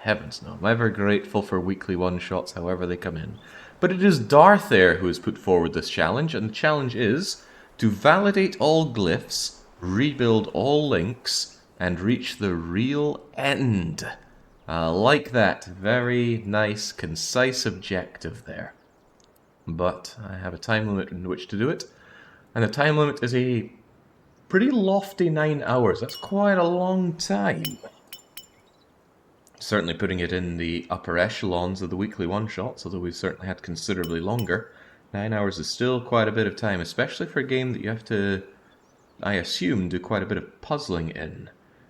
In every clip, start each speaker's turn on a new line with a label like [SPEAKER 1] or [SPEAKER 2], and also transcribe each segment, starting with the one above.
[SPEAKER 1] heavens no. I'm ever grateful for weekly one-shots, however they come in. But it is Darthair who has put forward this challenge, and the challenge is to validate all glyphs, rebuild all links, and reach the real end. Like that. Very nice, concise objective there. But I have a time limit in which to do it, and the time limit is a pretty lofty 9 hours. That's quite a long time. Certainly putting it in the upper echelons of the weekly one-shots, although we've certainly had considerably longer. 9 hours is still quite a bit of time, especially for a game that you have to, I assume, do quite a bit of puzzling in.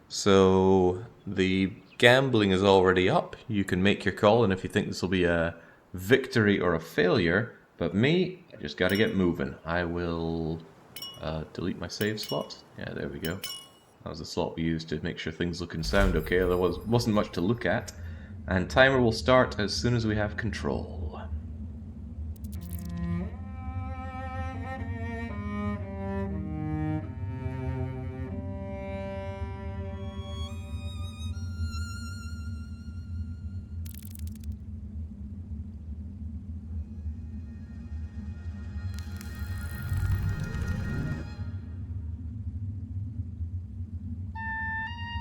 [SPEAKER 1] So the gambling is already up. You can make your call, and if you think this will be a victory or a failure, but me, I just gotta get moving. I will delete my save slot. Yeah, there we go. That was the slot we used to make sure things look and sound okay, there wasn't much to look at. And timer will start as soon as we have control.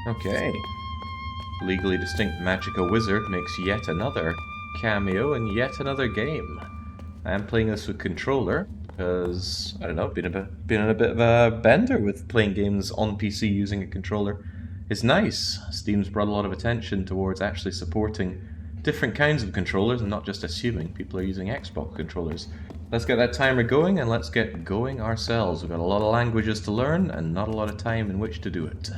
[SPEAKER 1] Okay. Legally distinct Magica Wizard makes yet another cameo in yet another game. I am playing this with controller because, I don't know, been in a bit of a bender with playing games on PC using a controller. It's nice. Steam's brought a lot of attention towards actually supporting different kinds of controllers and not just assuming people are using Xbox controllers. Let's get that timer going and let's get going ourselves. We've got a lot of languages to learn and not a lot of time in which to do it.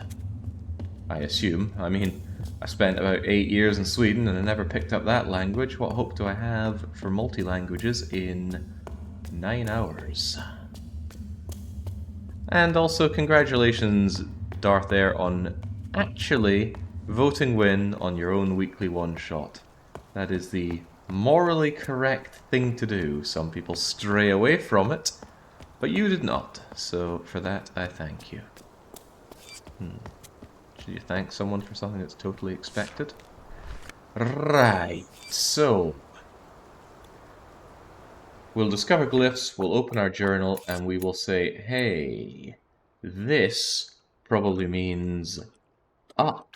[SPEAKER 1] I assume. I mean, I spent about 8 years in Sweden and I never picked up that language. What hope do I have for multi-languages in 9 hours? And also congratulations, Darthair, on actually voting win on your own weekly one-shot. That is the morally correct thing to do. Some people stray away from it, but you did not. So for that, I thank you. Should you thank someone for something that's totally expected? Right, so we'll discover glyphs, we'll open our journal, and we will say, hey, this probably means up.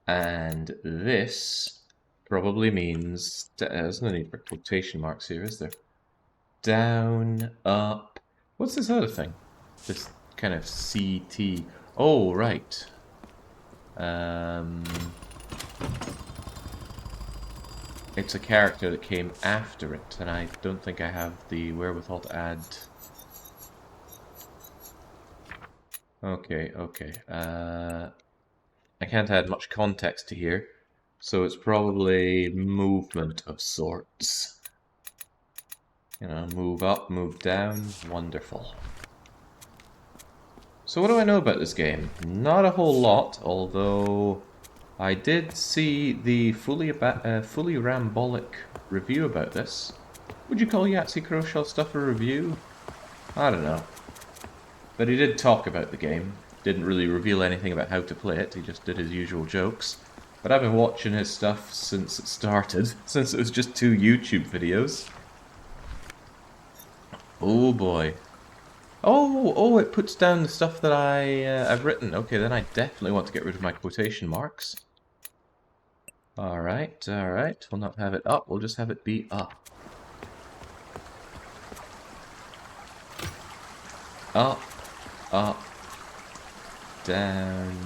[SPEAKER 1] And this probably means, there's no need for quotation marks here, is there? Down, up. What's this other thing? This kind of CT. Oh, right. It's a character that came after it, and I don't think I have the wherewithal to add. Okay. I can't add much context to here, so it's probably movement of sorts. You know, move up, move down, wonderful. So what do I know about this game? Not a whole lot, although I did see the fully rambolic review about this. Would you call Yahtzee Croshaw stuff a review? I don't know. But he did talk about the game. Didn't really reveal anything about how to play it, he just did his usual jokes. But I've been watching his stuff since it started, since it was just 2 YouTube videos. Oh boy. Oh, it puts down the stuff that I've written. Okay, then I definitely want to get rid of my quotation marks. Alright. We'll not have it up, we'll just have it be up. Up, down.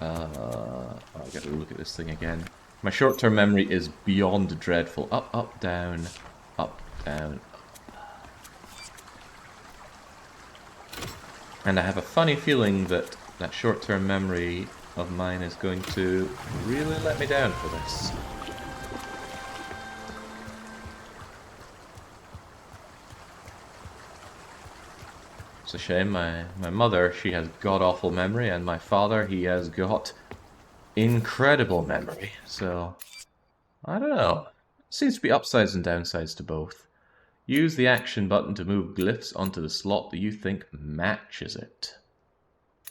[SPEAKER 1] I gotta look at this thing again. My short-term memory is beyond dreadful. Up, down, up, down. And I have a funny feeling that that short-term memory of mine is going to really let me down for this. It's a shame. My mother, she has god-awful memory, and my father, he has got incredible memory. So, I don't know. Seems to be upsides and downsides to both. Use the action button to move glyphs onto the slot that you think matches it.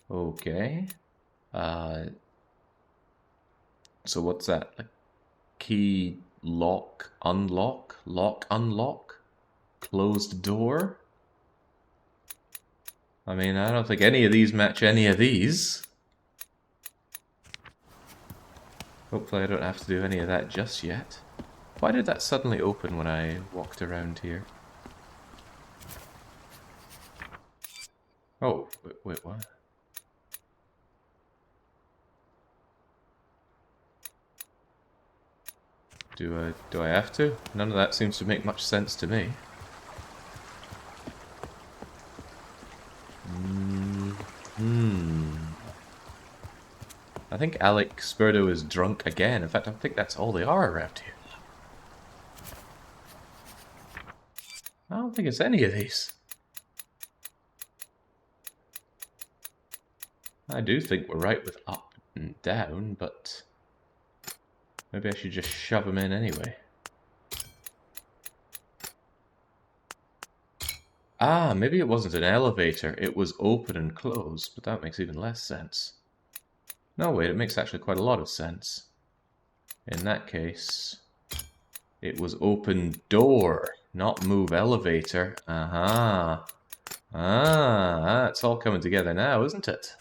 [SPEAKER 1] Okay. So what's that? Like key lock, unlock, lock, unlock, closed door? I mean, I don't think any of these match any of these. Hopefully I don't have to do any of that just yet. Why did that suddenly open when I walked around here? Oh, wait, what? Do I have to? None of that seems to make much sense to me. I think Alec Spurdo is drunk again. In fact, I think that's all they are around here. I don't think it's any of these. I do think we're right with up and down, but maybe I should just shove them in anyway. Ah, maybe it wasn't an elevator. It was open and closed, but that makes even less sense. No, wait, it makes actually quite a lot of sense. In that case, it was open door, not move elevator. Ah, it's all coming together now, isn't it?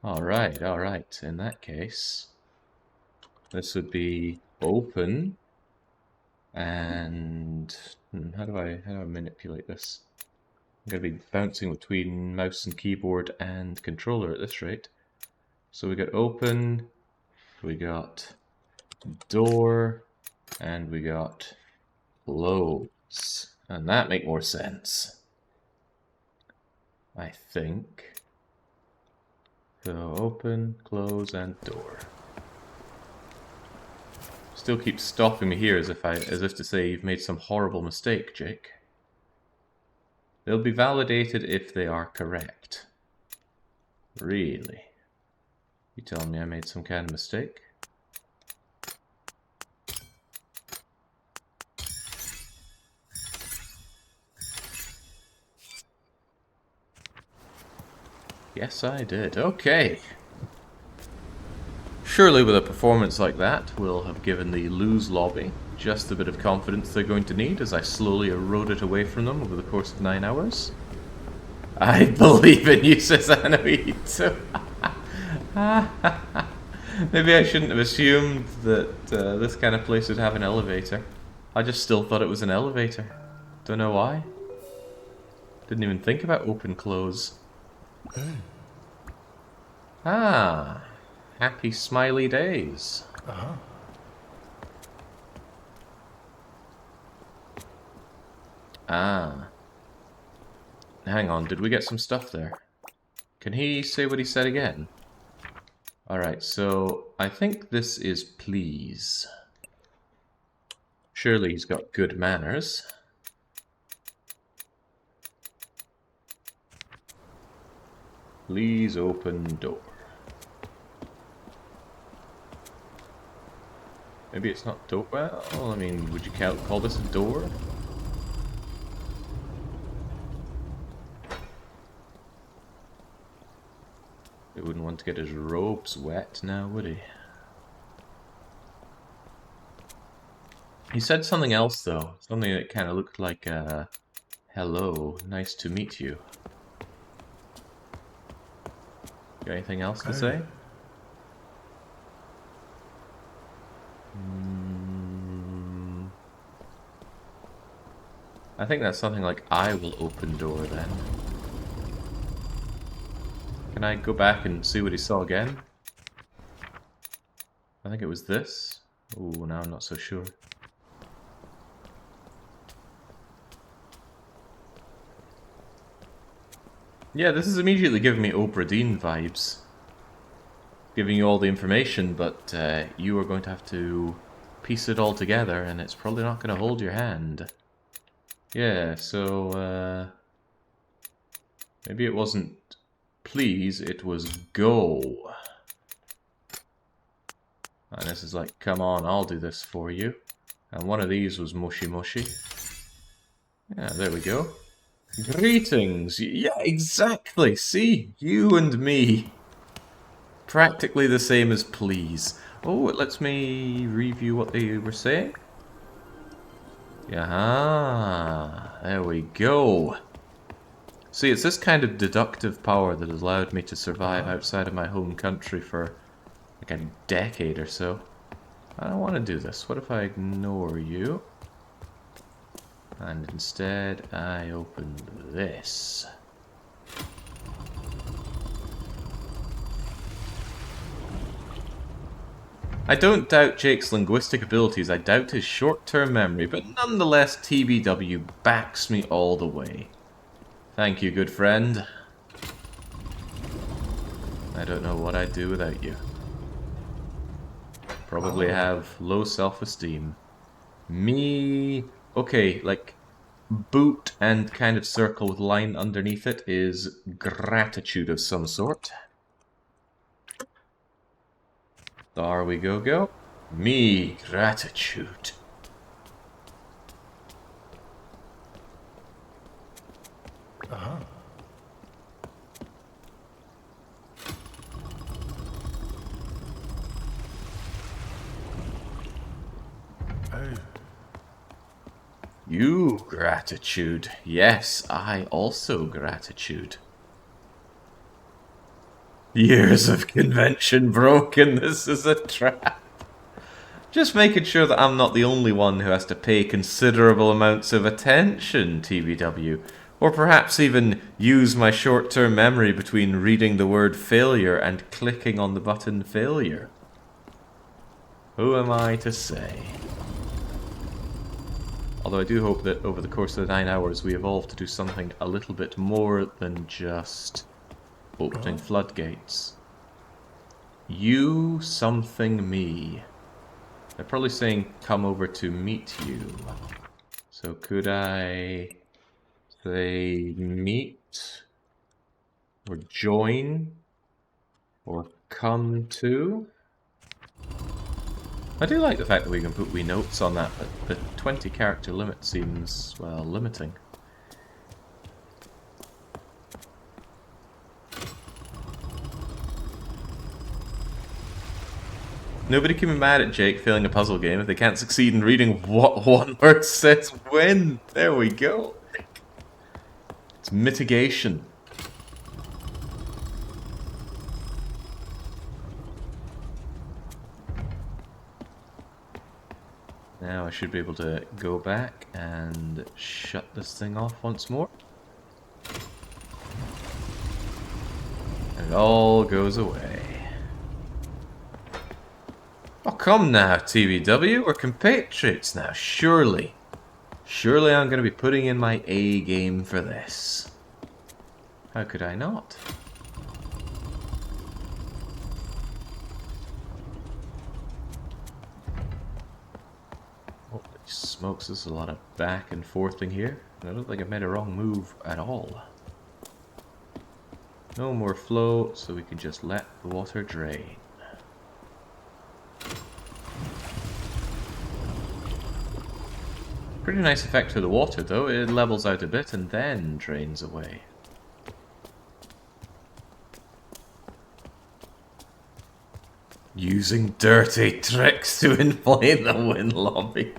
[SPEAKER 1] Alright. In that case, this would be open, and how do I manipulate this? I'm going to be bouncing between mouse and keyboard and controller at this rate. So we got open, we got door, and we got close. And that make more sense, I think. So open, close, and door. Still keeps stopping me here as if to say you've made some horrible mistake, Jake. They'll be validated if they are correct. Really? You telling me I made some kind of mistake? Yes, I did. Okay. Surely with a performance like that, we'll have given the lose lobby just the bit of confidence they're going to need as I slowly erode it away from them over the course of 9 hours. I believe in you, says Anoid. Maybe I shouldn't have assumed that this kind of place would have an elevator. I just still thought it was an elevator. Don't know why. Didn't even think about open close. Ah, happy smiley days. Ah. Hang on, did we get some stuff there? Can he say what he said again? Alright, so I think this is please. Surely he's got good manners. Please open door. Maybe it's not door. Well, I mean, would you call this a door? He wouldn't want to get his robes wet now, would he? He said something else, though. Something that kind of looked like, hello, nice to meet you. Got anything else to say? I think that's something like, I will open door then. Can I go back and see what he saw again? I think it was this. Oh, now I'm not so sure. Yeah, this is immediately giving me Oprah Dean vibes. Giving you all the information, but you are going to have to piece it all together, and it's probably not going to hold your hand. Yeah, so maybe it wasn't please, it was go. And this is like, come on, I'll do this for you. And one of these was mushy mushy. Yeah, there we go. Greetings! Yeah, exactly! See? You and me. practically the same as please. Oh, it lets me review what they were saying. Yeah, there we go. See, it's this kind of deductive power that has allowed me to survive outside of my home country for like a decade or so. I don't want to do this. What if I ignore you? And instead I open this. I don't doubt Jake's linguistic abilities, I doubt his short-term memory, but nonetheless TBW backs me all the way. Thank you, good friend. I don't know what I'd do without you. Probably have low self-esteem. Me... Okay, like, boot and kind of circle with line underneath it is gratitude of some sort. There we go. Me, gratitude. You, gratitude. Yes, I also gratitude. Years of convention broken, this is a trap. Just making sure that I'm not the only one who has to pay considerable amounts of attention, TBW. Or perhaps even use my short-term memory between reading the word failure and clicking on the button failure. Who am I to say? Although I do hope that over the course of the 9 hours we evolve to do something a little bit more than just opening floodgates. You something me. They're probably saying come over to meet you. So could I say meet? Or join? Or come to? I do like the fact that we can put wee notes on that, but the 20 character limit seems, well, limiting. Nobody can be mad at Jake failing a puzzle game if they can't succeed in reading what one word says when. There we go. It's mitigation. Now I should be able to go back and shut this thing off once more. And it all goes away. Oh, come now, TBW. We're compatriots now, surely. Surely I'm going to be putting in my A game for this. How could I not? Holy smokes, there's a lot of back and forthing here. I don't think I made a wrong move at all. No more flow, so we can just let the water drain. Pretty nice effect to the water though, it levels out a bit and then drains away. Using dirty tricks to inflate the wind lobby.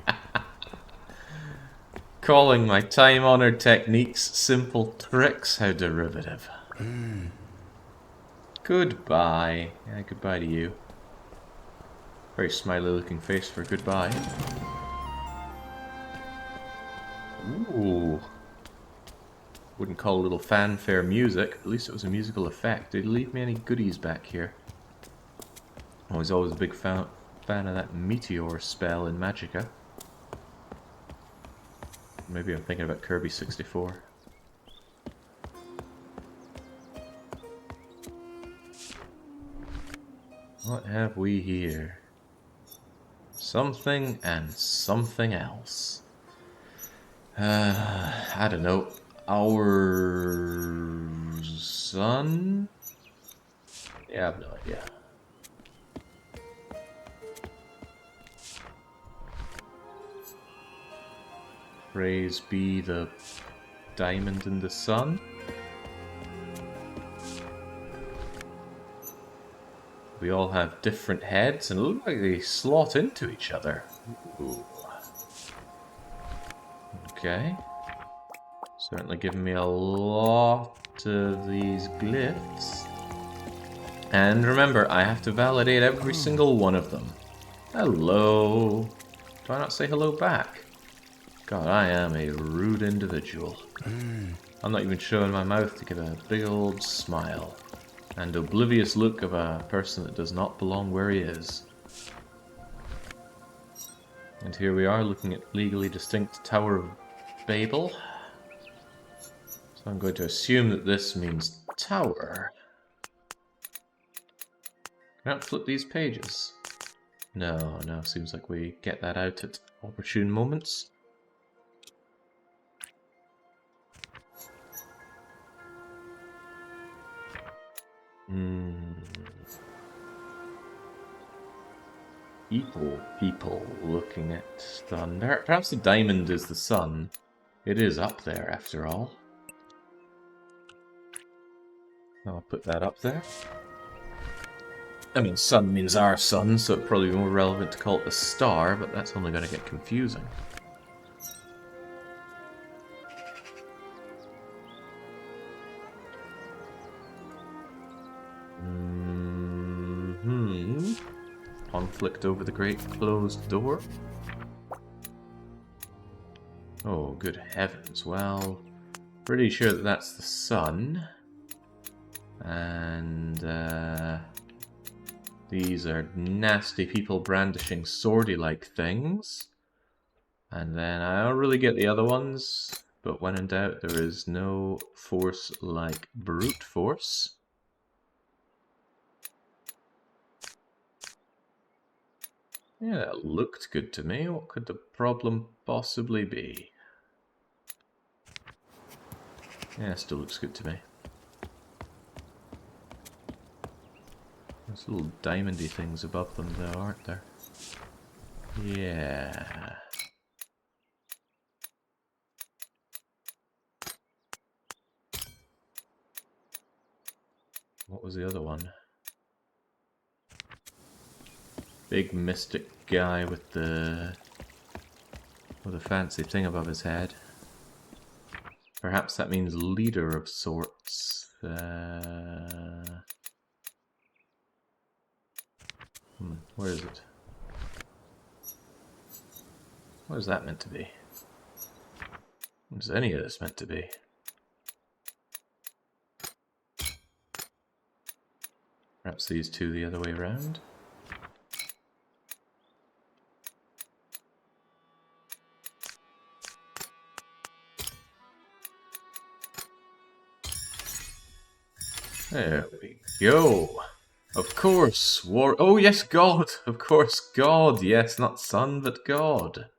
[SPEAKER 1] Calling my time-honored techniques simple tricks, how derivative. Goodbye. Yeah, goodbye to you. Very smiley looking face for goodbye. Ooh. Wouldn't call a little fanfare music, at least it was a musical effect. Did it leave me any goodies back here? I was always a big fan of that meteor spell in Magicka. Maybe I'm thinking about Kirby 64. What have we here? Something and something else. I don't know. Our sun? Yeah, I have no idea. Praise be the diamond in the sun. We all have different heads and look like they slot into each other. Ooh. Okay. Certainly giving me a lot of these glyphs. And remember, I have to validate every single one of them. Hello. Do I not say hello back? God, I am a rude individual. I'm not even showing my mouth to give a big old smile. And oblivious look of a person that does not belong where he is. And here we are looking at legally distinct Tower of Babel. So I'm going to assume that this means tower. Can I flip these pages? No, seems like we get that out at opportune moments. People looking at sun. Perhaps the diamond is the sun. It is up there, after all. I'll put that up there. I mean, sun means our sun, so it'd probably be more relevant to call it the star, but that's only going to get confusing. Conflict over the great closed door. Oh, good heavens. Well, pretty sure that that's the sun. And, these are nasty people brandishing swordy-like things. And then I don't really get the other ones, but when in doubt, there is no force like brute force. Yeah, that looked good to me. What could the problem possibly be? Yeah, it still looks good to me. There's little diamondy things above them though, aren't there? Yeah. What was the other one? Big mystic guy with the fancy thing above his head. Perhaps that means leader of sorts. Where is it? What is that meant to be? What is any of this meant to be? Perhaps these two the other way around? There we go. Of course, oh yes, God. Of course, God. Yes, not son, but God.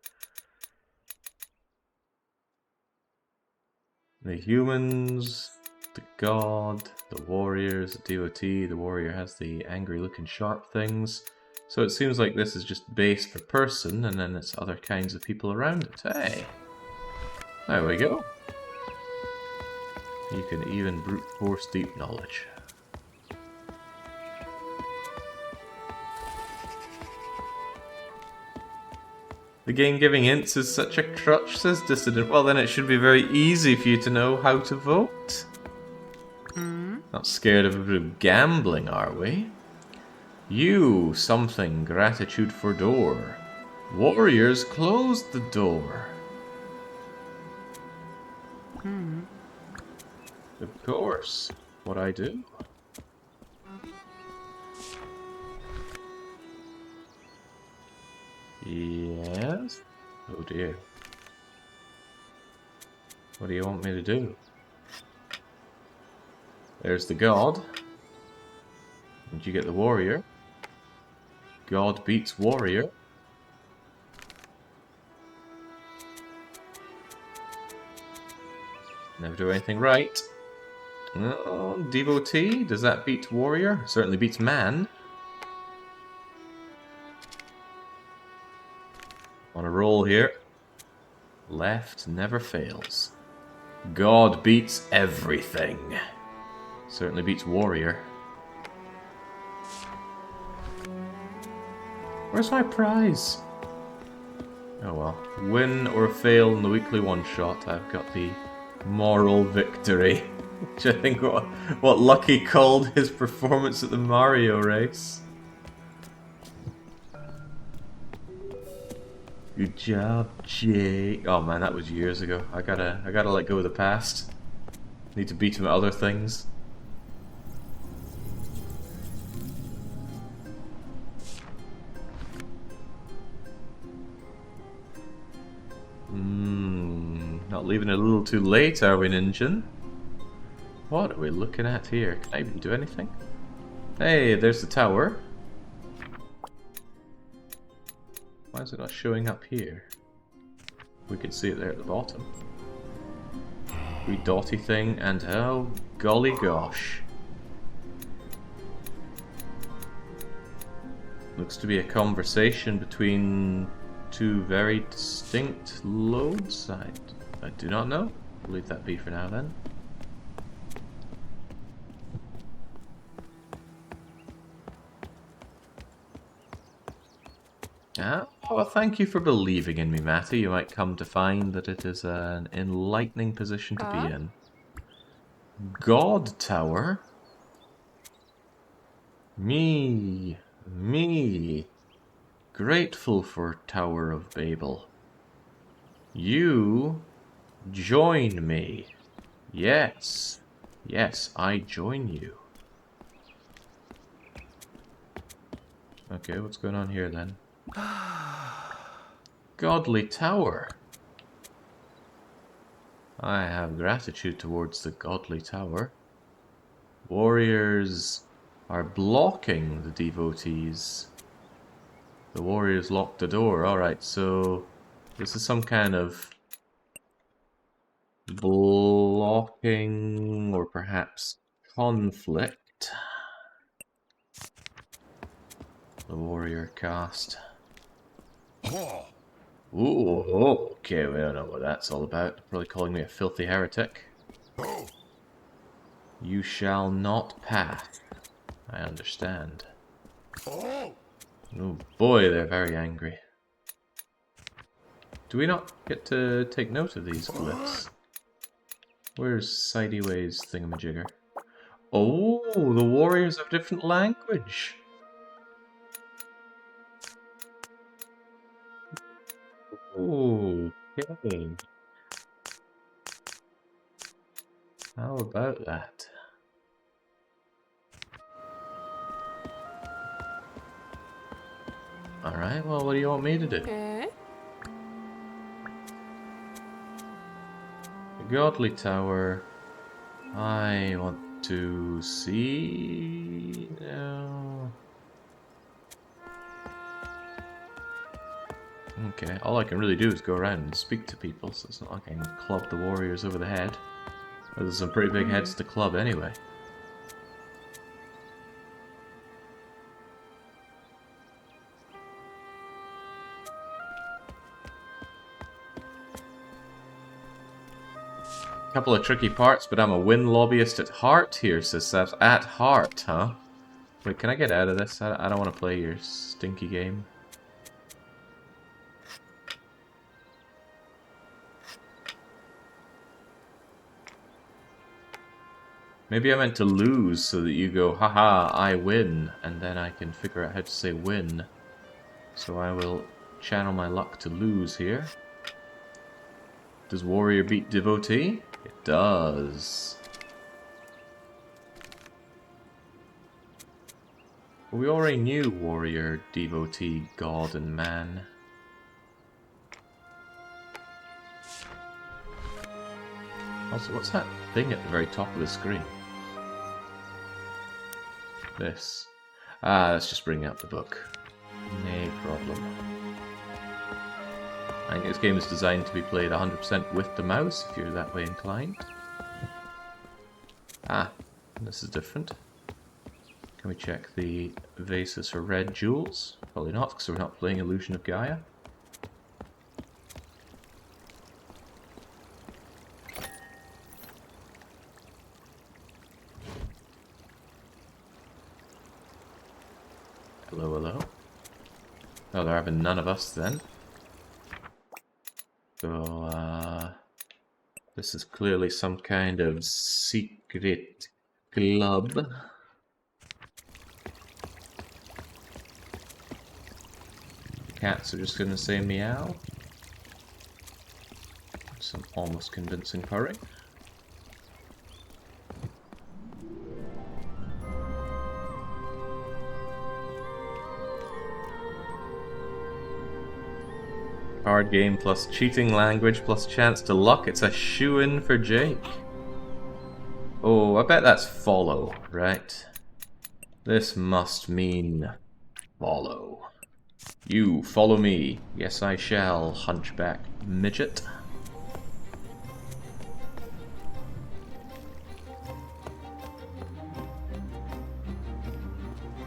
[SPEAKER 1] The humans, the God, the warriors, the DOT. The warrior has the angry-looking sharp things. So it seems like this is just base for person, and then it's other kinds of people around it. Hey, there we go. You can even brute force deep knowledge. The game giving hints is such a crutch, says Dissident. Well, then it should be very easy for you to know how to vote. Not scared of a bit of gambling, are we? You, something, gratitude for door. Warriors closed the door. Of course. What I do. Yes? Oh dear. What do you want me to do? There's the God. And you get the warrior. God beats warrior. Never do anything right. Oh, devotee, does that beat warrior? Certainly beats man. On a roll here. Left never fails. God beats everything. Certainly beats warrior. Where's my prize? Oh well. Win or fail in the weekly one-shot, I've got the moral victory. Which I think what Lucky called his performance at the Mario race. Good job, Jake. Oh man, that was years ago. I gotta let go of the past. Need to beat him at other things. Not leaving it a little too late, are we, Ninjin? What are we looking at here? Can I even do anything? Hey, there's the tower. Why is it not showing up here? We can see it there at the bottom. Wee dotty thing, and oh, golly gosh. Looks to be a conversation between two very distinct loads. I do not know. I'll leave that be for now then. Well, thank you for believing in me, Matty. You might come to find that it is an enlightening position to be in. God Tower? Me. Grateful for Tower of Babel. You join me. Yes, I join you. Okay, what's going on here then? Godly Tower. I have gratitude towards the Godly Tower. Warriors are blocking the devotees. The warriors locked the door. Alright, so this is some kind of blocking or perhaps conflict. The warrior cast. Ooh, okay, we don't know what that's all about. Probably calling me a filthy heretic. You shall not pass. I understand. Oh boy, they're very angry. Do we not get to take note of these glyphs? Where's Sideways thingamajigger? Oh, the warriors have different language. Okay. How about that? Alright, well, what do you want me to do? The Godly Tower. I want to see now. Okay, all I can really do is go around and speak to people, so it's not like I can club the warriors over the head. There's some pretty big heads to club anyway. Couple of tricky parts, but I'm a win lobbyist at heart here, says Seth. At heart, huh? Wait, can I get out of this? I don't want to play your stinky game. Maybe I meant to lose so that you go, haha, I win, and then I can figure out how to say win. So I will channel my luck to lose here. Does warrior beat devotee? It does. We already knew warrior, devotee, god, and man. Also, what's that thing at the very top of the screen? This. Ah, let's just bring out the book. No problem. I think this game is designed to be played 100% with the mouse, if you're that way inclined. Ah, this is different. Can we check the vases for red jewels? Probably not, because we're not playing Illusion of Gaia. Hello, hello. Oh, they're having none of us then. So, this is clearly some kind of secret club. Cats are just gonna say meow. Some almost convincing purring. Card game plus cheating language plus chance to luck. It's a shoo-in for Jake. Oh, I bet that's follow, right? This must mean follow. You follow me. Yes, I shall, hunchback midget.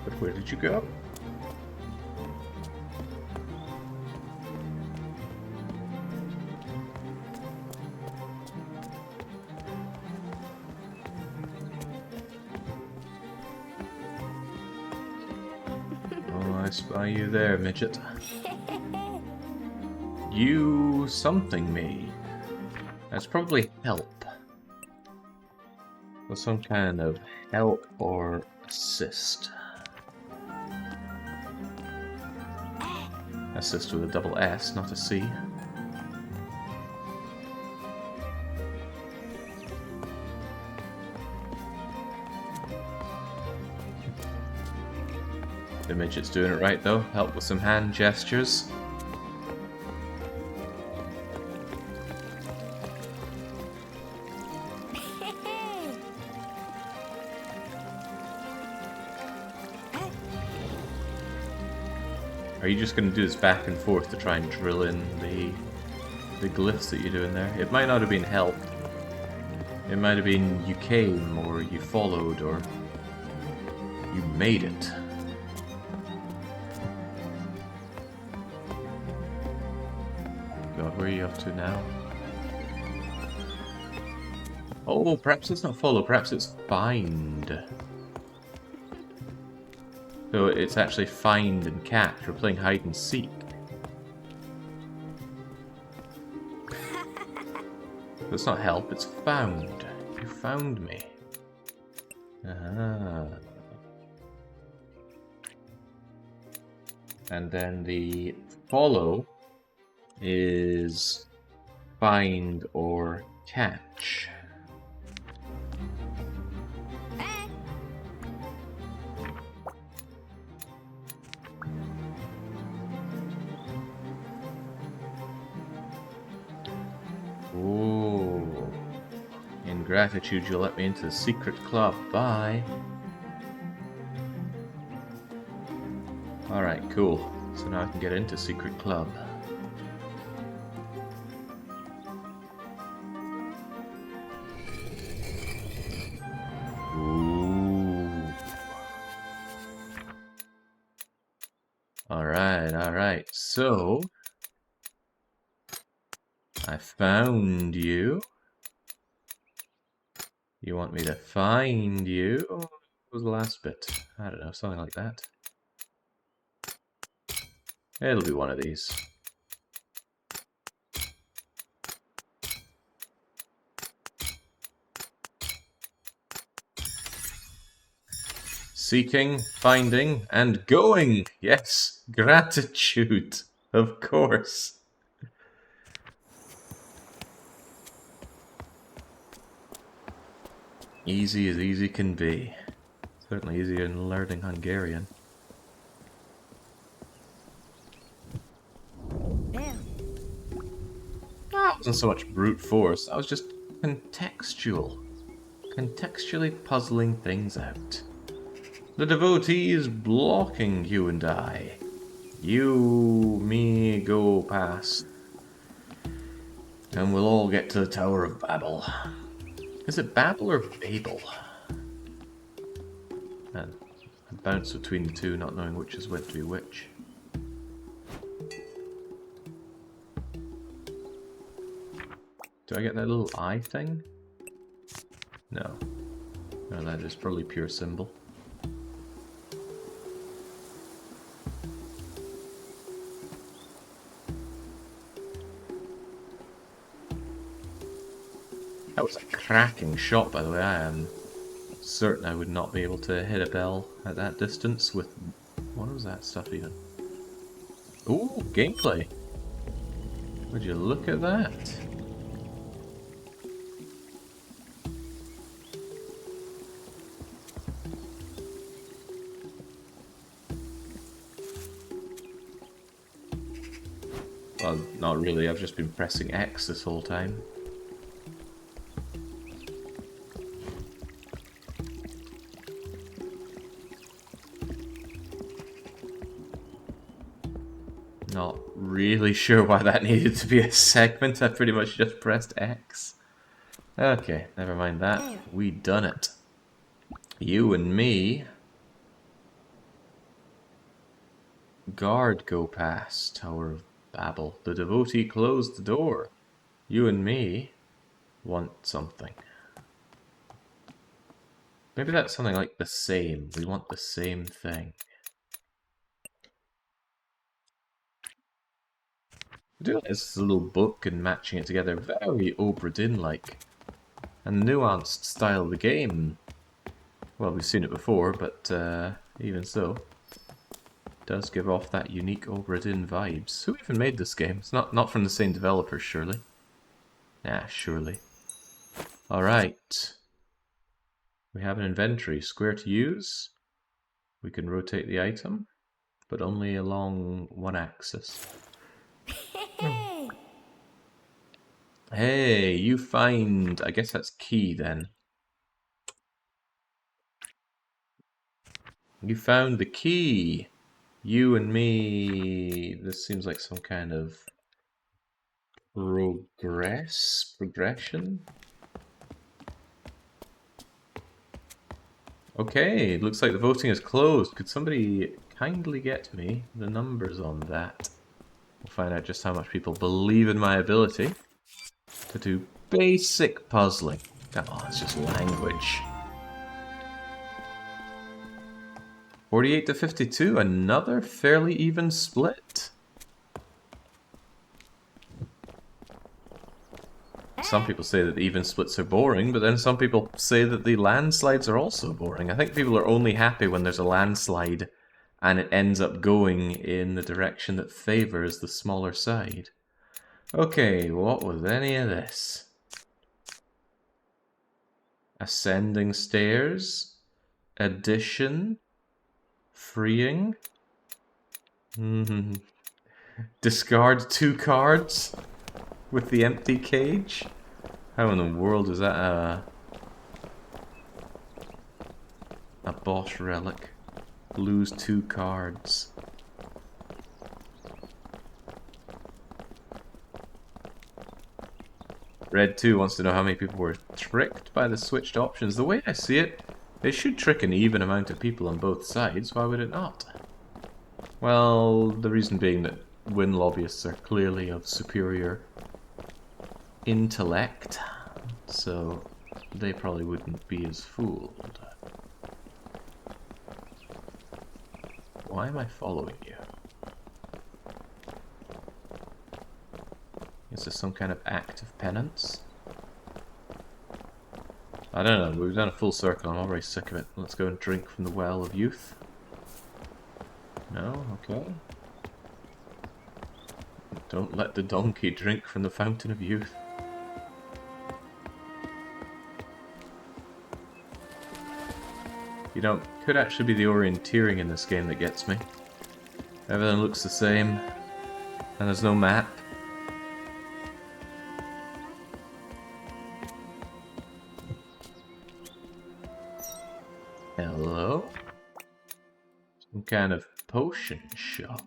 [SPEAKER 1] But where did you go? Oh, I spy you there, midget. You something me. That's probably help. Or some kind of help or assist. Assist with a double S, not a C. The midget's doing it right though. Help with some hand gestures. Are you just going to do this back and forth to try and drill in the glyphs that you're doing there? It might not have been help. It might have been you came, or you followed, or you made it. God, where are you up to now? Oh, perhaps it's not follow, perhaps it's find. So it's actually find and catch. We're playing hide and seek. It's not help, it's found. You found me. Ah. And then the follow is find or catch. Ooh. In gratitude, you'll let me into the secret club. Bye. Alright, cool. So now I can get into secret club. Ooh. Alright. So I found you. You want me to find you? Oh, what was the last bit? I don't know, something like that. It'll be one of these. Seeking, finding, and going! Yes, gratitude, of course. Easy as easy can be. Certainly easier than learning Hungarian. That wasn't so much brute force, that was just contextual. Contextually puzzling things out. The devotee is blocking you and I. You, me, go past. And we'll all get to the Tower of Babel. Is it Babel or Babel? Man, I bounce between the two, not knowing which is meant to be which. Do I get that little eye thing? No. No, that is probably pure symbol. That was a cracking shot, by the way. I am certain I would not be able to hit a bell at that distance with... What was that stuff even? Ooh, gameplay. Would you look at that? Well, not really. I've just been pressing X this whole time. Not really sure why that needed to be a segment. I pretty much just pressed X. Okay, never mind that. We done it. You and me. Guard go past. Tower of Babel. The devotee closed the door. You and me want something. Maybe that's something like the same. We want the same thing. I do like this little book and matching it together. Very Obra Dinn-like. And nuanced style of the game. Well, we've seen it before, but even so, it does give off that unique Obra Dinn vibes. Who even made this game? It's not from the same developers, surely. Nah, surely. Alright. We have an inventory. Square to use. We can rotate the item, but only along one axis. Hey, you find... I guess that's key then. You found the key! You and me... This seems like some kind of... progression? Okay, looks like the voting is closed. Could somebody kindly get me the numbers on that? We'll find out just how much people believe in my ability to do basic puzzling. Oh, it's just language. 48 to 52, another fairly even split. Some people say that the even splits are boring, but then some people say that the landslides are also boring. I think people are only happy when there's a landslide and it ends up going in the direction that favors the smaller side. Okay, what was any of this? Ascending stairs? Addition? Freeing? Discard 2 cards with the empty cage? How in the world is that a boss relic? Lose 2 cards. Red 2 wants to know how many people were tricked by the switched options. The way I see it, they should trick an even amount of people on both sides. Why would it not? Well, the reason being that win lobbyists are clearly of superior intellect, so they probably wouldn't be as fooled. Why am I following you? Is this some kind of act of penance? I don't know, we've done a full circle, I'm already sick of it. Let's go and drink from the well of youth. No? Okay. Don't let the donkey drink from the fountain of youth. You know, could actually be the orienteering in this game that gets me. Everything looks the same, and there's no map. Hello? Some kind of potion shop.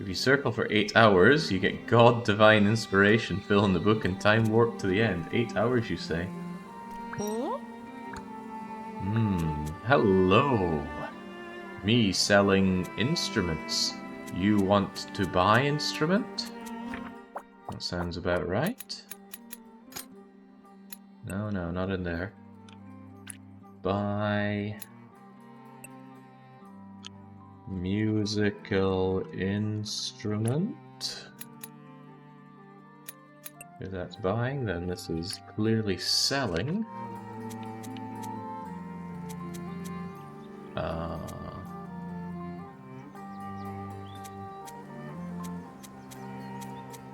[SPEAKER 1] If you circle for 8 hours, you get God Divine Inspiration, fill in the book, and time warp to the end. 8 hours, you say? Hello. Me selling instruments. You want to buy instrument? That sounds about right. No, not in there. Buy Musical instrument. If that's buying, then this is clearly selling.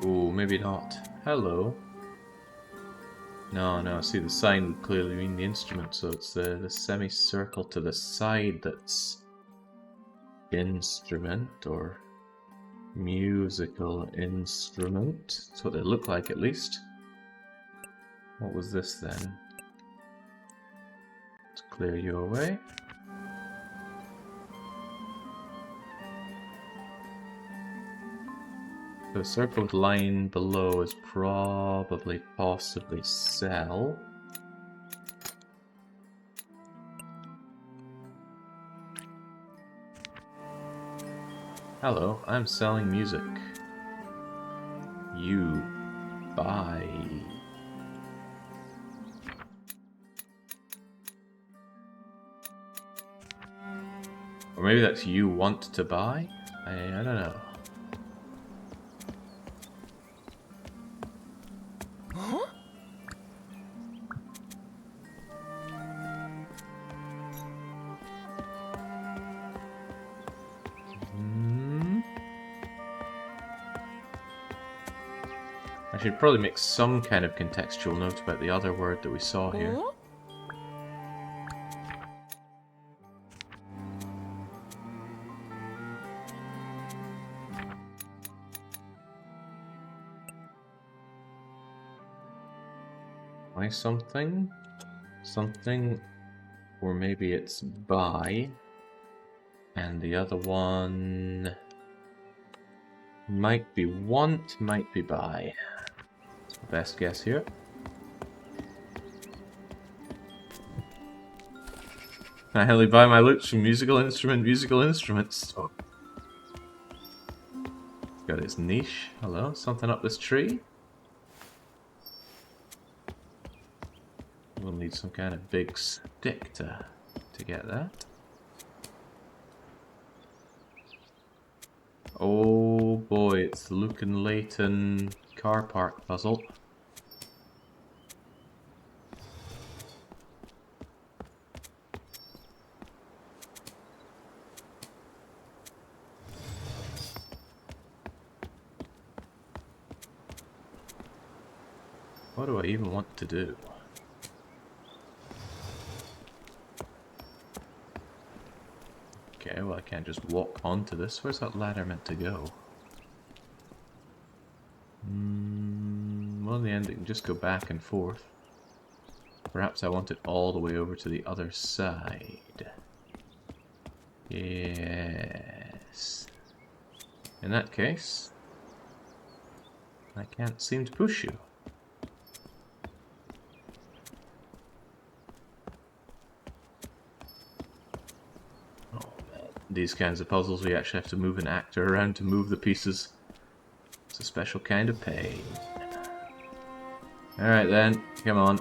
[SPEAKER 1] Oh, maybe not. Hello. No, see the sign would clearly mean the instrument, so it's the semicircle to the side that's instrument, or musical instrument. That's what they look like, at least. What was this then? Let's clear you away. The circled line below is probably, possibly sell. Hello, I'm selling music. You buy. Or maybe that's you want to buy? I don't know. I should probably make some kind of contextual note about the other word that we saw here. Buy something? Something, or maybe it's buy. And the other one might be want, might be buy. Best guess here. I only buy my loots from musical instruments. Oh. It's got its niche. Hello, something up this tree? We'll need some kind of big stick to get that. Oh boy, it's the Luke and Leighton car park puzzle. What do I even want to do? Okay, well I can't just walk onto this. Where's that ladder meant to go? Well, in the end it can just go back and forth. Perhaps I want it all the way over to the other side. Yes. In that case, I can't seem to push you. These kinds of puzzles, we actually have to move an actor around to move the pieces. It's a special kind of pain. Alright then, come on.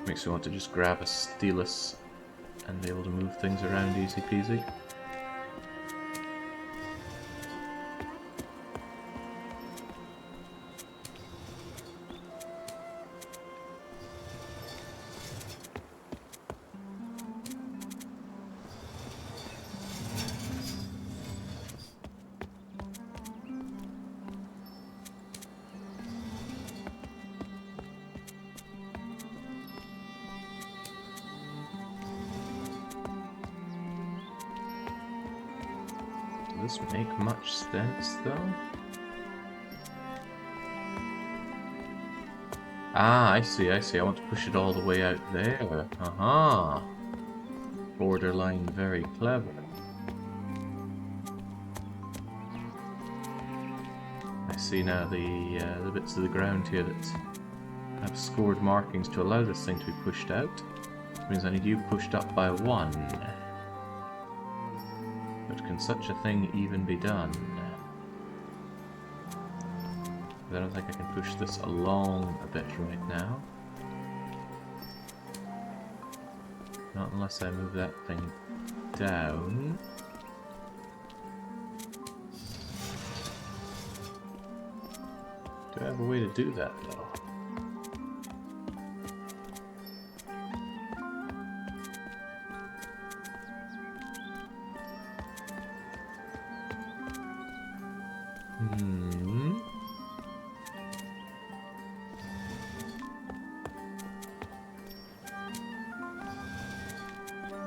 [SPEAKER 1] Makes me want to just grab a stylus and be able to move things around easy peasy. Does this make much sense, though? Ah, I see. I want to push it all the way out there. Aha! Borderline very clever. I see now the bits of the ground here that have scored markings to allow this thing to be pushed out. Which means I need you pushed up by 1. Can such a thing even be done? I don't think I can push this along a bit right now. Not unless I move that thing down. Do I have a way to do that, though?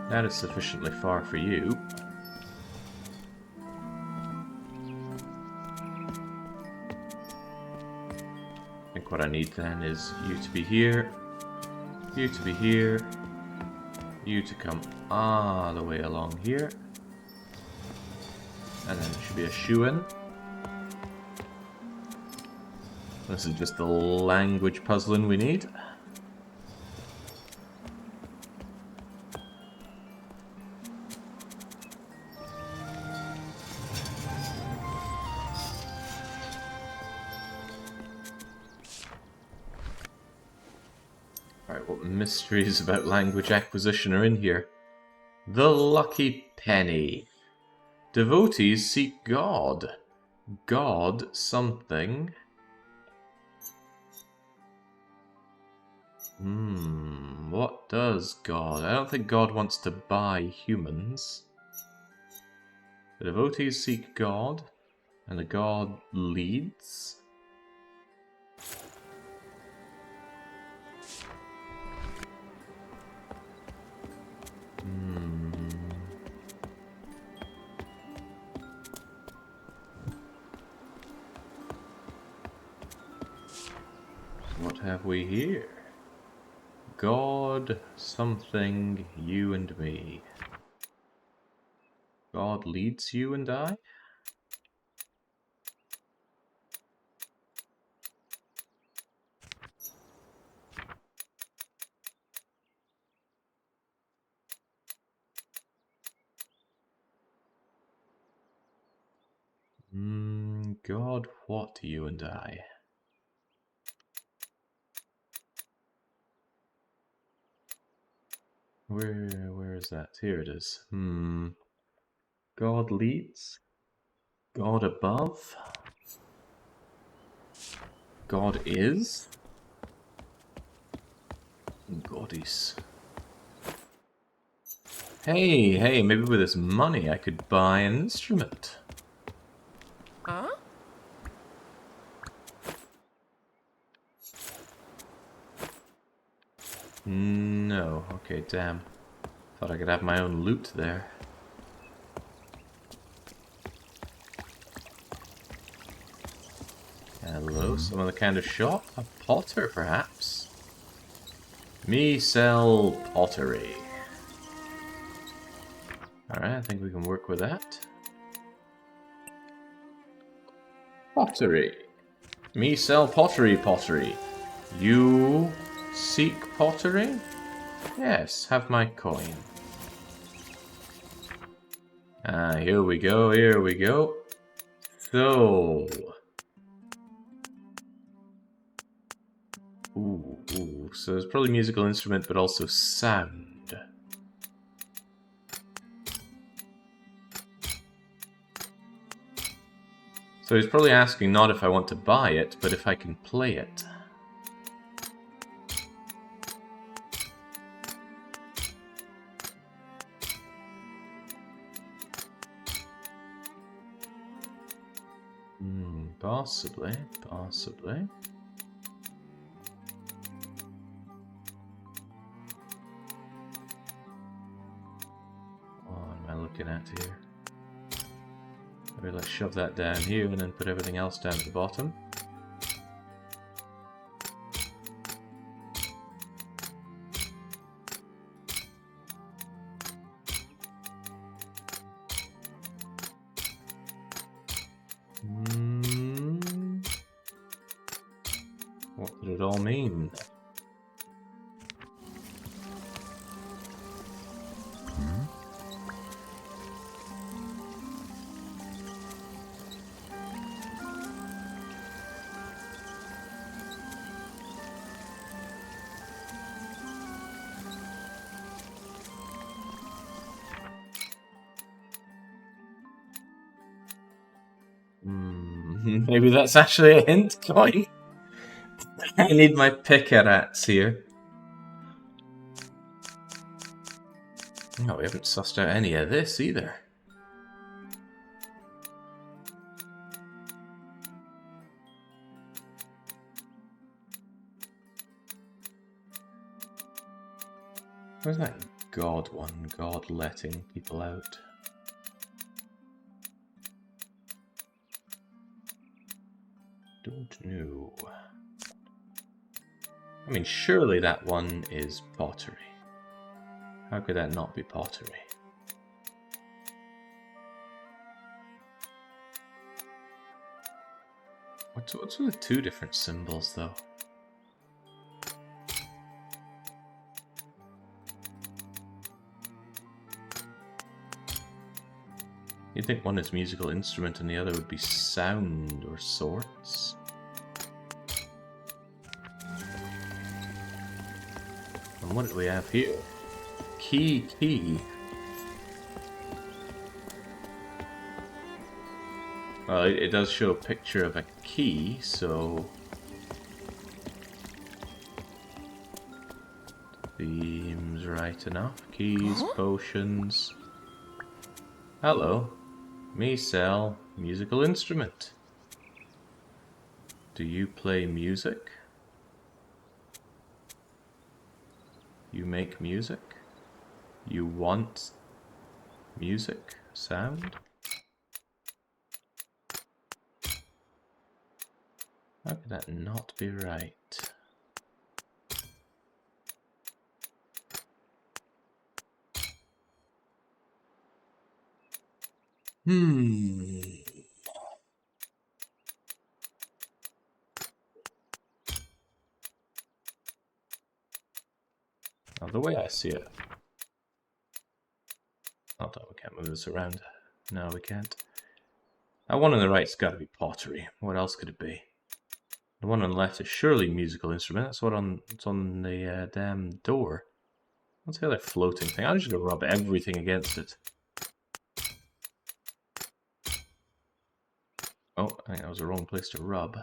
[SPEAKER 1] That is sufficiently far for you. I think what I need then is you to be here, you to be here, you to come all the way along here, and then it should be a shoe-in. This is just the language puzzling we need. Alright, what mysteries about language acquisition are in here? The Lucky Penny. Devotees seek God. God something. What does God? I don't think God wants to buy humans. The devotees seek God, and the God leads. What have we here? God, something, you and me. God leads you and I? God, what, you and I? Where is that? Here it is. God leads? God above? God is? Goddess. Hey, maybe with this money I could buy an instrument.
[SPEAKER 2] Huh?
[SPEAKER 1] No. Okay, damn. Thought I could have my own loot there. Hello, some other kind of shop? A potter, perhaps? Me sell pottery. Alright, I think we can work with that. Pottery. Me sell pottery. You seek pottery? Yes, have my coin. Here we go. So... Ooh, so there's probably musical instrument, but also sound. So he's probably asking not if I want to buy it, but if I can play it. Possibly. What am I looking at here? Maybe let's shove that down here and then put everything else down at the bottom. What did it all mean? Maybe that's actually a hint coin. I need my pickaxe here. No, we haven't sussed out any of this either. Where's that God one? God letting people out. Don't know. I mean, surely that one is pottery. How could that not be pottery? What's with the two different symbols, though? You'd think one is musical instrument and the other would be sound or sorts. And what do we have here? Key. Well, it does show a picture of a key, so... Seems right enough. Keys, potions... Hello. Me sell musical instrument. Do you play music? You make music? You want music? Sound? How could that not be right? Now, the way I see it... Oh, no, we can't move this around. No, we can't. That one on the right's got to be pottery. What else could it be? The one on the left is surely musical instrument. That's it's on the damn door. What's the other floating thing? I'm just going to rub everything against it. Oh, I think that was the wrong place to rub.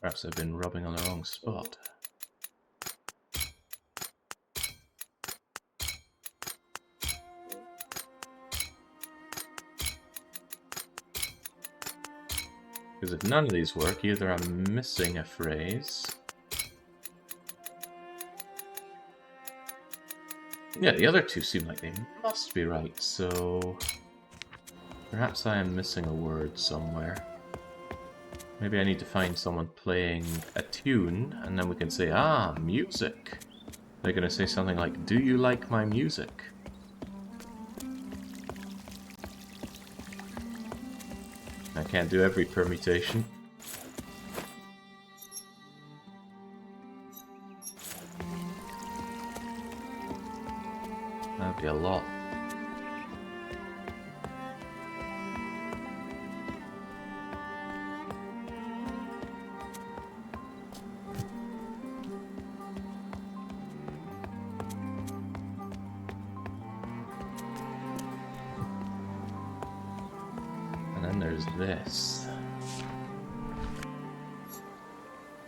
[SPEAKER 1] Perhaps I've been rubbing on the wrong spot. Because if none of these work, either I'm missing a phrase... Yeah, the other two seem like they must be right, so... Perhaps I am missing a word somewhere. Maybe I need to find someone playing a tune, and then we can say, ah, music. They're going to say something like, do you like my music? I can't do every permutation. That'd be a lot. And then there's this.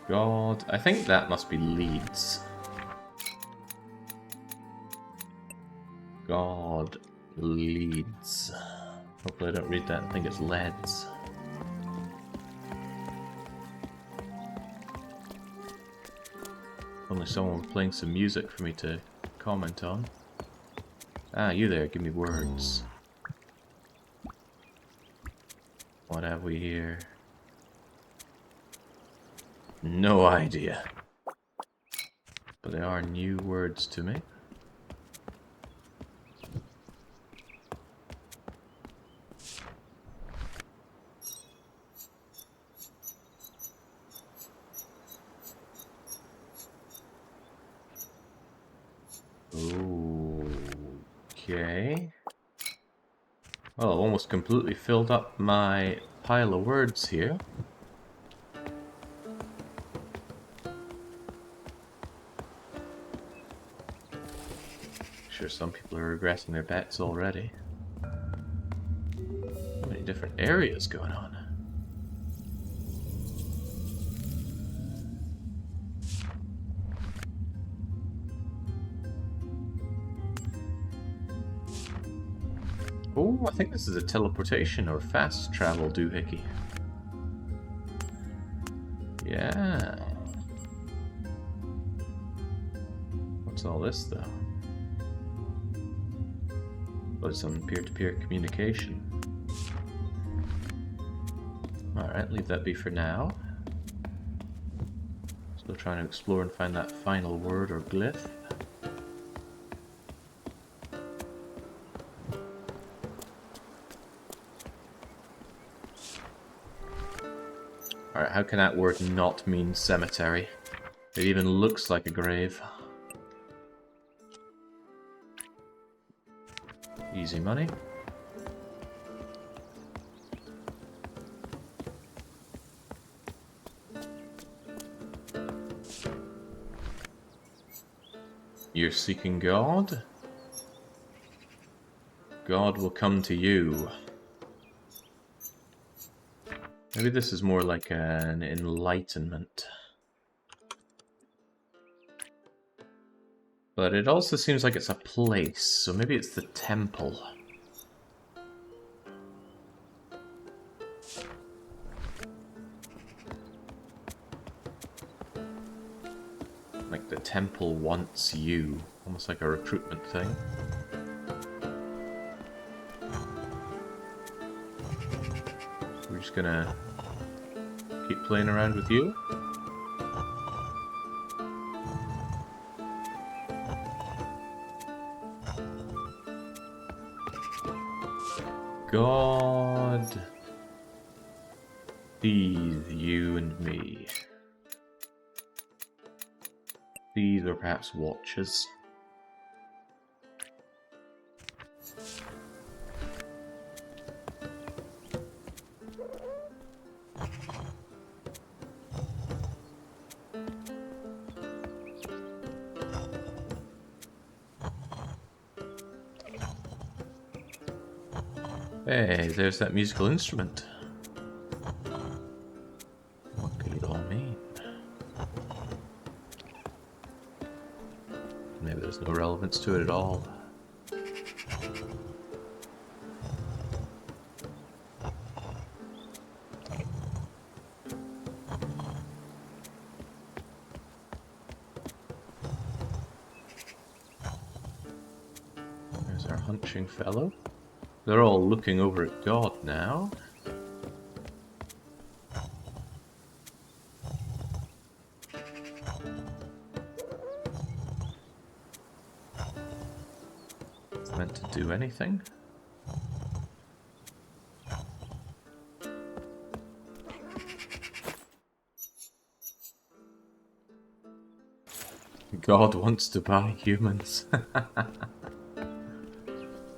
[SPEAKER 1] God, I think that must be Leeds. God leads. Hopefully I don't read that and think it's leads. Only someone playing some music for me to comment on. Ah, you there, give me words. What have we here? No idea. But they are new words to me. Okay. Well, I've almost completely filled up my pile of words here. Sure, sure some people are regretting their bets already. So many different areas going on. Oh, I think this is a teleportation or fast travel doohickey. Yeah. What's all this, though? Oh, some peer-to-peer communication. Alright, leave that be for now. Still trying to explore and find that final word or glyph. Alright, how can that word not mean cemetery? It even looks like a grave. Easy money. You're seeking God? God will come to you. Maybe this is more like an enlightenment. But it also seems like it's a place, so maybe it's the temple. Like the temple wants you, almost like a recruitment thing. We're just gonna keep playing around with you. God, these, you and me. These are perhaps watches. Hey, there's that musical instrument. What could it all mean? Maybe there's no relevance to it at all. There's our hunching fellow. They're all looking over at God now. It's meant to do anything. God wants to buy humans.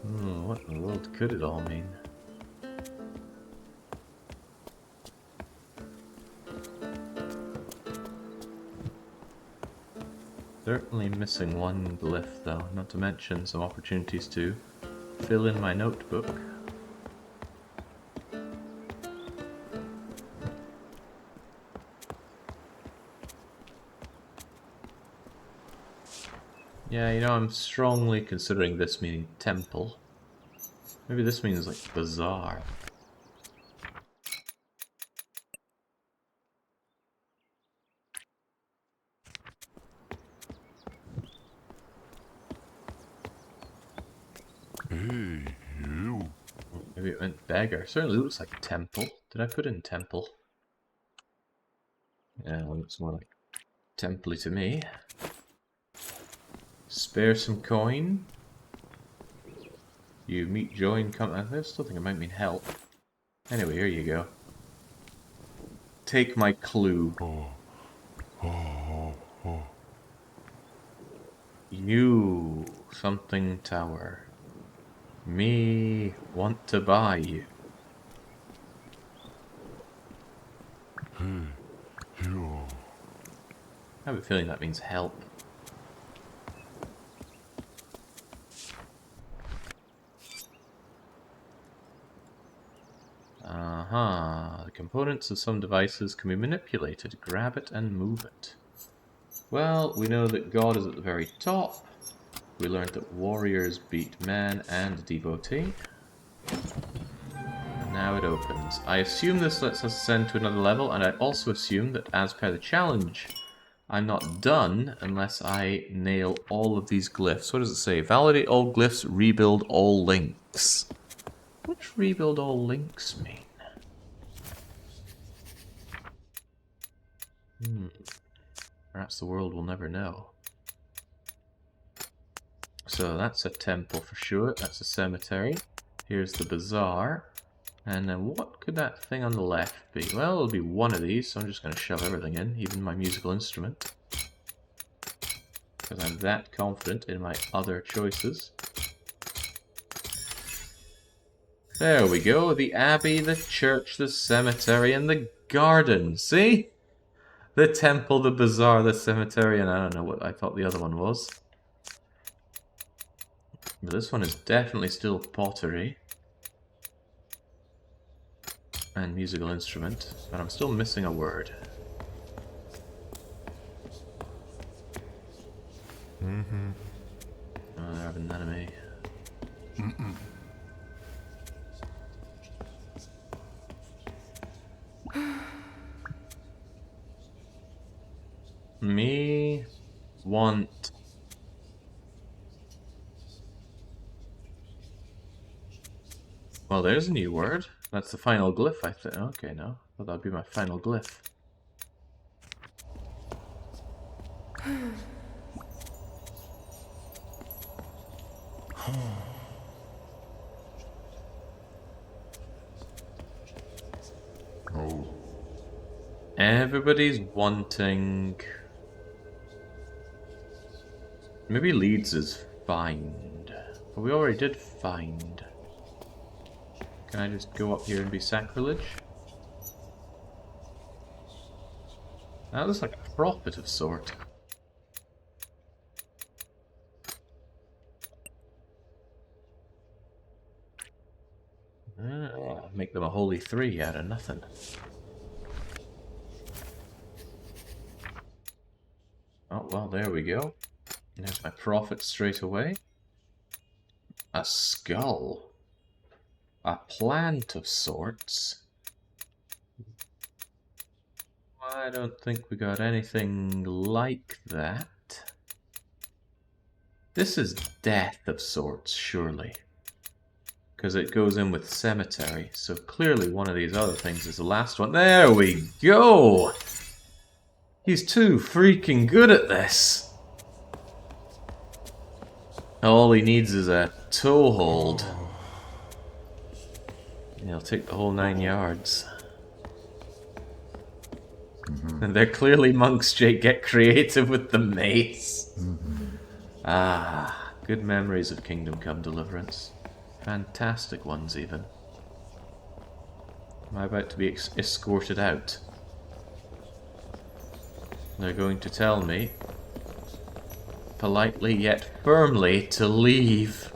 [SPEAKER 1] What in the world could it all mean? Certainly missing one glyph though, not to mention some opportunities to fill in my notebook. Yeah, you know, I'm strongly considering this meaning temple. Maybe this means like bazaar.
[SPEAKER 3] Hey, you.
[SPEAKER 1] Maybe it meant beggar. Certainly looks like temple. Did I put in temple? Yeah, it looks more like temple-y to me. Spare some coin. You meet join come. I still think it might mean help. Anyway, here you go. Take my clue. You something tower. Me want to buy you.
[SPEAKER 3] You.
[SPEAKER 1] I have a feeling that means help. Aha. The components of some devices can be manipulated. Grab it and move it. Well, we know that God is at the very top. We learned that warriors beat man and devotee. And now it opens. I assume this lets us ascend to another level, and I also assume that as per the challenge, I'm not done unless I nail all of these glyphs. What does it say? Validate all glyphs, rebuild all links. What does rebuild all links mean? Perhaps the world will never know. So that's a temple for sure. That's a cemetery. Here's the bazaar. And then what could that thing on the left be? Well, it'll be one of these, so I'm just going to shove everything in, even my musical instrument. Because I'm that confident in my other choices. There we go. The abbey, the church, the cemetery, and the garden. See? The temple, the bazaar, the cemetery, and I don't know what I thought the other one was. But this one is definitely still pottery. And musical instrument. But I'm still missing a word. Oh, there have an enemy. Me want well, there's a new word. That's the final glyph, I think. Okay, no. Well, that'd be my final glyph.
[SPEAKER 3] Oh.
[SPEAKER 1] Everybody's wanting... Maybe Leeds is find. But we already did find. Can I just go up here and be sacrilege? That looks like a prophet of sort. Make them a holy 3 out of nothing. Oh, well, there we go. There's my prophet straight away. A skull. A plant of sorts. I don't think we got anything like that. This is death of sorts, surely. Because it goes in with cemetery, so clearly one of these other things is the last one. There we go! He's too freaking good at this! All he needs is a toe hold. And he'll take the whole 9 yards. And they're clearly monks, Jake. Get creative with the mace. Ah, good memories of Kingdom Come Deliverance. Fantastic ones, even. Am I about to be escorted out? They're going to tell me, politely yet firmly, to leave.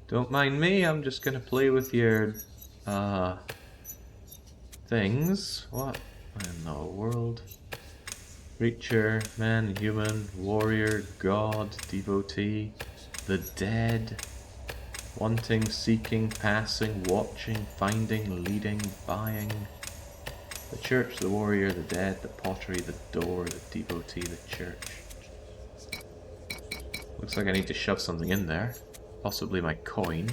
[SPEAKER 1] Don't mind me, I'm just gonna play with your, things. What in the world? Creature, man, human, warrior, god, devotee, the dead. Wanting, seeking, passing, watching, finding, leading, buying. The church, the warrior, the dead, the pottery, the door, the devotee, the church. Looks like I need to shove something in there. Possibly my coin.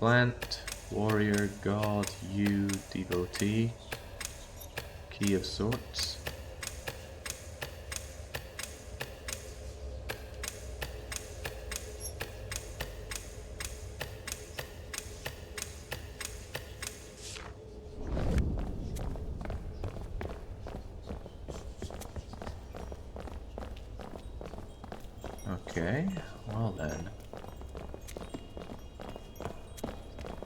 [SPEAKER 1] Plant, warrior, god, you, devotee. Key of sorts. Okay, Well then.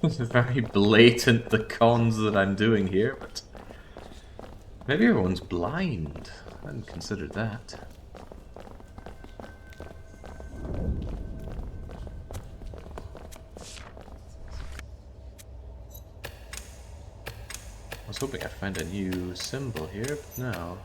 [SPEAKER 1] It's very blatant, the cons that I'm doing here, but... Maybe everyone's blind. I hadn't considered that. I was hoping I'd find a new symbol here, but no.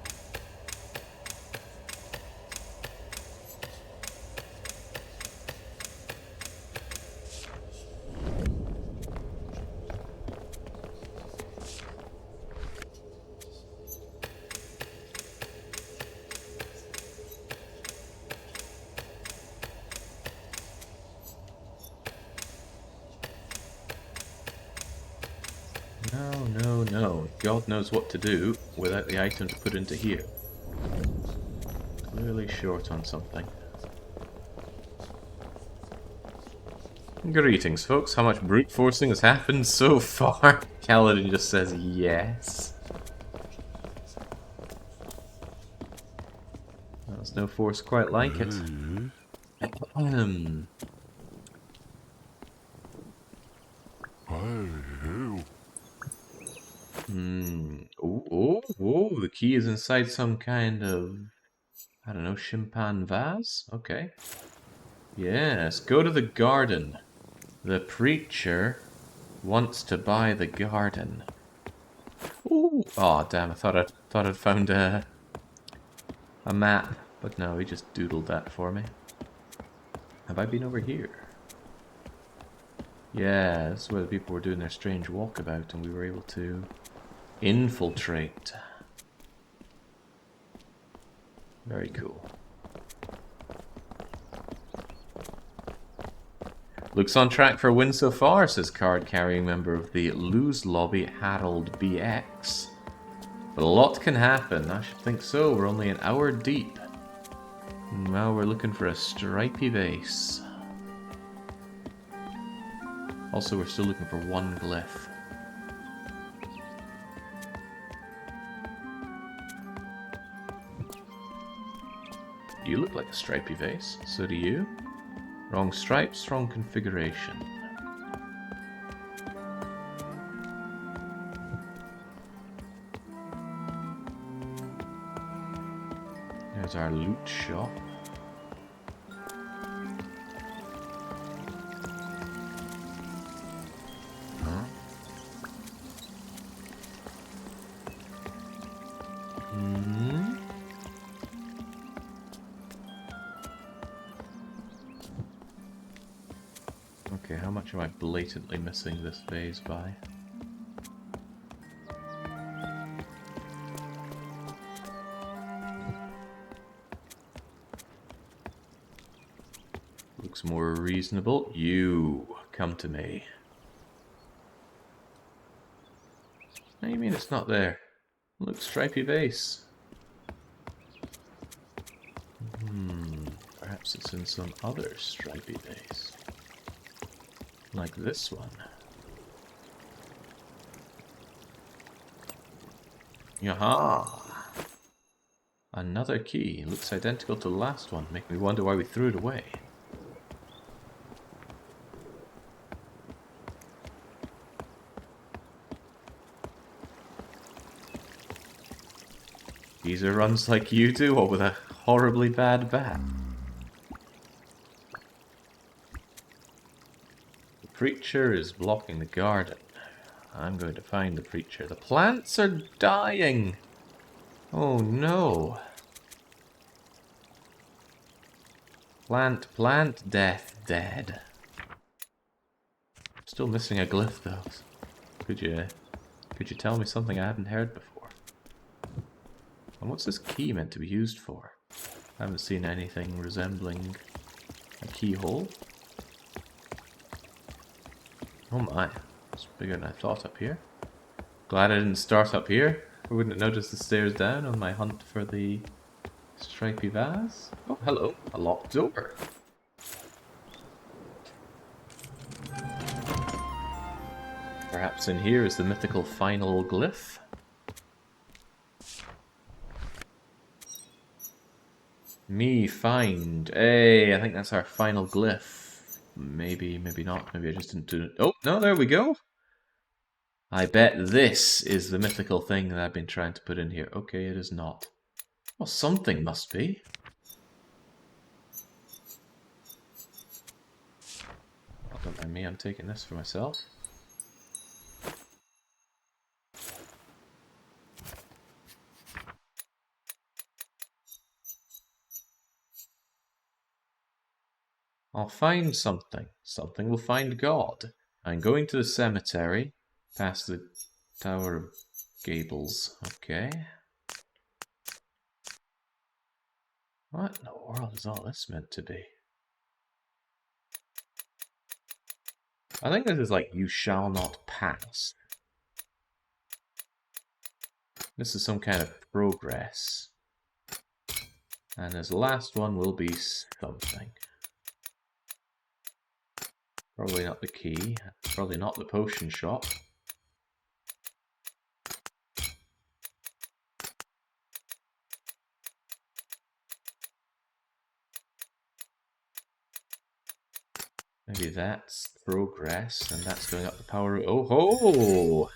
[SPEAKER 1] No. God knows what to do without the item to put into here. Clearly short on something. Greetings, folks. How much brute forcing has happened so far? Kaladin just says yes. There's no force quite like it. Oh, the key is inside some kind of, I don't know, chimpan vase? Okay. Yes, go to the garden. The preacher wants to buy the garden. Ooh. Oh, damn, I thought I'd found a map, but no, he just doodled that for me. Have I been over here? Yeah, this is where the people were doing their strange walkabout and we were able to infiltrate. Very cool. Looks on track for a win so far, says card-carrying member of the Lose Lobby, Harold BX. But a lot can happen, I should think so. We're only an hour deep. Now we're looking for a stripy base. Also, we're still looking for one glyph. You look like a stripy vase, so do you. Wrong stripes, wrong configuration. There's our loot shop. Okay, how much am I blatantly missing this phase by? Looks more reasonable. You come to me. What do you mean it's not there? Look, stripy base. Perhaps it's in some other stripy base. Like this one. Yaha! Another key. Looks identical to the last one. Make me wonder why we threw it away. Geezer runs like you do, or with a horribly bad bat. The preacher is blocking the garden. I'm going to find the preacher. The plants are dying! Oh no! Plant, death, dead. Still missing a glyph though. Could you tell me something I hadn't heard before? And what's this key meant to be used for? I haven't seen anything resembling a keyhole. Oh my, it's bigger than I thought up here. Glad I didn't start up here. I wouldn't have noticed the stairs down on my hunt for the stripy vase. Oh, hello, a locked door. Perhaps in here is the mythical final glyph? Me find. Hey, I think that's our final glyph. Maybe, maybe not. Maybe I just didn't do it. Oh, no, there we go. I bet this is the mythical thing that I've been trying to put in here. Okay, it is not. Well, something must be. Oh, don't mind me, I'm taking this for myself. I'll find something. Something will find God. I'm going to the cemetery, past the Tower of Gables. Okay. What in the world is all this meant to be? I think this is like, you shall not pass. This is some kind of progress. And this last one will be something. Probably not the key. Probably not the potion shop. Maybe that's progress, and that's going up the power. Oh ho!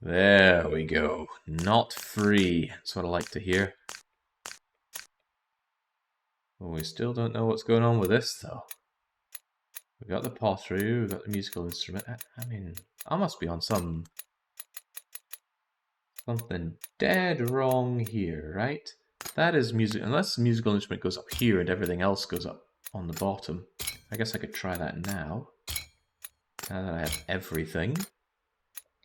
[SPEAKER 1] There we go. Not free. That's what I like to hear. Well, we still don't know what's going on with this, though. We got the pottery, we got the musical instrument. I mean, I must be on something dead wrong here, right? That is music, unless the musical instrument goes up here and everything else goes up on the bottom. I guess I could try that now. Now that I have everything.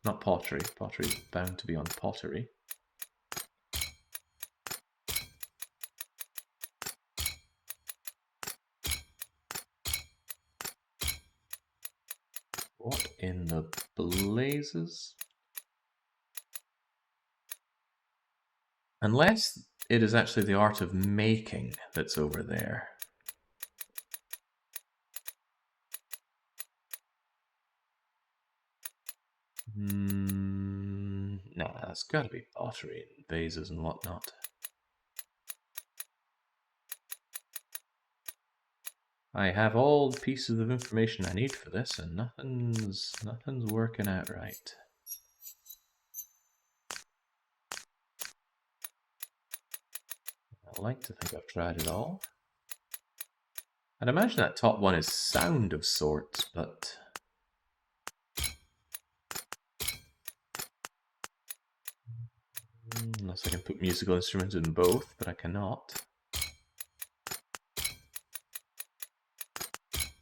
[SPEAKER 1] Not pottery. Pottery is bound to be on pottery. What in the blazes? Unless it is actually the art of making that's over there. No, that's got to be pottery and vases and whatnot. I have all the pieces of information I need for this, and nothing's working out right. I like to think I've tried it all. I'd imagine that top one is sound of sorts, but unless I can put musical instruments in both, but I cannot.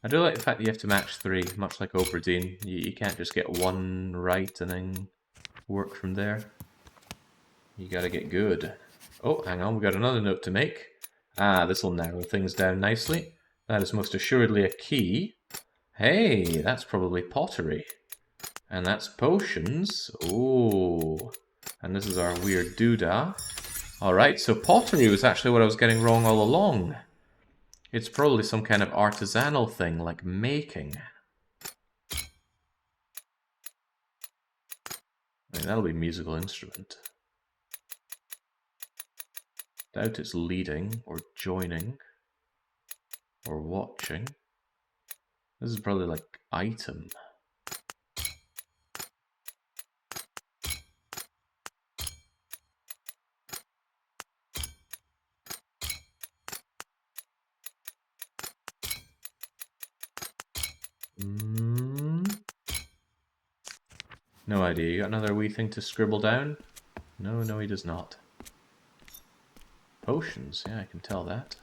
[SPEAKER 1] I do like the fact that you have to match 3, much like Obradine. You can't just get one right and then work from there. You gotta get good. Oh, hang on, we got another note to make. Ah, this will narrow things down nicely. That is most assuredly a key. Hey, that's probably pottery. And that's potions. Oh, and this is our weird doodah. Alright, so pottery was actually what I was getting wrong all along. It's probably some kind of artisanal thing, like making. I mean, that'll be musical instrument. Doubt it's leading, or joining, or watching. This is probably like item. No idea. You got another wee thing to scribble down? No, no, he does not. Potions, yeah, I can tell that.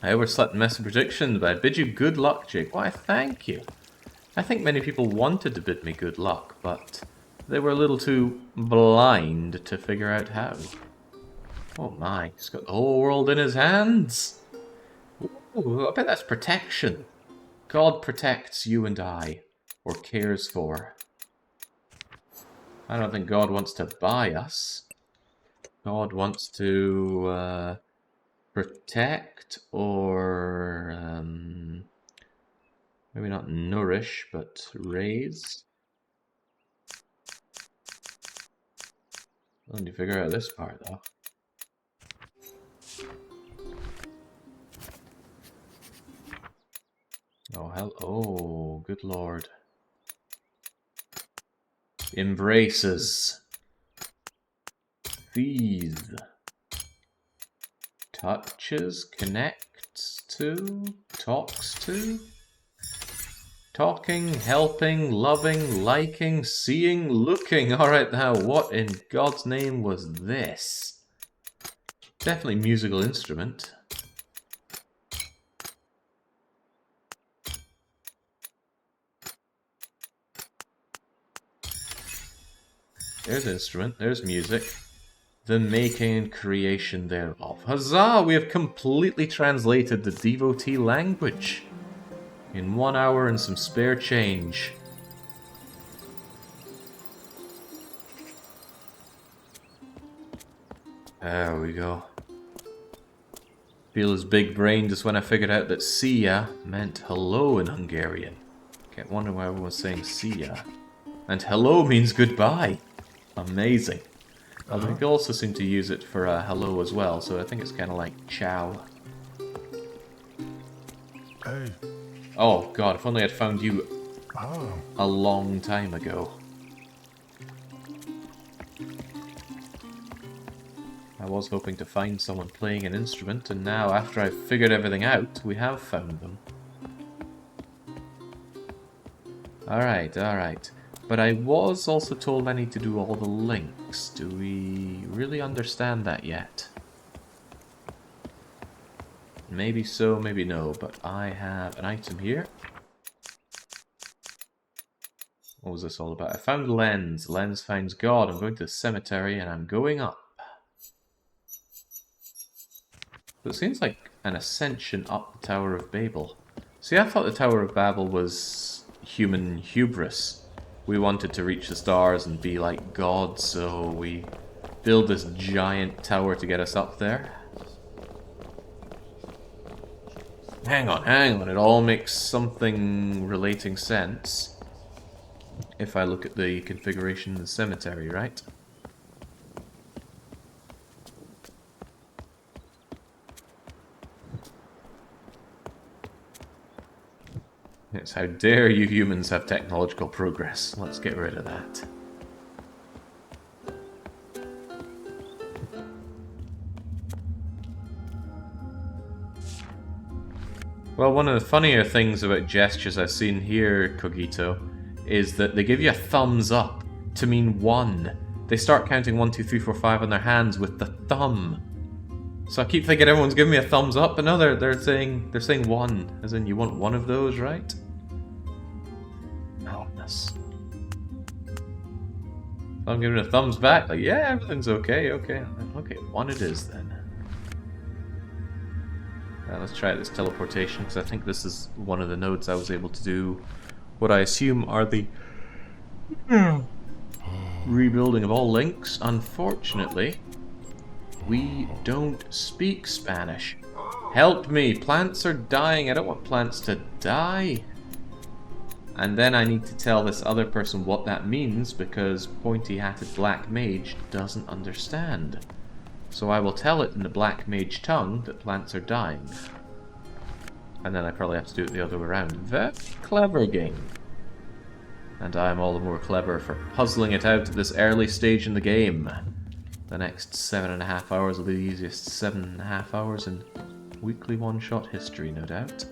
[SPEAKER 1] I overslept and messed predictions, but I bid you good luck, Jake. Why, thank you. I think many people wanted to bid me good luck, but they were a little too blind to figure out how. Oh my, he's got the whole world in his hands. Ooh, I bet that's protection. God protects you and I, or cares for. I don't think God wants to buy us. God wants to protect or maybe not nourish, but raise. Still need to figure out this part, though. Oh, hell. Oh, good lord. Embraces. These. Touches, connects to, talks to. Talking, helping, loving, liking, seeing, looking. Alright, now, what in God's name was this? Definitely musical instrument. There's instrument, there's music. The making and creation thereof. Huzzah! We have completely translated the devotee language. In 1 hour and some spare change. There we go. Feel his big brain just when I figured out that "sia" meant hello in Hungarian. Kept wondering why everyone was saying "sia." And hello means goodbye. Amazing. Although you can also seem to use it for hello as well, so I think it's kind of like ciao.
[SPEAKER 3] Hey.
[SPEAKER 1] Oh god, if only I'd found you
[SPEAKER 3] Oh.
[SPEAKER 1] a long time ago. I was hoping to find someone playing an instrument, and now, after I've figured everything out, we have found them. Alright, alright. But I was also told I need to do all the links. Do we really understand that yet? Maybe so, maybe no, but I have an item here. What was this all about? I found lens. Lens finds God. I'm going to the cemetery and I'm going up. So it seems like an ascension up the Tower of Babel. See, I thought the Tower of Babel was human hubris. We wanted to reach the stars and be like God, so we build this giant tower to get us up there. Hang on, it all makes something relating sense. If I look at the configuration of the cemetery, right? Yes, how dare you humans have technological progress. Let's get rid of that. Well, one of the funnier things about gestures I've seen here, Cogito, is that they give you a thumbs up to mean 1. They start counting 1, 2, 3, 4, 5 on their hands with the thumb. So I keep thinking everyone's giving me a thumbs up, but no, they're saying 1, as in you want one of those, right? Madness. I'm giving a thumbs back, like, yeah, everything's okay, okay, 1 it is then. Let's try this teleportation, because I think this is one of the nodes I was able to do what I assume are the rebuilding of all links. Unfortunately, we don't speak Spanish. Help me! Plants are dying. I don't want plants to die. And then I need to tell this other person what that means, because pointy-hatted black mage doesn't understand. So I will tell it in the black mage tongue that plants are dying. And then I probably have to do it the other way around. Very clever game. And I am all the more clever for puzzling it out at this early stage in the game. The next 7.5 hours will be the easiest 7.5 hours in weekly one-shot history, no doubt.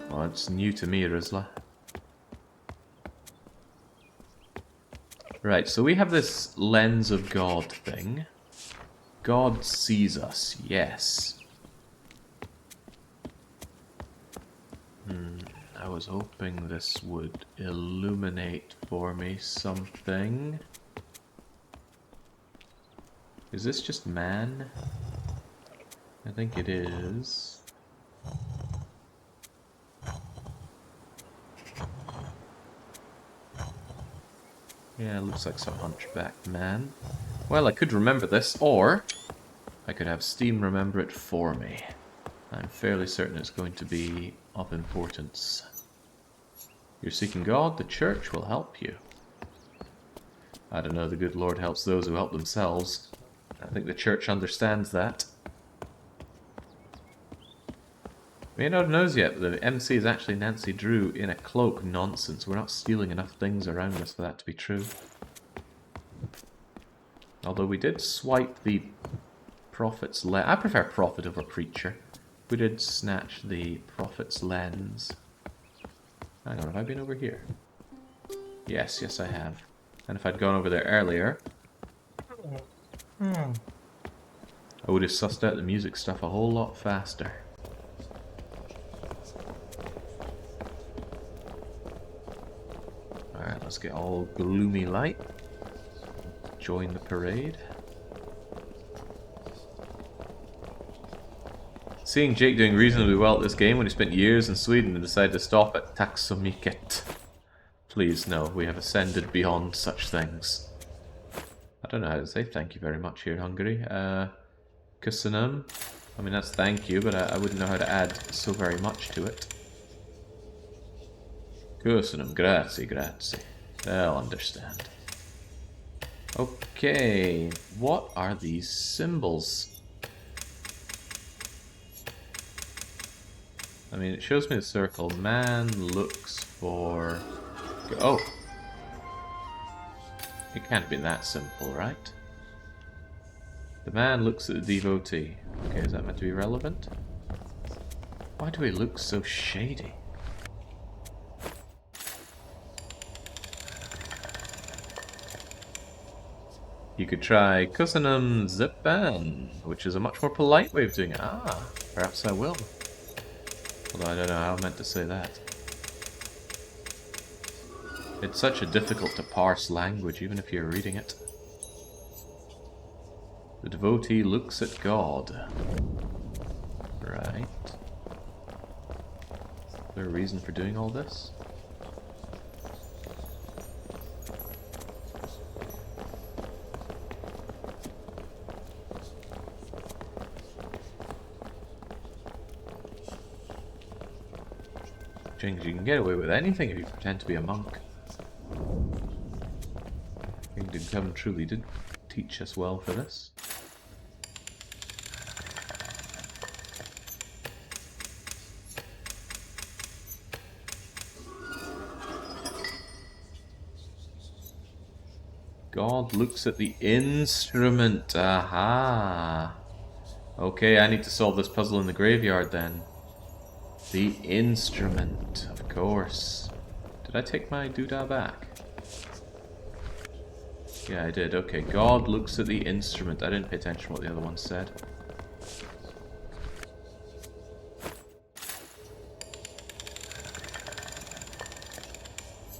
[SPEAKER 1] Well, it's new to me, Rizla. Right, so we have this lens of God thing. God sees us, yes. I was hoping this would illuminate for me something. Is this just man? I think it is. Yeah, it looks like some hunchbacked man. Well, I could remember this, or I could have Steam remember it for me. I'm fairly certain it's going to be of importance. You're seeking God, the church will help you. I don't know, the good Lord helps those who help themselves. I think the church understands that. May not knows yet, but the MC is actually Nancy Drew in a cloak. Nonsense. We're not stealing enough things around us for that to be true. Although we did swipe the prophet's lens. I prefer prophet over preacher. We did snatch the prophet's lens. Hang on, have I been over here? Yes, yes I have. And if I'd gone over there earlier, I would have sussed out the music stuff a whole lot faster. Alright, let's get all gloomy light. Join the parade. Seeing Jake doing reasonably well at this game when he spent years in Sweden and decided to stop at Tack så mycket. Please, no, we have ascended beyond such things. I don't know how to say thank you very much here, Hungary. Köszönöm. I mean, that's thank you, but I wouldn't know how to add so very much to it. Köszönöm, grazie, grazie. They'll understand. Okay, what are these symbols? I mean, it shows me the circle. Man looks for... Oh! It can't be that simple, right? The man looks at the devotee. Okay, is that meant to be relevant? Why do he look so shady? You could try Köszönöm szépen, which is a much more polite way of doing it. Ah, perhaps I will. Although I don't know how I meant to say that. It's such a difficult to parse language, even if you're reading it. The devotee looks at God. Right. Is there a reason for doing all this? You can get away with anything if you pretend to be a monk. Kingdom Come truly did teach us well for this. God looks at the instrument. Aha. Okay, I need to solve this puzzle in the graveyard then. The instrument, of course. Did I take my doodah back? Yeah, I did. Okay, God looks at the instrument. I didn't pay attention to what the other one said.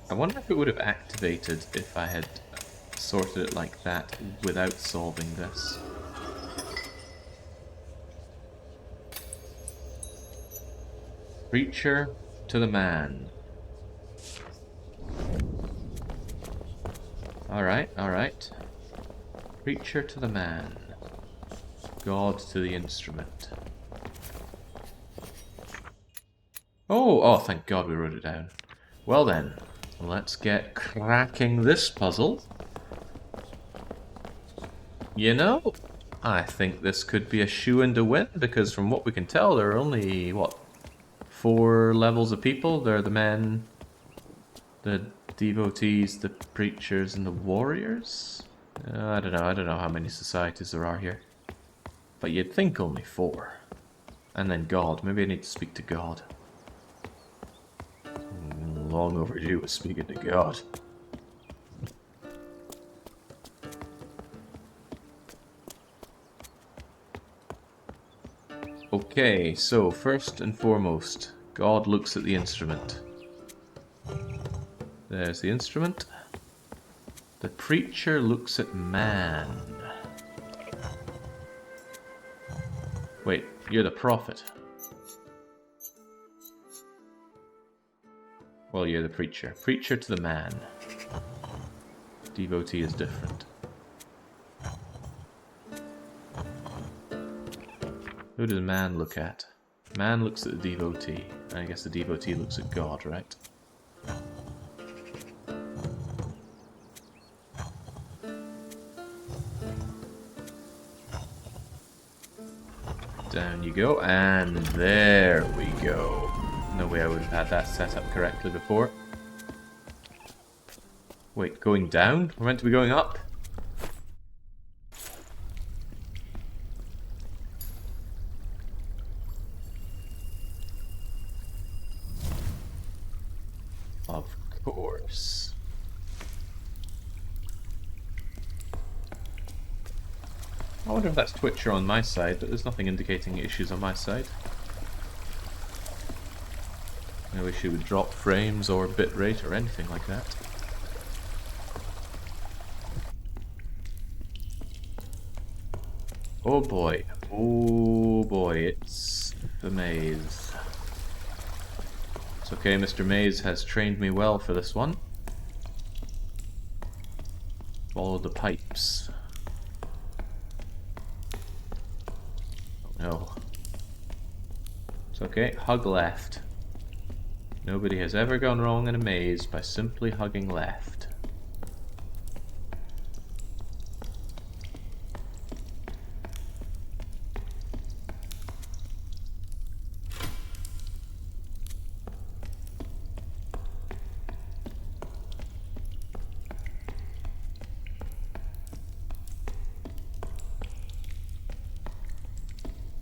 [SPEAKER 1] I wonder if it would have activated if I had sorted it like that without solving this. Preacher to the man. Alright, alright. Preacher to the man. God to the instrument. Oh, thank God we wrote it down. Well then, let's get cracking this puzzle. You know, I think this could be a shoo-in to win, because from what we can tell, there are only, what, 4 levels of people. There are the men, the devotees, the preachers, and the warriors? I don't know how many societies there are here. But you'd think only 4. And then God. Maybe I need to speak to God. Long overdue with speaking to God. Okay, so first and foremost, God looks at the instrument. There's the instrument. The preacher looks at man. Wait, you're the prophet. Well, you're the preacher. Preacher to the man. Devotee is different. Who does man look at? Man looks at the devotee. I guess the devotee looks at God, right? Down you go, and there we go. No way I would have had that set up correctly before. Wait, going down? We're meant to be going up? Of course. I wonder if that's Twitcher on my side, but there's nothing indicating issues on my side. No issue with drop frames or bitrate or anything like that. Oh boy, it's the maze. It's okay, Mr. Maze has trained me well for this one. Follow the pipes. Oh no. It's okay, hug left. Nobody has ever gone wrong in a maze by simply hugging left.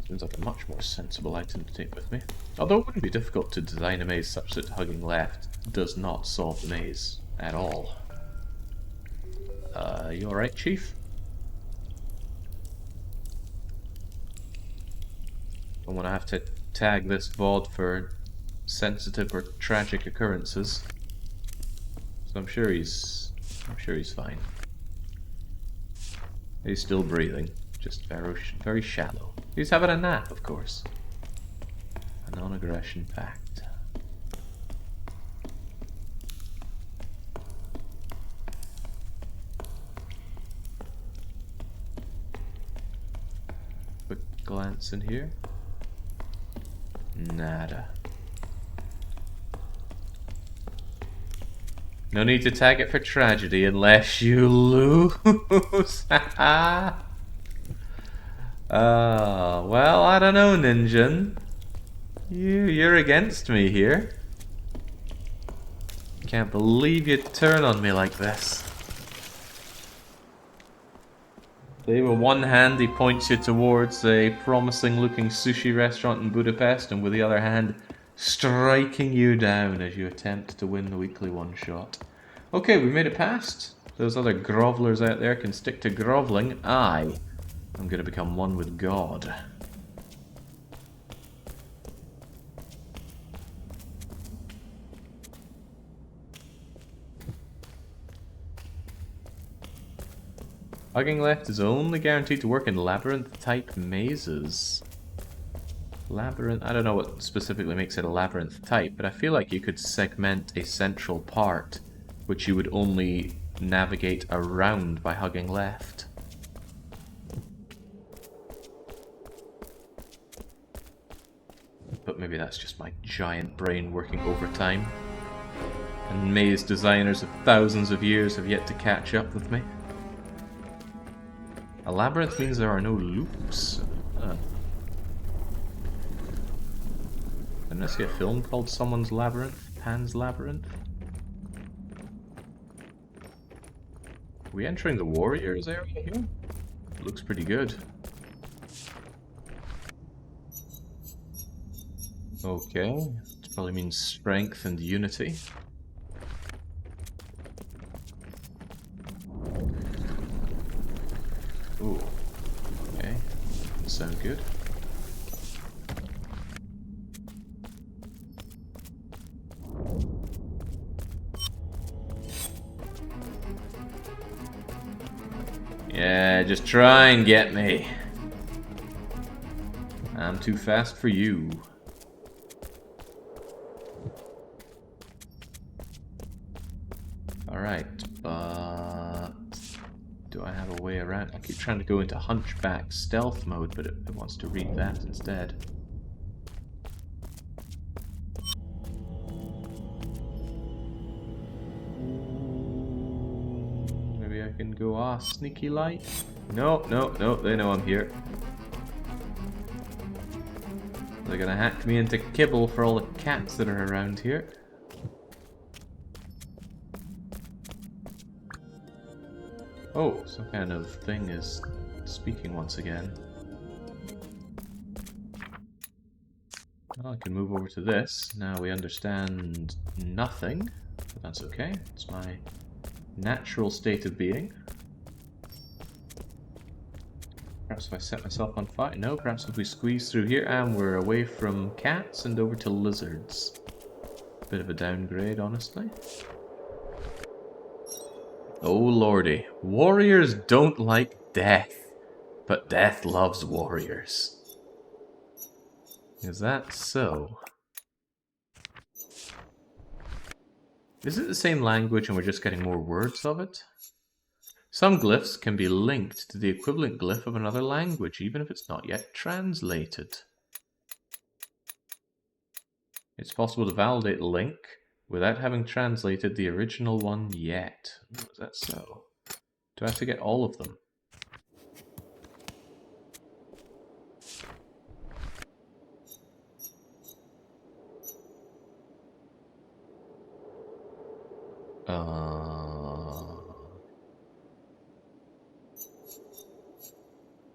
[SPEAKER 1] Seems like a much more sensible item to take with me. Although it wouldn't be difficult to design a maze such that hugging left does not solve the maze at all. You alright, Chief? I'm gonna have to tag this VOD for sensitive or tragic occurrences. So I'm sure he's fine. He's still breathing, just very shallow. He's having a nap, of course. A non-aggression pact. Quick glance in here. Nada. No need to tag it for tragedy unless you lose. Well, I don't know, Ninjan. You're against me here. Can't believe you'd turn on me like this. See, with one hand he points you towards a promising looking sushi restaurant in Budapest, and with the other hand striking you down as you attempt to win the weekly one shot. Okay, we made it past. Those other grovelers out there can stick to groveling. I'm gonna become one with God. Hugging left is only guaranteed to work in labyrinth-type mazes. Labyrinth, I don't know what specifically makes it a labyrinth type, but I feel like you could segment a central part, which you would only navigate around by hugging left. But maybe that's just my giant brain working overtime. And maze designers of thousands of years have yet to catch up with me. A labyrinth means there are no loops. Didn't I see a film called Someone's Labyrinth? Pan's Labyrinth? Are we entering the Warriors area here? It looks pretty good. Okay, this probably means strength and unity. Ooh, okay, doesn't sound good. Yeah, just try and get me. I'm too fast for you. Alright, but do I have a way around? I keep trying to go into Hunchback stealth mode, but it wants to read that instead. Maybe I can go, sneaky light? No, they know I'm here. they're gonna hack me into kibble for all the cats that are around here. Oh, some kind of thing is speaking once again. Well, I can move over to this. Now we understand nothing, but that's okay. It's my natural state of being. Perhaps if I set myself on fire? No, perhaps if we squeeze through here and we're away from cats and over to lizards. Bit of a downgrade, honestly. Oh lordy. Warriors don't like death, but death loves warriors. Is that so? Is it the same language and we're just getting more words of it? Some glyphs can be linked to the equivalent glyph of another language, even if it's not yet translated. It's possible to validate a link without having translated the original one yet. Oh, is that so? Do I have to get all of them?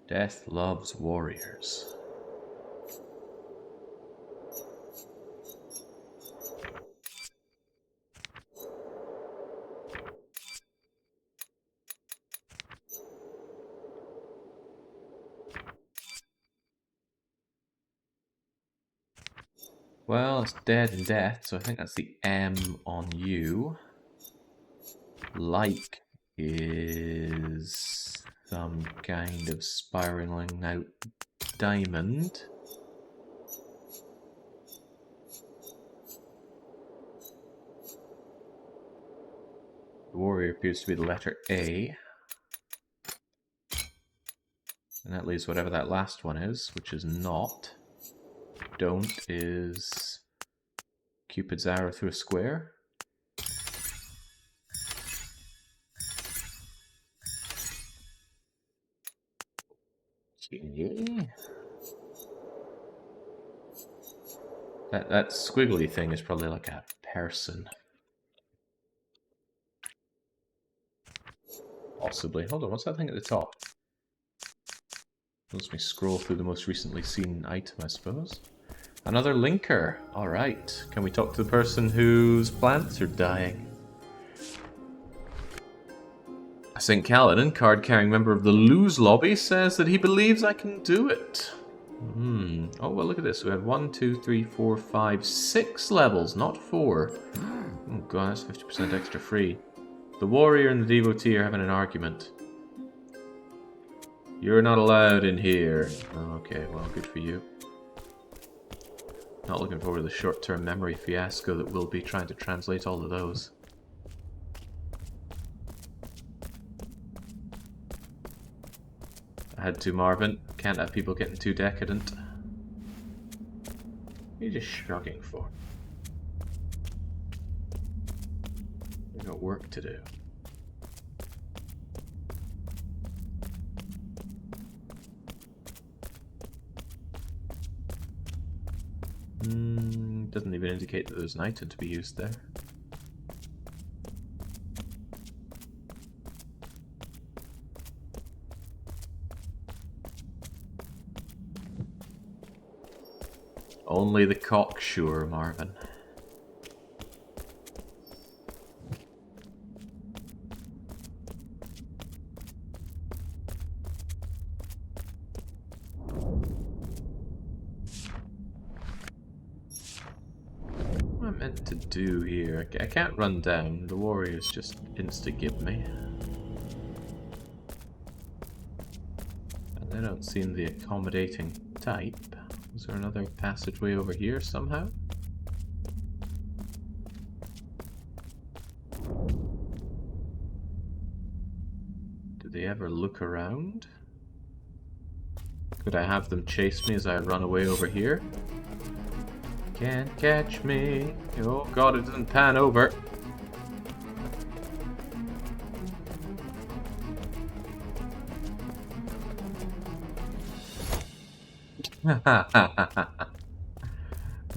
[SPEAKER 1] Death loves warriors. Well, it's dead and death, so I think that's the M on you. Like is some kind of spiraling out diamond. The warrior appears to be the letter A. And that leaves whatever that last one is, which is not. Don't is Cupid's arrow through a square. Okay. That squiggly thing is probably like a person. Possibly. Hold on, what's that thing at the top? Lets me scroll through the most recently seen item, I suppose. Another linker. Alright. Can we talk to the person whose plants are dying? St. Kaladin, card-carrying member of the Lose Lobby, says that he believes I can do it. Oh, well, look at this. We have 1, 2, 3, 4, 5, 6 levels, not 4. Oh, God, that's 50% extra free. The warrior and the devotee are having an argument. You're not allowed in here. Oh, okay, well, good for you. Not looking forward to the short-term memory fiasco that we'll be trying to translate all of those. I had to, Marvin. Can't have people getting too decadent. What are you just shrugging for? We've got work to do. Doesn't even indicate that there's an item to be used there. Only the cocksure, Marvin. What am I meant to do here? I can't run down. The warriors just insta-give me. And they don't seem the accommodating type. Is there another passageway over here somehow? Do they ever look around? Could I have them chase me as I run away over here? Can't catch me. Oh God, it doesn't pan over.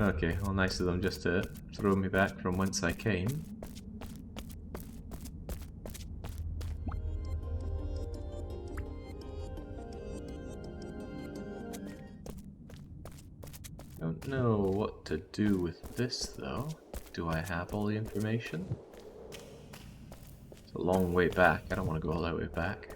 [SPEAKER 1] Okay, well, nice of them just to throw me back from whence I came. Don't know what to do with this, though. Do I have all the information? It's a long way back. I don't want to go all that way back.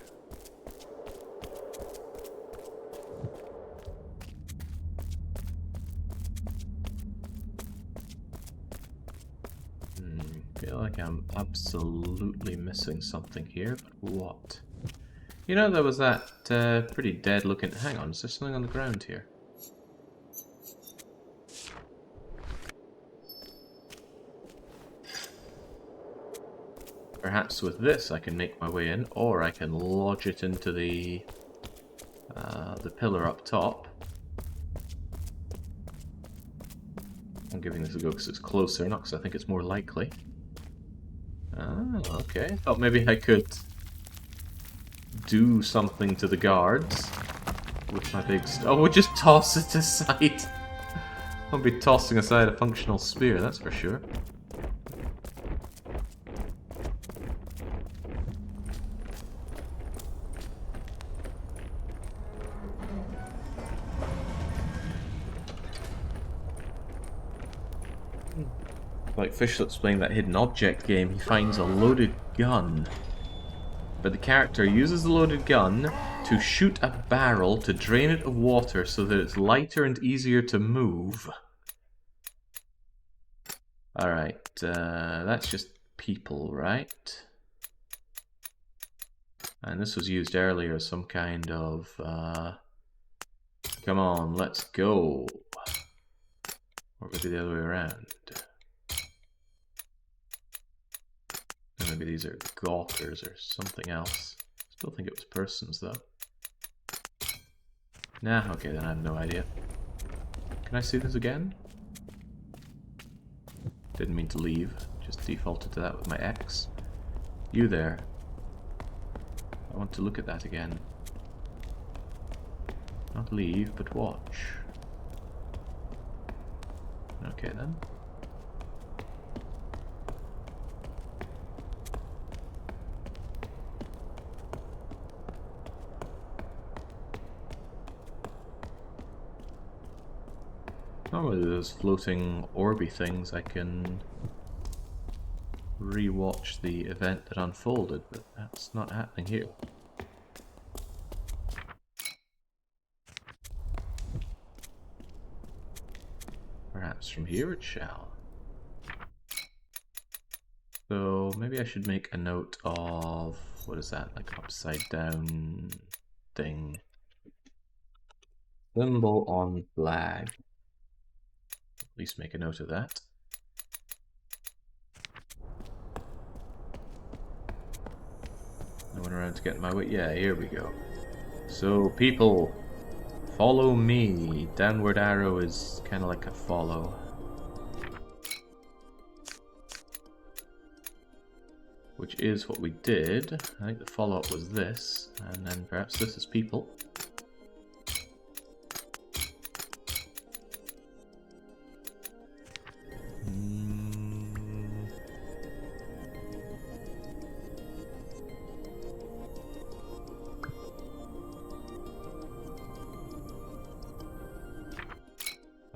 [SPEAKER 1] Feel like I'm absolutely missing something here, but what? You know, there was that pretty dead looking... Hang on, is there something on the ground here? Perhaps with this I can make my way in, or I can lodge it into the pillar up top. I'm giving this a go because it's closer, not because I think it's more likely. Ah, okay. Thought maybe I could do something to the guards with my big... Oh, we'll just toss it aside. I'll be tossing aside a functional spear, that's for sure. Like Fishlet's playing that hidden object game, he finds a loaded gun. But the character uses the loaded gun to shoot a barrel to drain it of water so that it's lighter and easier to move. Alright, that's just people, right? And this was used earlier as some kind of... come on, let's go. Or maybe the other way around. Maybe these are gawkers or something else. Still think it was persons, though. Nah, okay, then I have no idea. Can I see this again? Didn't mean to leave. Just defaulted to that with my X. You there. I want to look at that again. Not leave, but watch. Okay, then. Normally those floating orby things I can re-watch the event that unfolded, but that's not happening here. Perhaps from here it shall. So maybe I should make a note of... what is that? Like upside down thing. Symbol on flag. At least make a note of that. I went around to get my way. Yeah, here we go. So, people, follow me. Downward arrow is kind of like a follow. Which is what we did. I think the follow-up was this, and then perhaps this is people.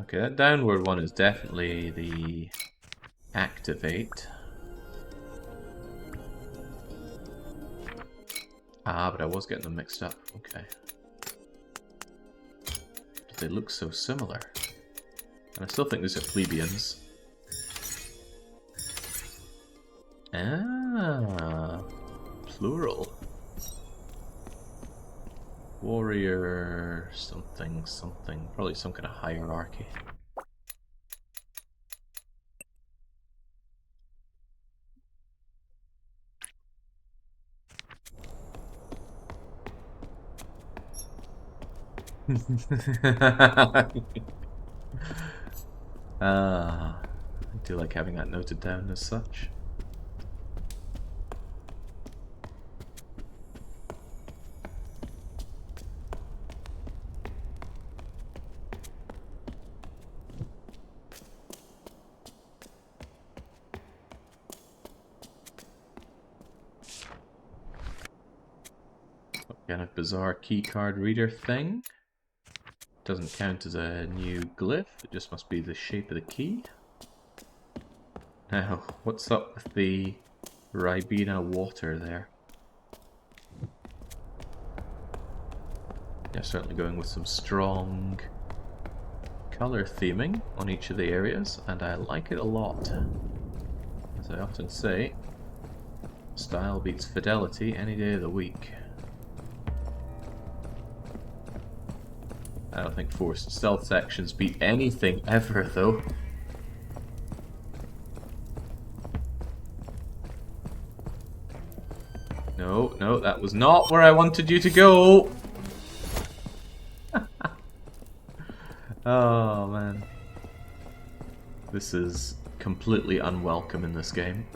[SPEAKER 1] Okay, that downward one is definitely the activate. Ah, but I was getting them mixed up. Okay. But they look so similar. And I still think these are plebeians. Ah, plural. Warrior something something. Probably some kind of hierarchy. I do like having that noted down as such. kind of bizarre keycard reader thing. Doesn't count as a new glyph, it just must be the shape of the key. Now, what's up with the Ribena water there? Yeah, certainly going with some strong color theming on each of the areas, and I like it a lot. As I often say, style beats fidelity any day of the week. I don't think forced stealth sections beat anything ever, though. No, no, that was not where I wanted you to go! Oh, man. This is completely unwelcome in this game.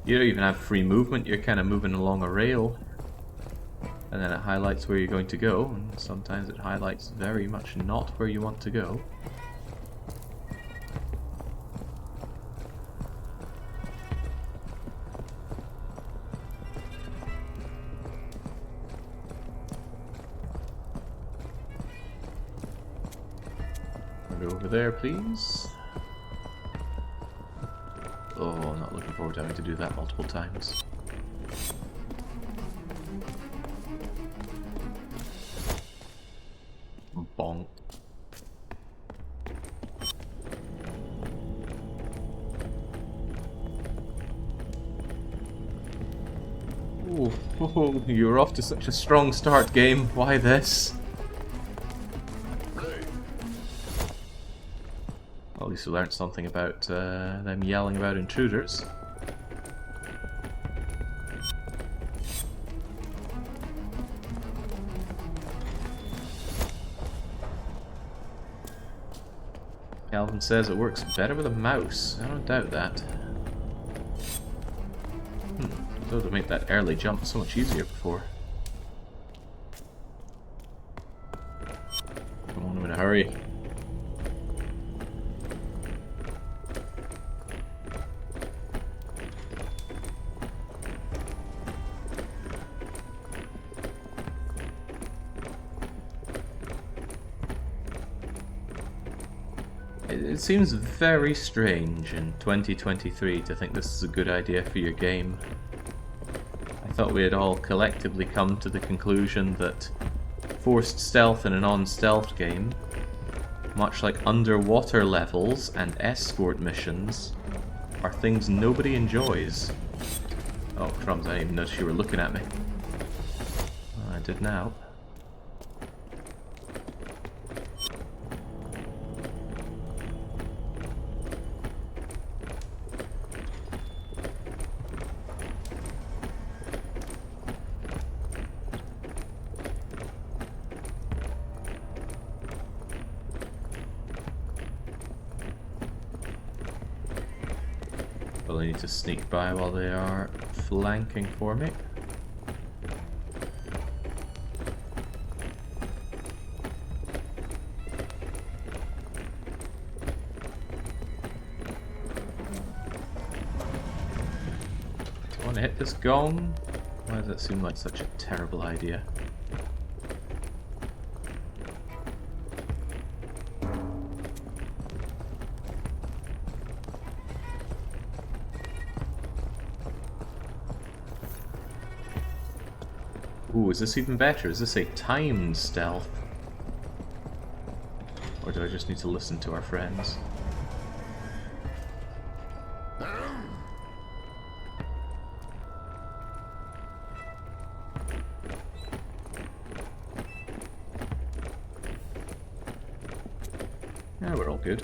[SPEAKER 1] You don't even have free movement, you're kind of moving along a rail. And then it highlights where you're going to go, and sometimes it highlights very much not where you want to go. Over there, please. Oh, I'm not looking forward to having to do that multiple times. Bonk. Oh, you're off to such a strong start, game. Why this? At least we learned something about them yelling about intruders. Calvin says it works better with a mouse. I don't doubt that. That would have made that early jump so much easier before. Come on, I'm in a hurry. It seems very strange in 2023 to think this is a good idea for your game. I thought we had all collectively come to the conclusion that forced stealth in a non-stealth game, much like underwater levels and escort missions, are things nobody enjoys. Oh crumbs, I didn't even notice you were looking at me. Well, I did now. Well, I need to sneak by while they are flanking for me. Do I want to hit this gong? Why does that seem like such a terrible idea? Ooh, is this even better? Is this a timed stealth? Or do I just need to listen to our friends? Yeah, we're all good.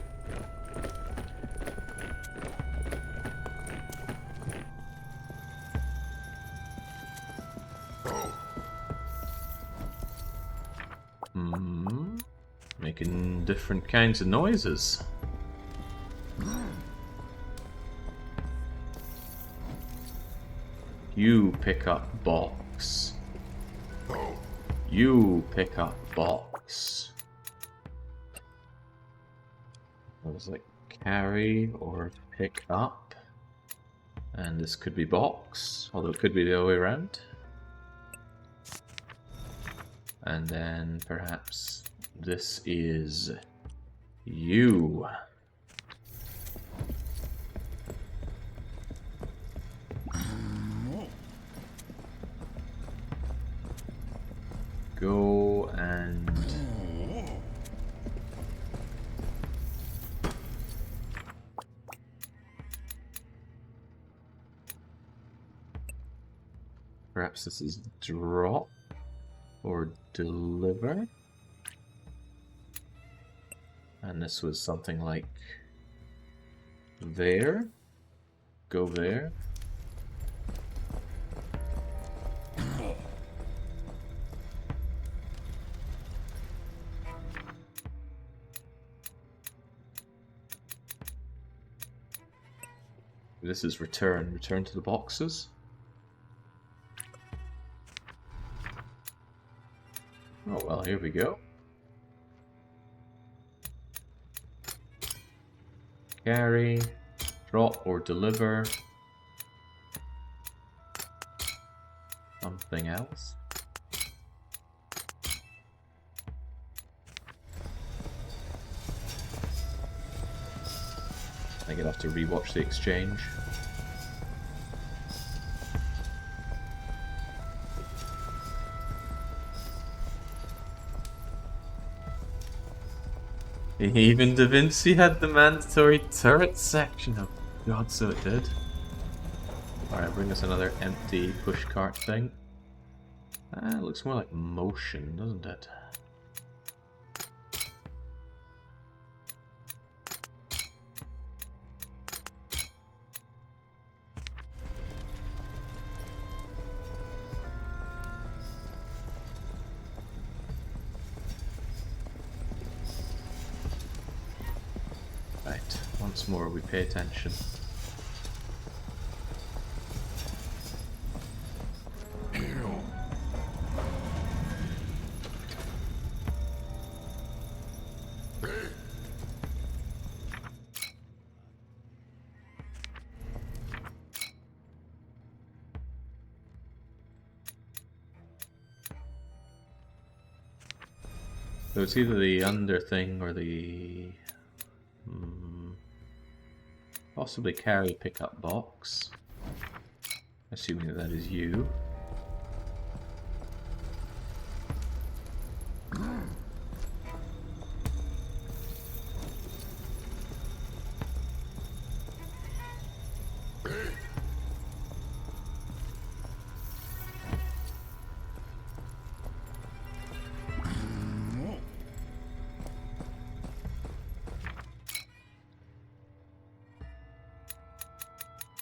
[SPEAKER 1] Making different kinds of noises. You pick up box. You pick up box. There's like carry or pick up. And this could be box, although it could be the other way around. And then perhaps this is you. Go and... perhaps this is drop or deliver. And this was something like there. Go there. This is return. Return to the boxes. Oh well, here we go. Carry, drop or deliver. Something else. I think I'd have to rewatch the exchange. Even Da Vinci had the mandatory turret section. Oh god, so it did. Alright, bring us another empty pushcart thing. Ah, it looks more like motion, doesn't it? Right, once more we pay attention. So it's either the under thing or the... possibly carry pickup box. Assuming that that is you.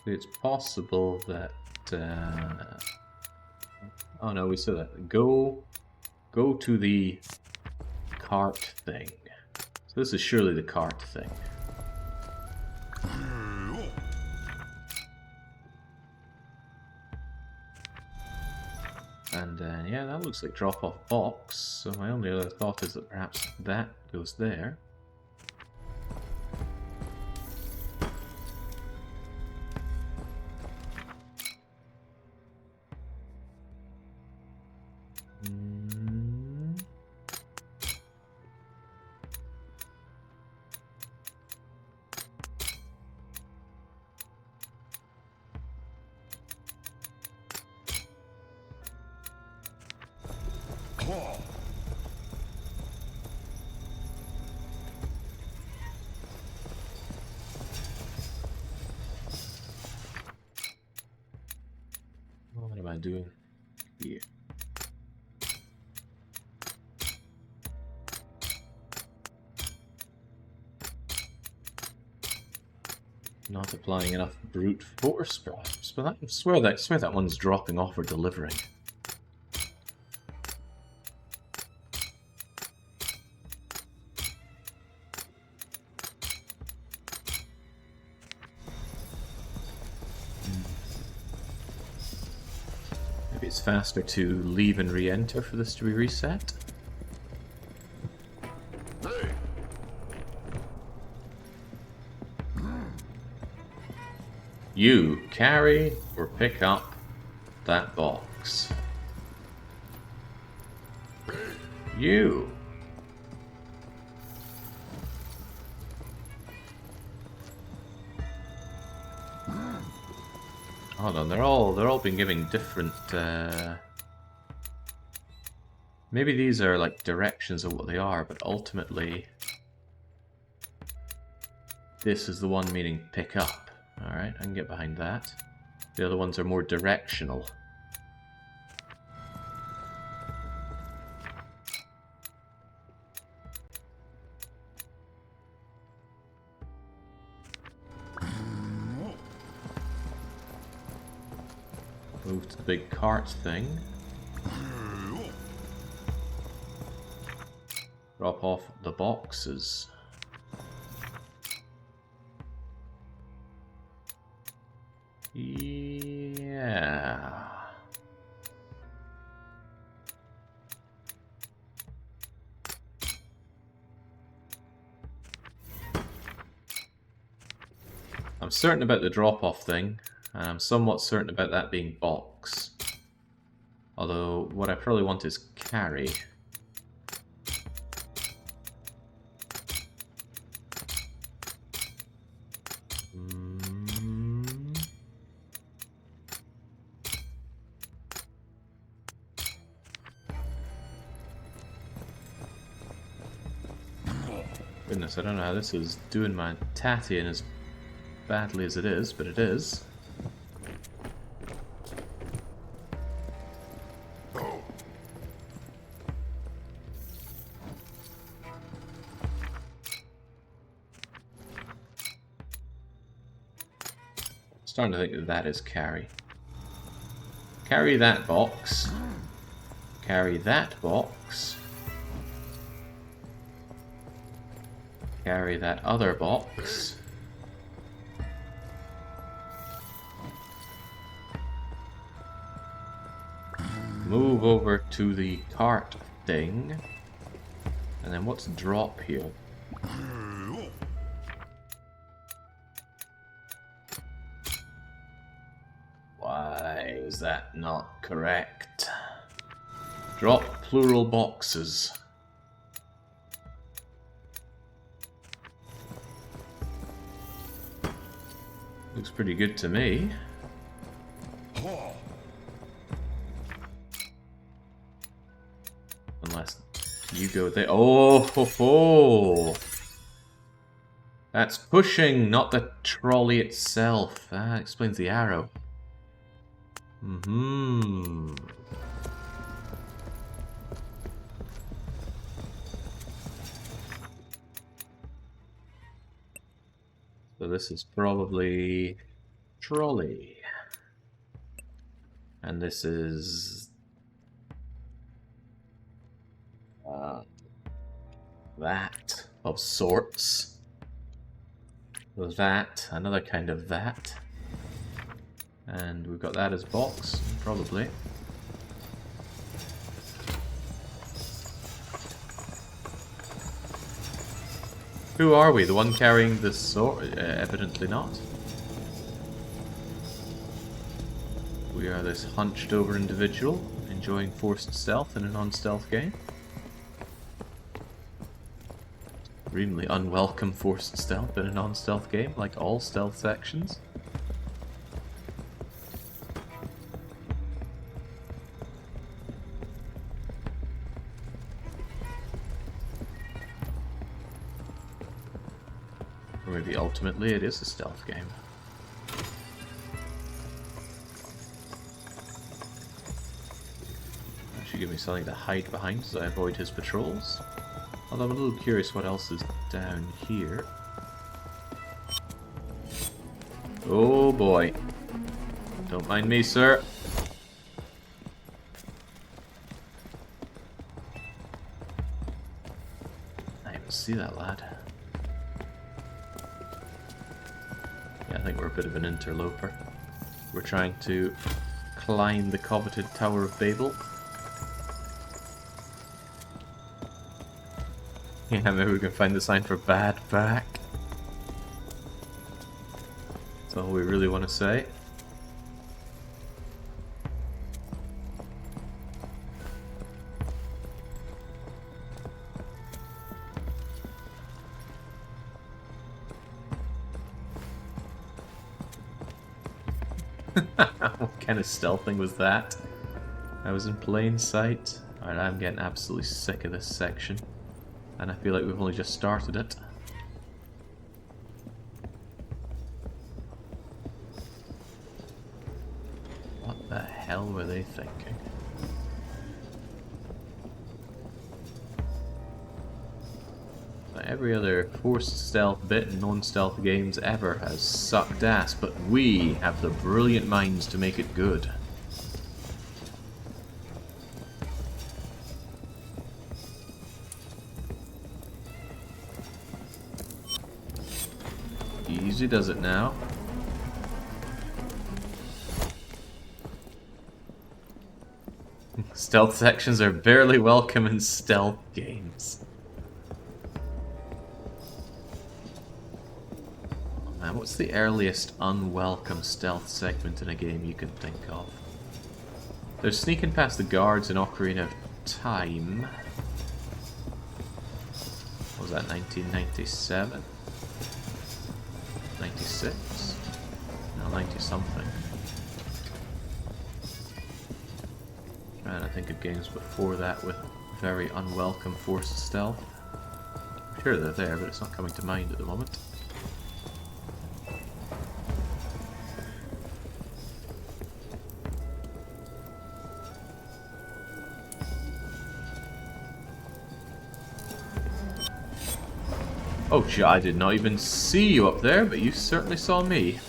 [SPEAKER 1] It's possible that... oh no, we said that. Go to the cart thing. So this is surely the cart thing. And then, yeah, that looks like drop-off box. So my only other thought is that perhaps that goes there. What am I doing here? Not applying enough brute force, perhaps, but I swear that one's dropping off or delivering. Maybe it's faster to leave and re-enter for this to be reset. You carry or pick up that box. You. Hold on, they're all been giving different. Maybe these are like directions of what they are, but ultimately, this is the one meaning pick up. All right, I can get behind that. The other ones are more directional. Move to the big cart thing. Drop off the boxes. Yeah. I'm certain about the drop-off thing, and I'm somewhat certain about that being box. Although, what I probably want is carry. Goodness, I don't know how this is doing my tatting as badly as it is, but it is. Starting to think that that is carry. Carry that box. Carry that box. Carry that other box. Move over to the cart thing. And then what's drop here? Why is that not correct? Drop plural boxes. Looks pretty good to me. Unless you go there. Oh, ho, ho. That's pushing, not the trolley itself. That explains the arrow. Mm-hmm. So this is probably trolley. And this is that of sorts. That, another kind of that. And we've got that as box, probably. Who are we? The one carrying the sword? Evidently not. We are this hunched over individual, enjoying forced stealth in a non-stealth game. Extremely unwelcome forced stealth in a non-stealth game, like all stealth sections. Or maybe ultimately it is a stealth game. That should give me something to hide behind as I avoid his patrols. Although I'm a little curious what else is down here. Oh boy. Don't mind me, sir. I didn't see that lad. Yeah, I think we're a bit of an interloper. We're trying to climb the coveted Tower of Babel. Yeah, maybe we can find the sign for bad back. That's all we really want to say. What kind of stealthing was that? I was in plain sight. Alright, I'm getting absolutely sick of this section. And I feel like we've only just started it. What the hell were they thinking? Like every other forced stealth bit in non-stealth games ever has sucked ass, but we have the brilliant minds to make it good. Easy does it now. Stealth sections are barely welcome in stealth games. Oh man, what's the earliest unwelcome stealth segment in a game you can think of? They're sneaking past the guards in Ocarina of Time. What was that, 1997? 96? No, 90 something. Trying to think of games before that with very unwelcome forced stealth. I'm sure they're there, but it's not coming to mind at the moment. Oh gee, I did not even see you up there, but you certainly saw me.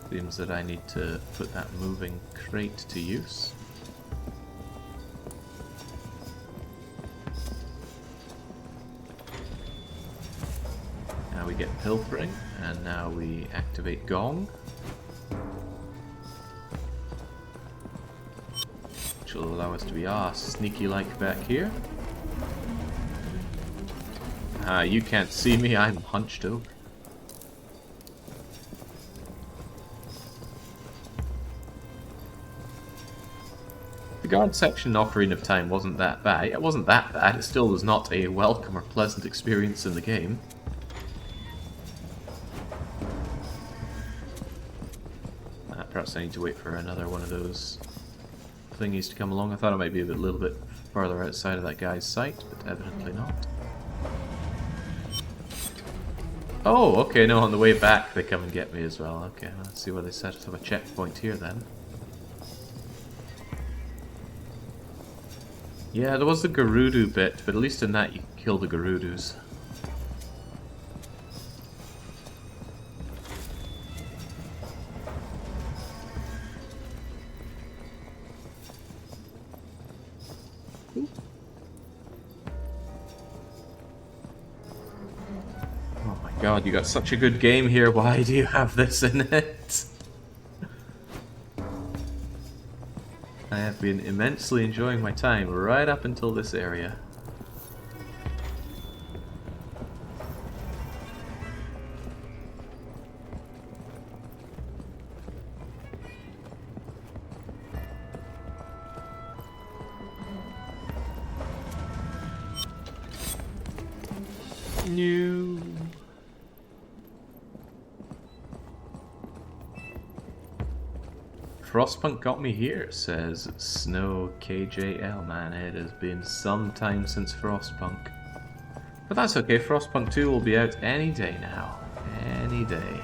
[SPEAKER 1] Seems that I need to put that moving crate to use. Now we get pilfering, and now we activate gong. Which will allow us to be sneaky-like back here. You can't see me, I'm hunched over. The guard section in Ocarina of Time wasn't that bad. It wasn't that bad, it still was not a welcome or pleasant experience in the game. Perhaps I need to wait for another one of those thingies to come along. I thought it might be a little bit farther outside of that guy's sight, but evidently not. Oh, okay, no, on the way back they come and get me as well. Okay, let's see where they set up a checkpoint here then. Yeah, there was the Gerudo bit, but at least in that you can kill the Gerudus. Oh my god, you got such a good game here, why do you have this in it? I have been immensely enjoying my time right up until this area. New. Frostpunk got me here, says Snow KJL. Man, it has been some time since Frostpunk. But that's okay, Frostpunk 2 will be out any day now. Any day.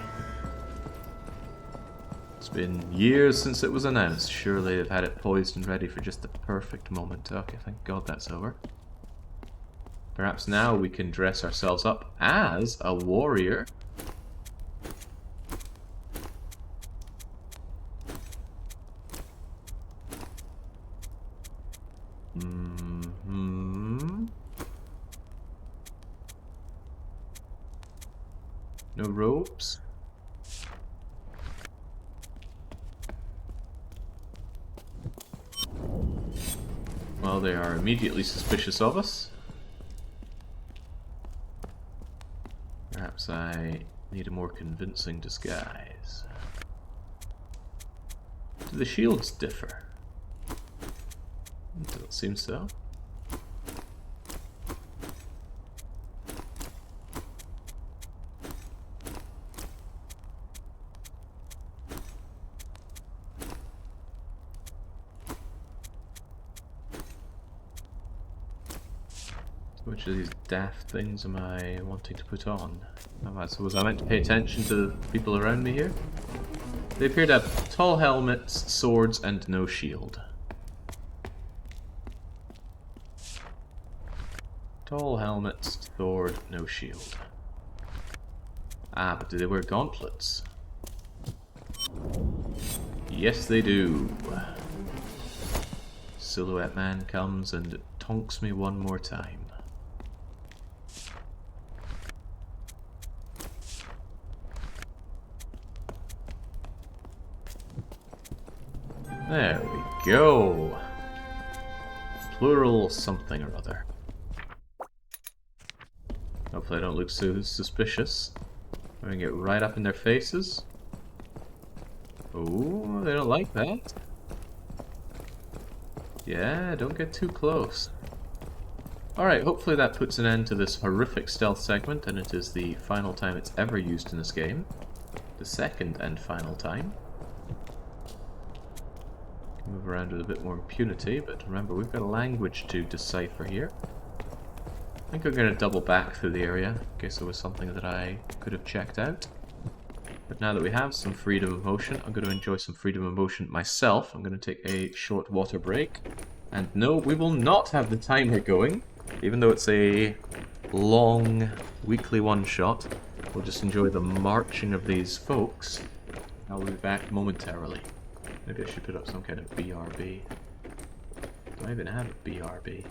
[SPEAKER 1] It's been years since it was announced. Surely they've had it poised and ready for just the perfect moment. Okay, thank God that's over. Perhaps now we can dress ourselves up as a warrior. No ropes. Well, they are immediately suspicious of us. Perhaps I need a more convincing disguise. Do the shields differ? Doesn't seem so. Which of these daft things am I wanting to put on? Oh, I suppose I meant to pay attention to the people around me here. They appear to have tall helmets, swords, and no shield. Tall helmets, sword, no shield. Ah, but do they wear gauntlets? Yes, they do. Silhouette man comes and tonks me one more time. There we go. Plural something or other. Hopefully I don't look so suspicious. I'm gonna get right up in their faces. Oh, they don't like that. Yeah, don't get too close. Alright, hopefully that puts an end to this horrific stealth segment, and it is the final time it's ever used in this game. The second and final time. Move around with a bit more impunity, but remember we've got a language to decipher here. I think I'm going to double back through the area in case there was something that I could have checked out. But now that we have some freedom of motion, I'm going to enjoy some freedom of motion myself. I'm going to take a short water break. And no, we will not have the timer going, even though it's a long weekly one-shot. We'll just enjoy the marching of these folks. I'll be back momentarily. Maybe I should put up some kind of BRB. Do I even have a BRB?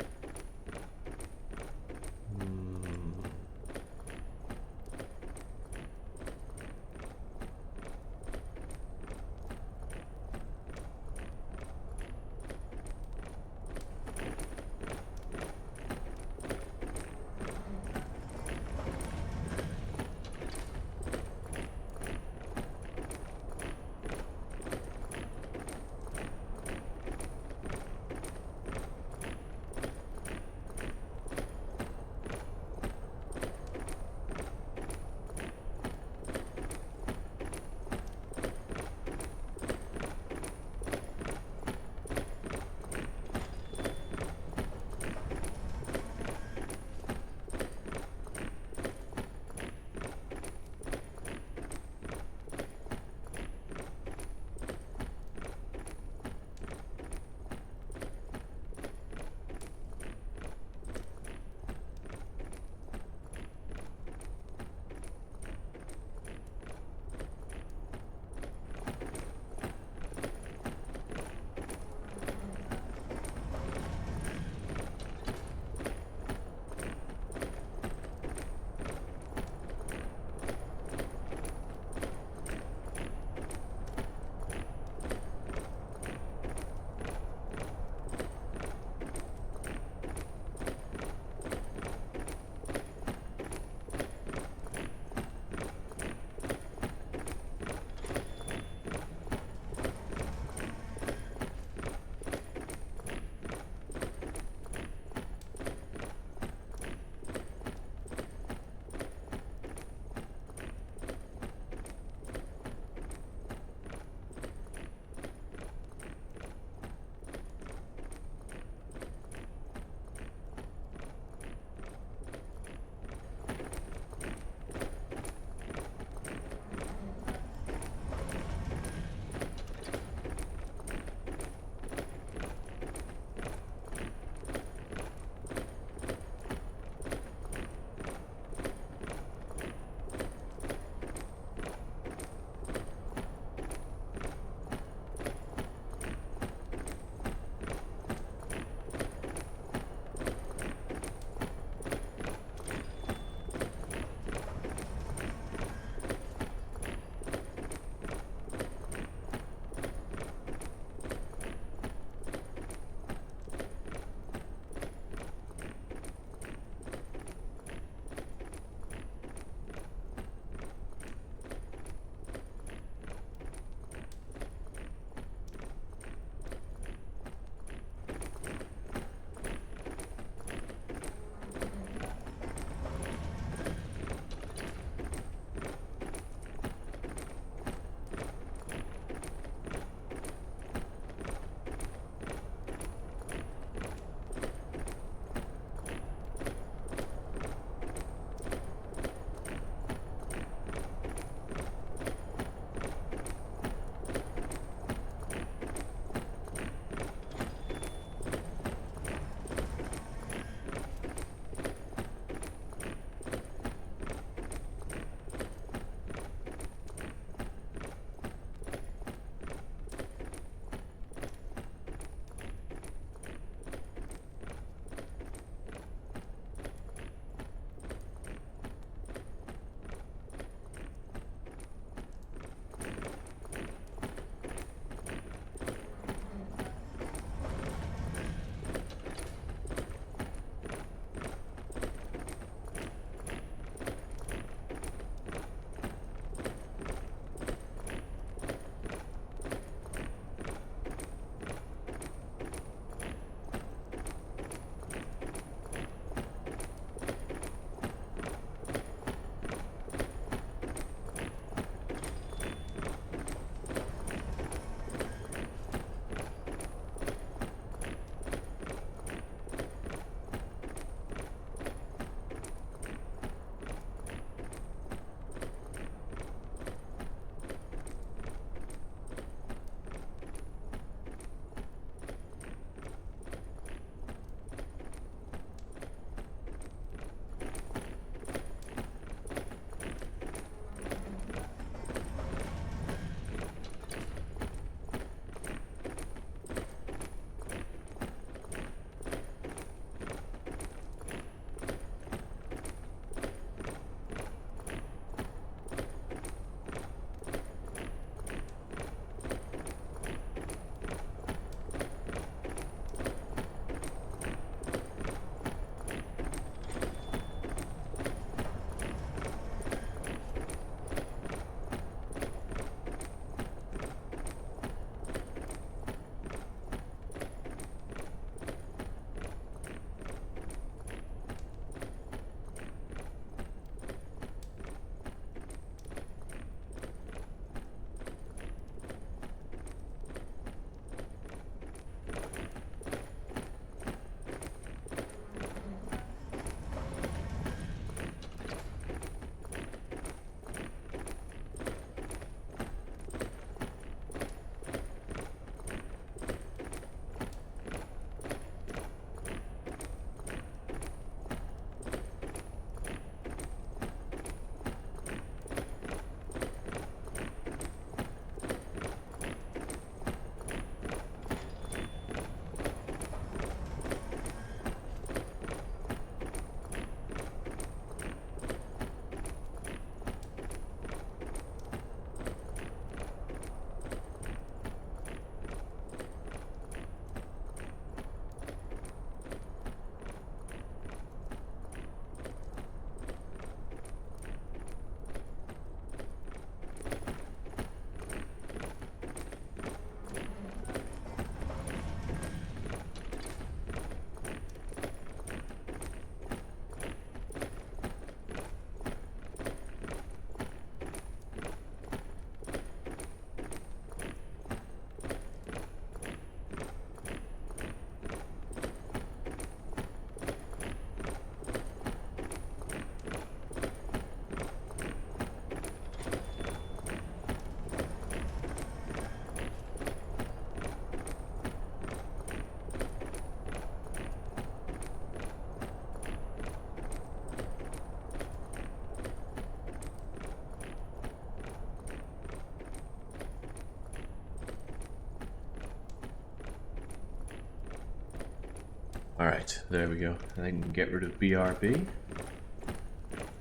[SPEAKER 1] Alright, there we go. I think we can get rid of BRB.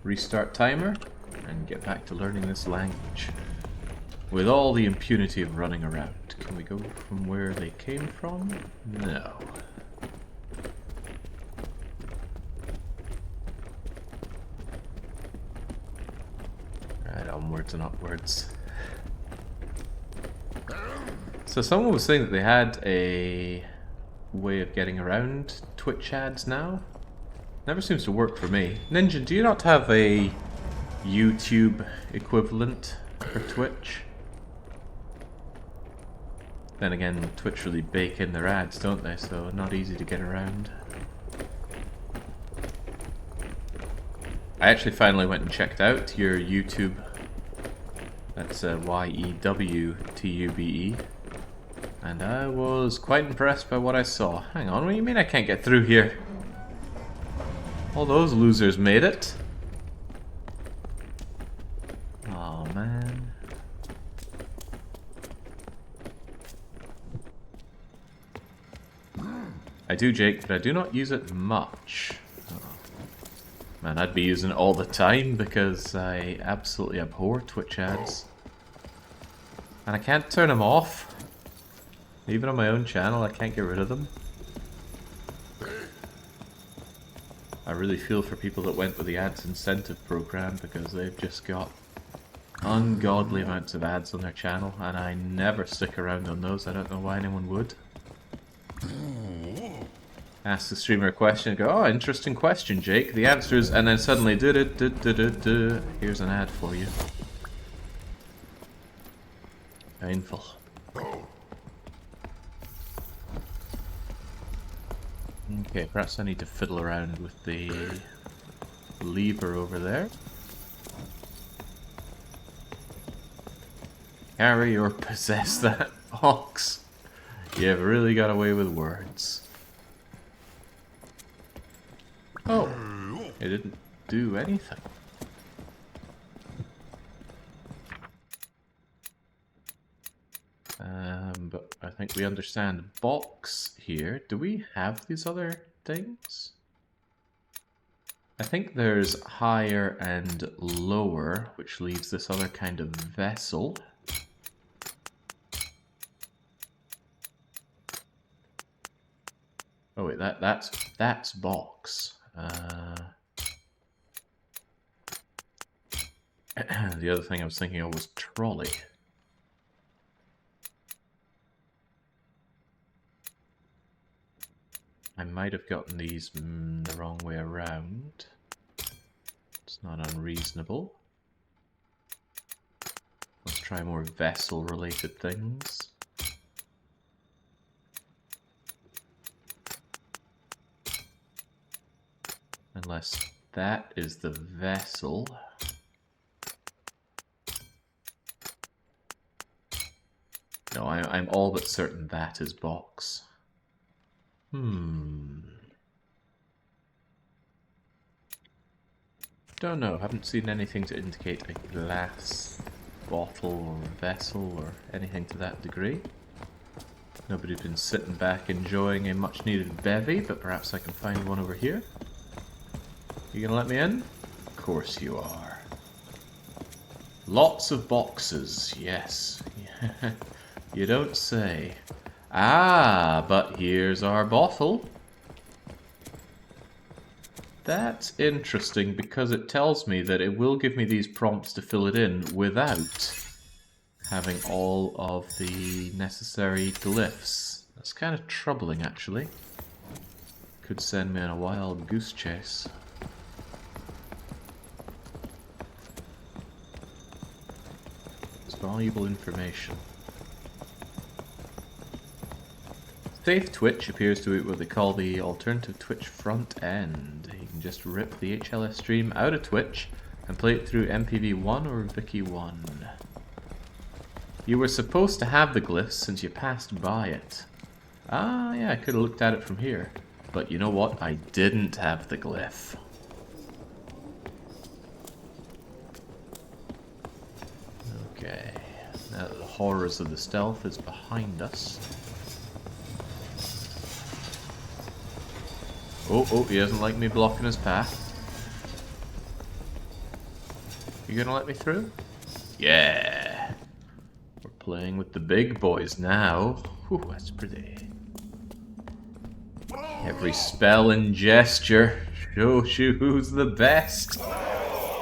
[SPEAKER 1] Restart timer, and get back to learning this language. With all the impunity of running around. Can we go from where they came from? No. Alright, onwards and upwards. So someone was saying that they had a way of getting around Twitch ads now. Never seems to work for me. Ninja, do you not have a YouTube equivalent for Twitch? Then again, Twitch really bake in their ads, don't they? So not easy to get around. I actually finally went and checked out your YouTube. That's YEWTUBE. And I was quite impressed by what I saw. Hang on, what do you mean I can't get through here? All those losers made it. Oh man. I do, Jake, but I do not use it much. Oh. Man, I'd be using it all the time because I absolutely abhor Twitch ads. And I can't turn them off. Even on my own channel, I can't get rid of them. I really feel for people that went with the ads incentive program because they've just got ungodly amounts of ads on their channel, and I never stick around on those. I don't know why anyone would. Ask the streamer a question and go, oh, interesting question, Jake. The answer is, and then suddenly, here's an ad for you. Painful. Okay, perhaps I need to fiddle around with the lever over there. Carry or possess that box. You've really got away with words. Oh, it didn't do anything. But I think we understand box here. Do we have these other things? I think there's higher and lower, which leaves this other kind of vessel. Oh wait, that's box. The other thing I was thinking of was trolley. I might have gotten these the wrong way around. It's not unreasonable. Let's try more vessel-related things. Unless that is the vessel. No, I'm all but certain that is box. Don't know, haven't seen anything to indicate a glass bottle or vessel or anything to that degree. Nobody's been sitting back enjoying a much needed bevy, but perhaps I can find one over here. You gonna let me in? Of course you are. Lots of boxes, yes. You don't say. Ah, but here's our bottle. That's interesting because it tells me that it will give me these prompts to fill it in without having all of the necessary glyphs. That's kind of troubling, actually. Could send me on a wild goose chase. It's valuable information. Safe Twitch appears to be what they call the alternative Twitch front end. You can just rip the HLS stream out of Twitch and play it through MPV1 or Viki1. You were supposed to have the glyphs since you passed by it. Ah, yeah, I could have looked at it from here. But you know what? I didn't have the glyph. Okay, now that the horrors of the stealth is behind us. Oh, he doesn't like me blocking his path. You gonna let me through? Yeah! We're playing with the big boys now. Whew, that's pretty. Every spell and gesture shows you who's the best.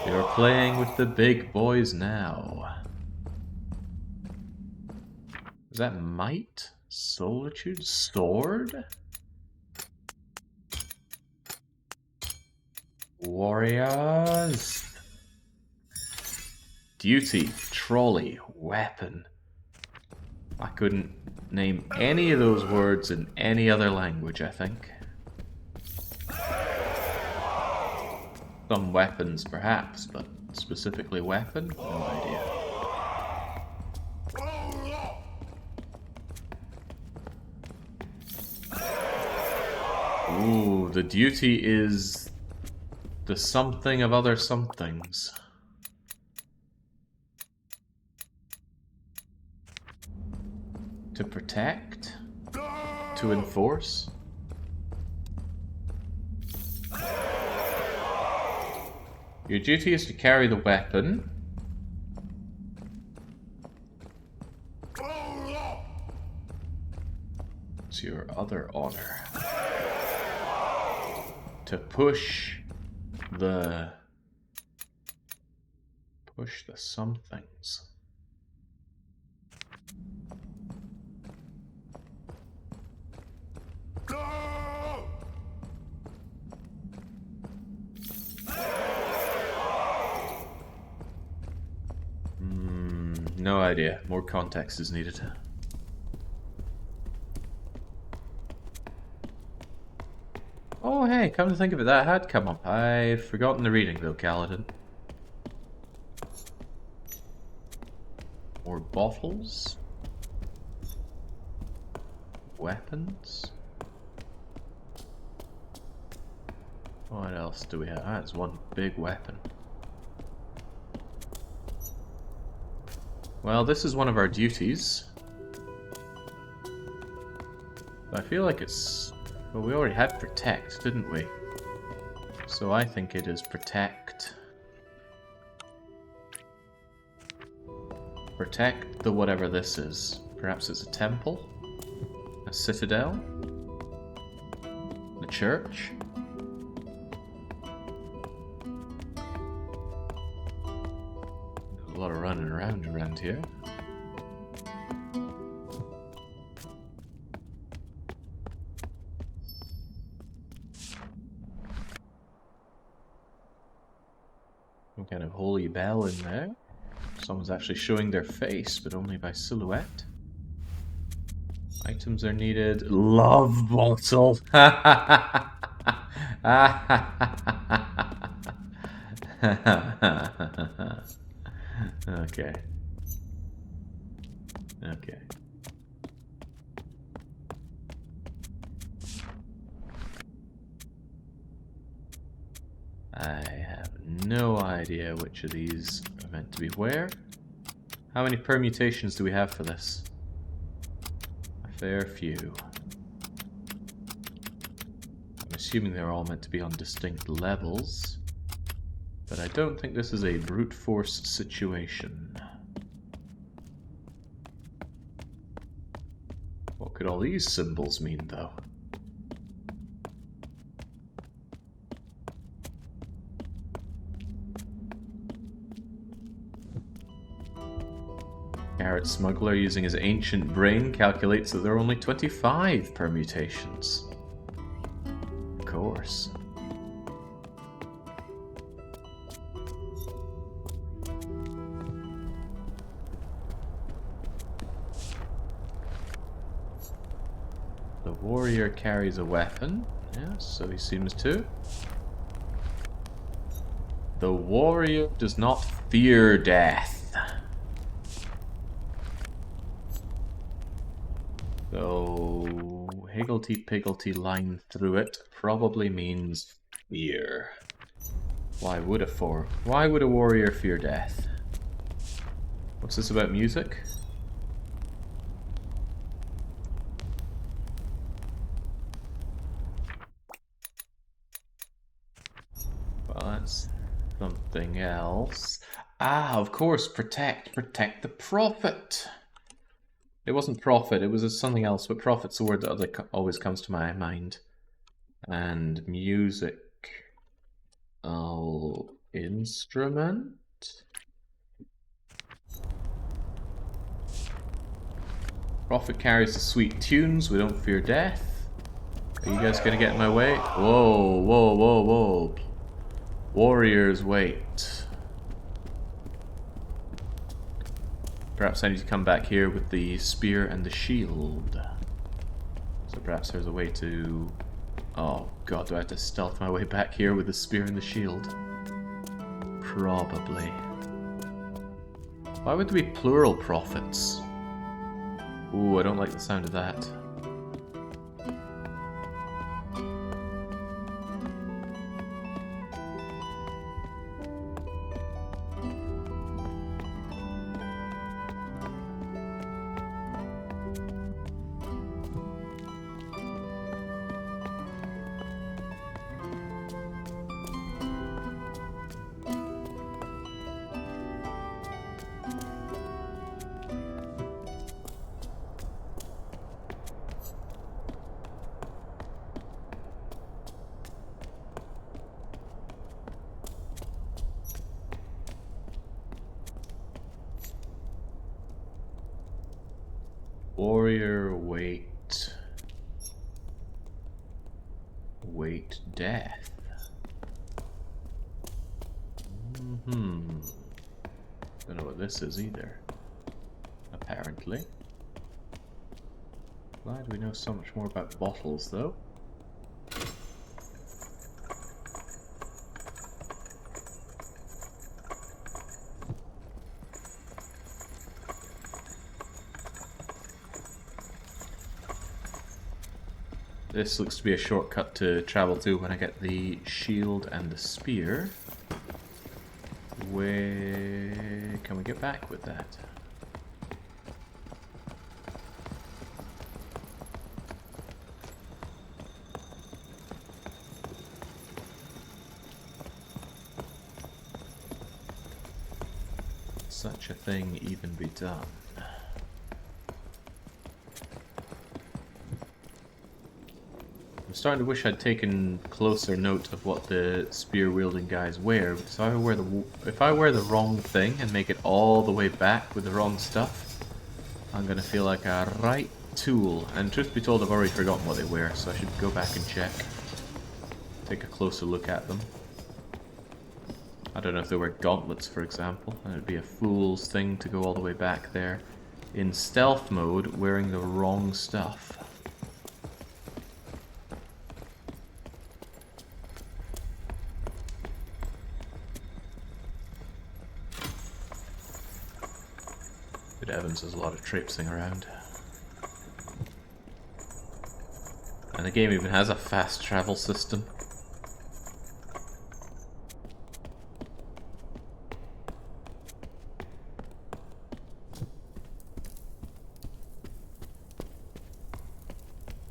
[SPEAKER 1] You're playing with the big boys now. Is that might? Solitude? Sword? Warriors? Duty, trolley, weapon. I couldn't name any of those words in any other language, I think. Some weapons, perhaps, but specifically weapon? No idea. Ooh, the duty is the something of other somethings. To protect? To enforce? Your duty is to carry the weapon. It's your other honor. To push the somethings. No idea. More context is needed. Oh, hey, come to think of it, that had come up. I've forgotten the reading, though, Kaladin. More bottles? Weapons? What else do we have? Ah, it's one big weapon. Well, this is one of our duties. I feel like it's... Well, we already had protect, didn't we? So I think it is protect. Protect the whatever this is. Perhaps it's a temple? A citadel? A church? There's a lot of running around here. Some kind of holy bell in there. Someone's actually showing their face, but only by silhouette. Items are needed. Love bottle. Okay. Okay. I have no idea which of these are meant to be where. How many permutations do we have for this? A fair few. I'm assuming they're all meant to be on distinct levels. But I don't think this is a brute force situation. What could all these symbols mean, though? Carrot Smuggler, using his ancient brain, calculates that there are only 25 permutations. Of course. The warrior carries a weapon. Yes, so he seems to. The warrior does not fear death. So, higgledy-piggledy line through it probably means fear. Why would a warrior fear death? What's this about music? something else. Ah, of course, protect the prophet. It wasn't prophet, it was something else, but prophet's a word that always comes to my mind. And music. Oh, instrument? Prophet carries the sweet tunes, we don't fear death. Are you guys gonna get in my way? Whoa, whoa, whoa, whoa. Warriors, wait. Perhaps I need to come back here with the spear and the shield. So perhaps there's a way to... Oh god, do I have to stealth my way back here with the spear and the shield? Probably. Why would there be plural prophets? Ooh, I don't like the sound of that. Warrior, wait. Wait, death. Don't know what this is either. Apparently. Glad we know so much more about bottles, though. This looks to be a shortcut to travel to when I get the shield and the spear. Where can we get back with that? Such a thing even be done? I'm starting to wish I'd taken closer note of what the spear-wielding guys wear. So if I wear the wrong thing and make it all the way back with the wrong stuff, I'm gonna feel like a right tool. And truth be told, I've already forgotten what they wear, so I should go back and check. Take a closer look at them. I don't know if they wear gauntlets, for example, and it'd be a fool's thing to go all the way back there in stealth mode wearing the wrong stuff. Good heavens, there's a lot of traipsing around. And the game even has a fast travel system.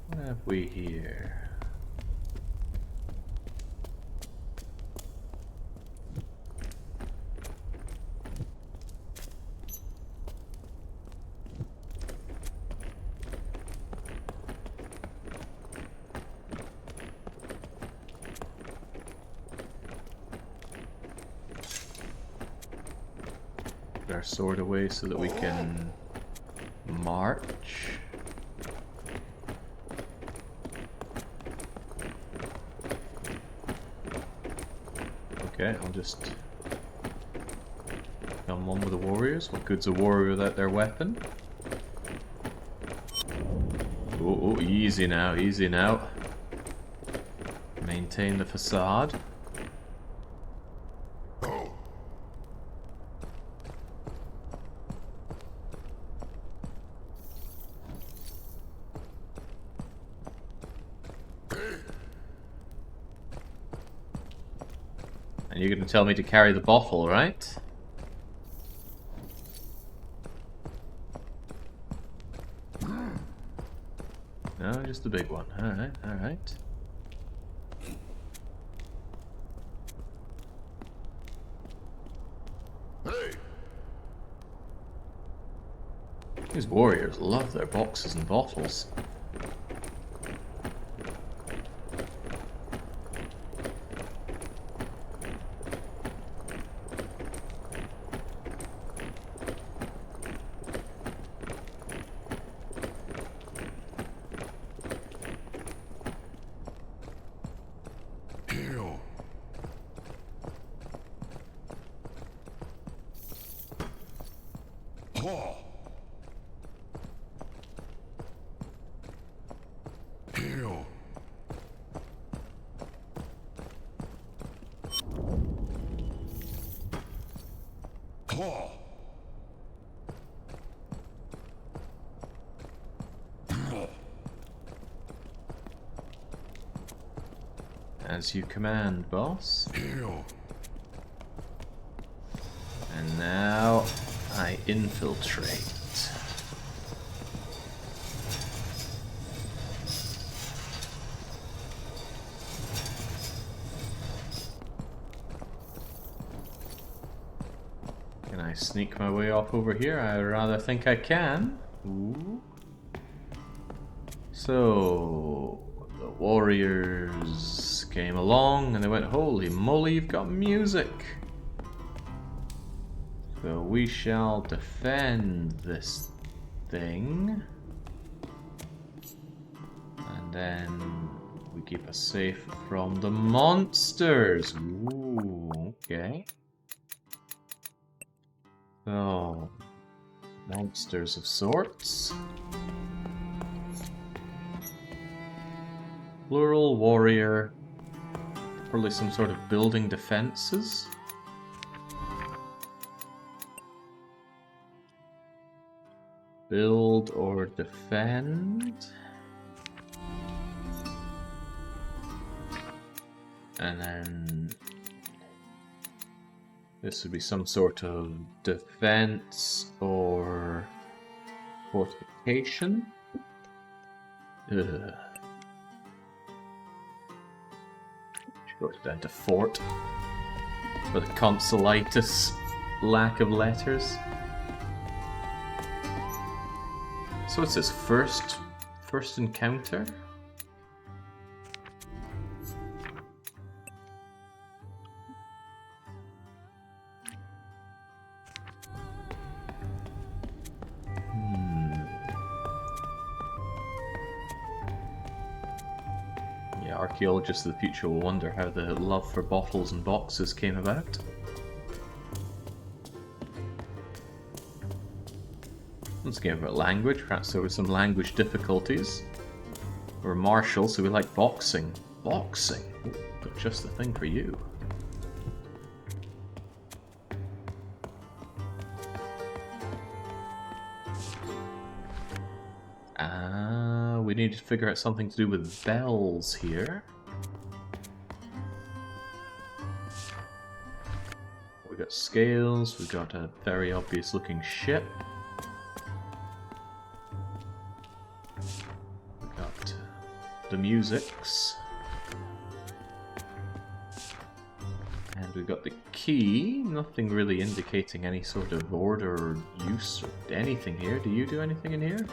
[SPEAKER 1] What have we here? Put our sword away so that we can march. Okay, I'll just come on with the warriors. What good's a warrior without their weapon? Oh, oh, easy now, easy now. Maintain the facade. And you're going to tell me to carry the bottle, right? No, just the big one. Alright, alright. These warriors love their boxes and bottles.
[SPEAKER 3] Kill. Paw. Kill. Paw.
[SPEAKER 1] As you command, boss.
[SPEAKER 3] Kill.
[SPEAKER 1] And now I infiltrate. Can I sneak my way off over here? I rather think I can. Ooh. So the warriors came along and they went, holy moly, you've got music. So we shall defend this thing. And then we keep us safe from the monsters. Ooh, okay. So, monsters of sorts. Plural warrior. Probably some sort of building defenses. Build or defend. And then this would be some sort of defense or fortification. Ugh. Should go down to fort for the consolitis lack of letters. So it's his first encounter. Yeah, archaeologists of the future will wonder how the love for bottles and boxes came about. Let's get about language. Perhaps there were some language difficulties. We're martial, so we like boxing. Boxing? Ooh, got just the thing for you. We need to figure out something to do with bells here. We got scales, we got a very obvious looking ship. We got the musics. And we got the key, nothing really indicating any sort of order or use or anything here. Do you do anything in here?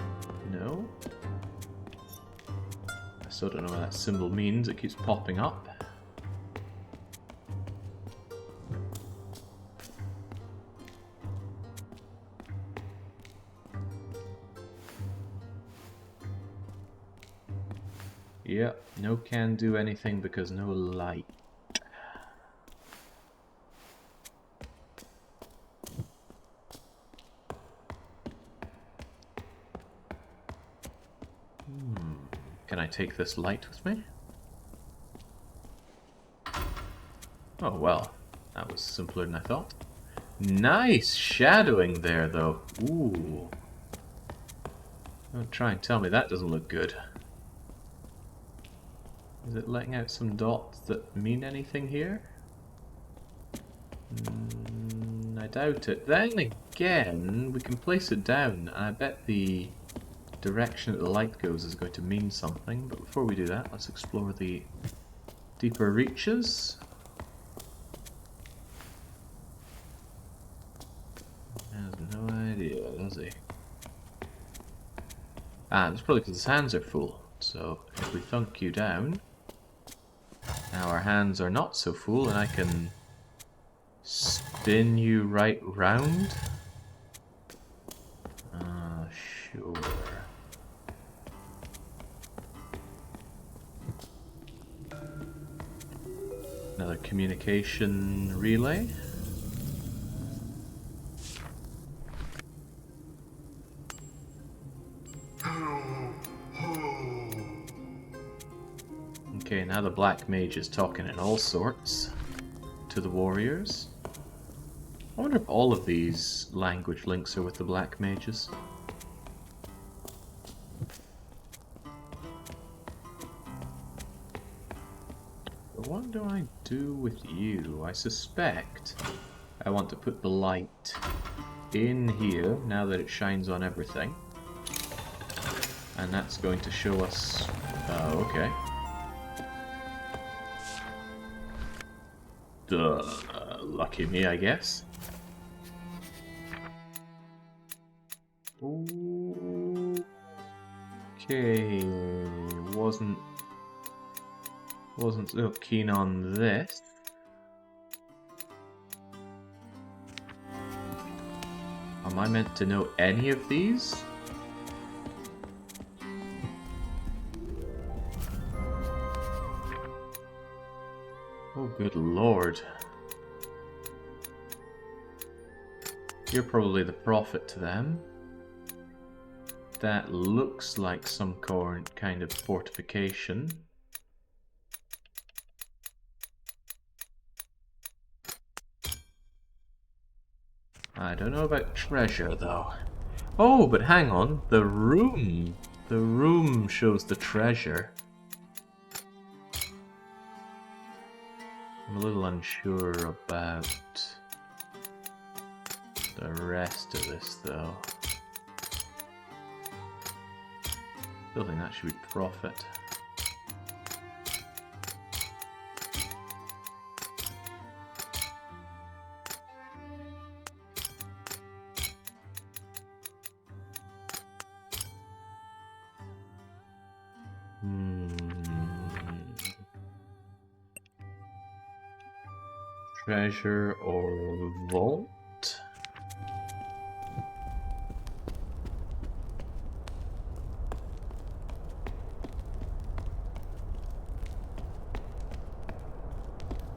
[SPEAKER 1] No? I still don't know what that symbol means, it keeps popping up. Yep, no can do anything because no light. Can I take this light with me? Oh well, that was simpler than I thought. Nice shadowing there though. Ooh. Don't try and tell me that doesn't look good. Is it letting out some dots that mean anything here? I doubt it. Then again, we can place it down. I bet the direction that the light goes is going to mean something, but before we do that, let's explore the deeper reaches. He has no idea, does he? Ah, it's probably because his hands are full. So if we thunk you down, now our hands are not so full, and I can spin you right round. Sure. Another communication relay. Okay, now the black mage is talking in all sorts to the warriors. I wonder if all of these language links are with the black mages. But what do I do with you? I suspect I want to put the light in here now that it shines on everything. And that's going to show us... Oh, okay. Lucky me, I guess. Okay, wasn't so keen on this. Am I meant to know any of these? Oh, good lord. You're probably the prophet to them. That looks like some kind of fortification. I don't know about treasure, though. Oh, but hang on. The room. The room shows the treasure. I'm a little unsure about the rest of this, though. Still think that should be profit. Treasure or vault?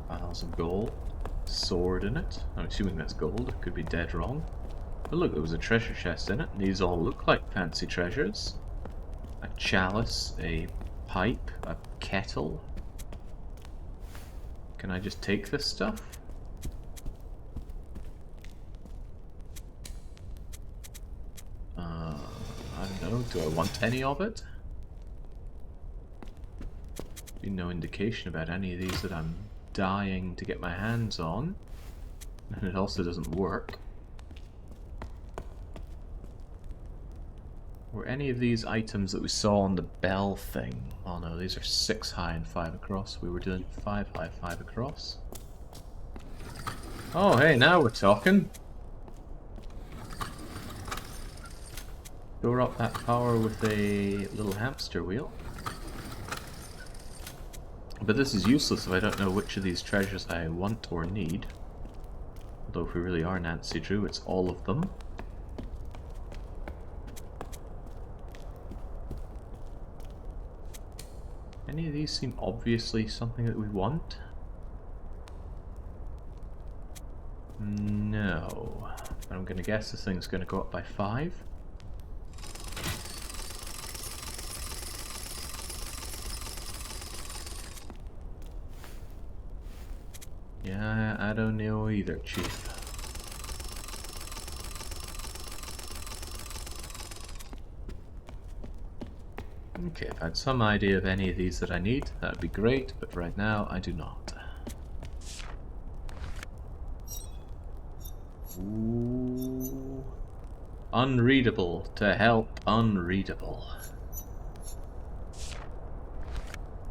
[SPEAKER 1] Piles of gold. Sword in it. I'm assuming that's gold. It could be dead wrong. But look, there was a treasure chest in it. These all look like fancy treasures. A chalice, a pipe, a kettle. Can I just take this stuff? I don't know. Do I want any of it? Been no indication about any of these that I'm dying to get my hands on. And it also doesn't work. Were any of these items that we saw on the bell thing? Oh no, these are 6 high and 5 across. We were doing 5 high, 5 across. Oh hey, now we're talking. Store up that power with a little hamster wheel. But this is useless if I don't know which of these treasures I want or need. Although if we really are Nancy Drew, it's all of them. Any of these seem obviously something that we want? No. But I'm going to guess this thing's going to go up by 5. Yeah, I don't know either, Chief. Okay, if I had some idea of any of these that I need, that would be great, but right now I do not. Ooh. Unreadable to help unreadable.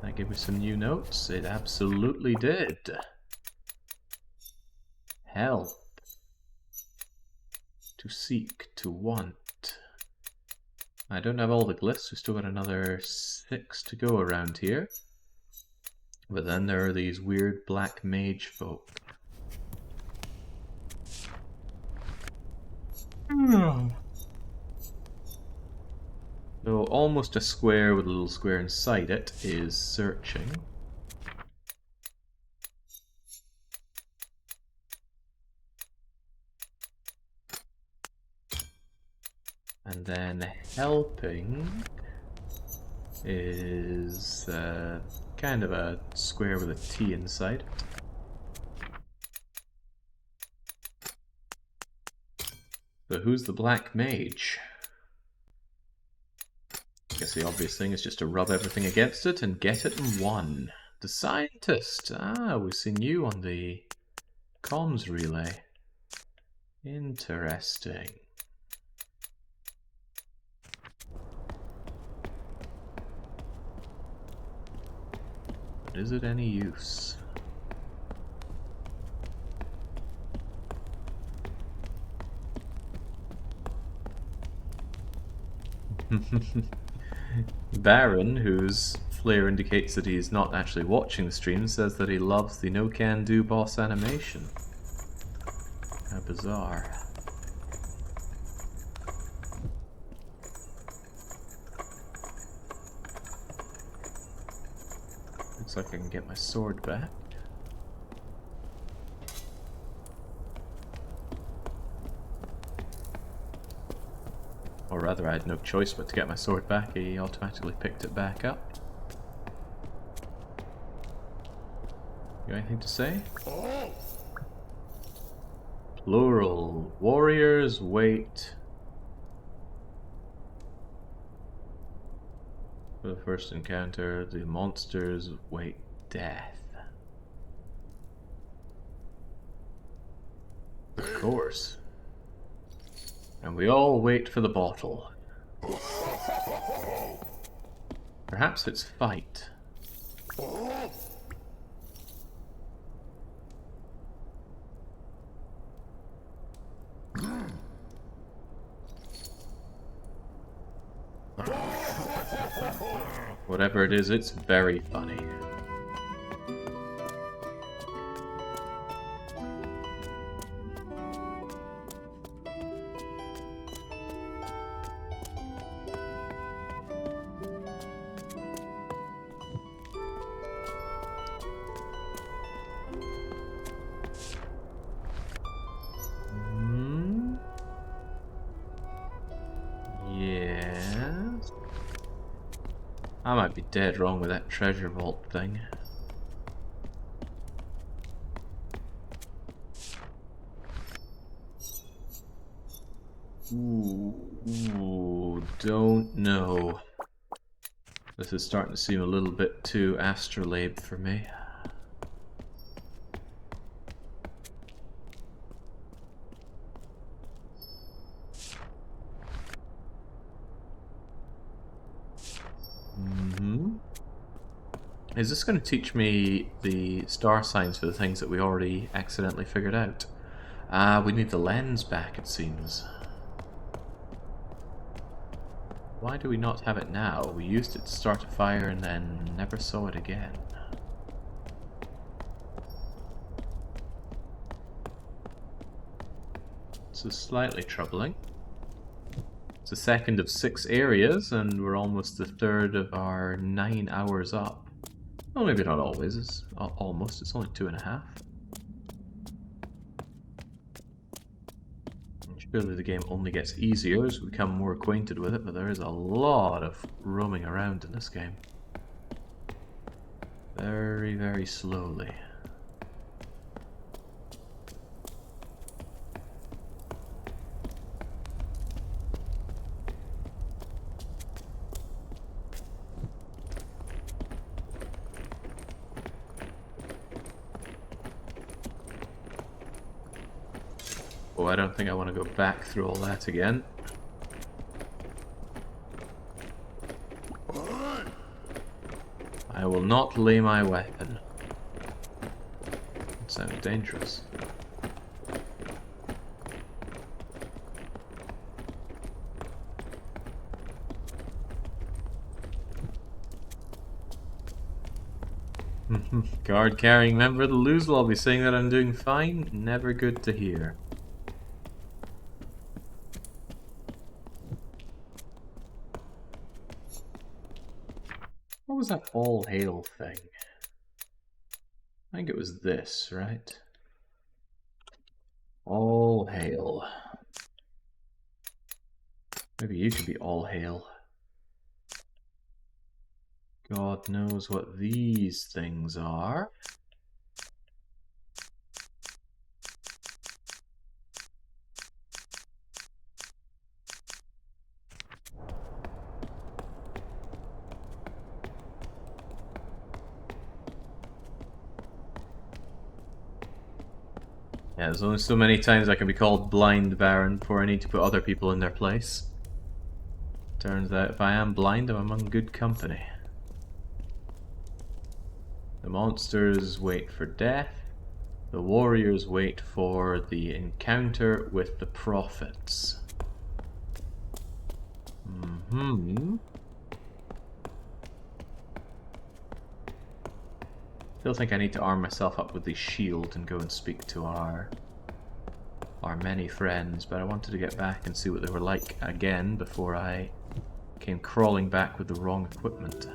[SPEAKER 1] That gave me some new notes. It absolutely did. Help. To seek, to want. I don't have all the glyphs, we still got another 6 to go around here. But then there are these weird black mage folk. So almost a square with a little square inside it is searching. And then helping is kind of a square with a T inside it. So who's the black mage? I guess the obvious thing is just to rub everything against it and get it in one. The scientist! Ah, we've seen you on the comms relay. Interesting. But is it any use? Baron, whose flare indicates that he's not actually watching the stream, says that he loves the no-can-do boss animation. How bizarre. Looks like I can get my sword back. Or rather, I had no choice but to get my sword back. He automatically picked it back up. You got anything to say? Plural. Warriors wait for the first encounter. The monsters wait death. Of course. And we all wait for the bottle. Perhaps it's fight. Whatever it is, it's very funny. Yes. I might be dead wrong with that treasure vault thing. Ooh, don't know. This is starting to seem a little bit too astrolabe for me. Is this going to teach me the star signs for the things that we already accidentally figured out? Ah, we need the lens back, it seems. Why do we not have it now? We used it to start a fire and then never saw it again. This is slightly troubling. It's the second of 6 areas, and we're almost the third of our 9 hours up. Well, maybe not always. It's almost. It's only 2.5. Surely the game only gets easier as we become more acquainted with it, but there is a lot of roaming around in this game. Very, very slowly. Oh, I don't think I want to go back through all that again. I will not lay my weapon. It sounds dangerous. Card carrying member of the Lose Lobby saying that I'm doing fine. Never good to hear. What was that all hail thing? I think it was this, right? All hail. Maybe you could be all hail. God knows what these things are. Yeah, there's only so many times I can be called Blind Baron before I need to put other people in their place. Turns out if I am blind, I'm among good company. The monsters wait for death. The warriors wait for the encounter with the prophets. Still think I need to arm myself up with the shield and go and speak to our many friends, but I wanted to get back and see what they were like again before I came crawling back with the wrong equipment.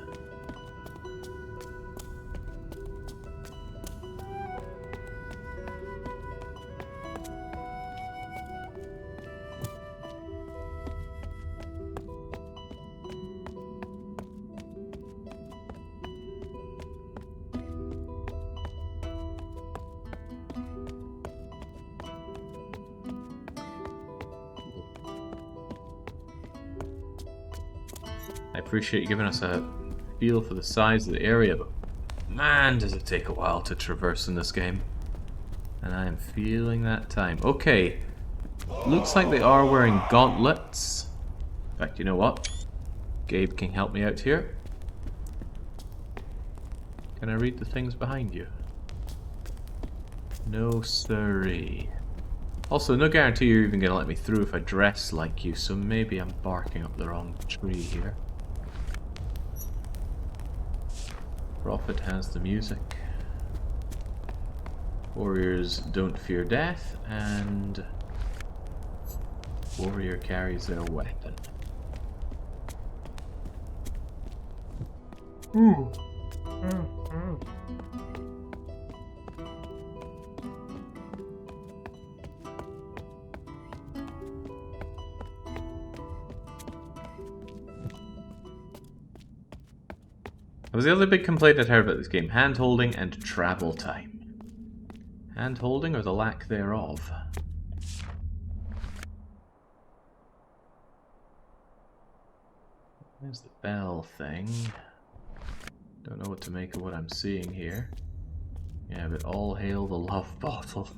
[SPEAKER 1] I appreciate you giving us a feel for the size of the area, but man, does it take a while to traverse in this game. And I am feeling that time. Okay, looks like they are wearing gauntlets. In fact, you know what? Gabe can help me out here. Can I read the things behind you? No siree. Also, no guarantee you're even gonna let me through if I dress like you, so maybe I'm barking up the wrong tree here. Prophet has the music. Warriors don't fear death, and warrior carries their weapon. That was the other big complaint I'd heard about this game, hand-holding and travel time. Hand-holding or the lack thereof. There's the bell thing. Don't know what to make of what I'm seeing here. Yeah, but all hail the love bottle.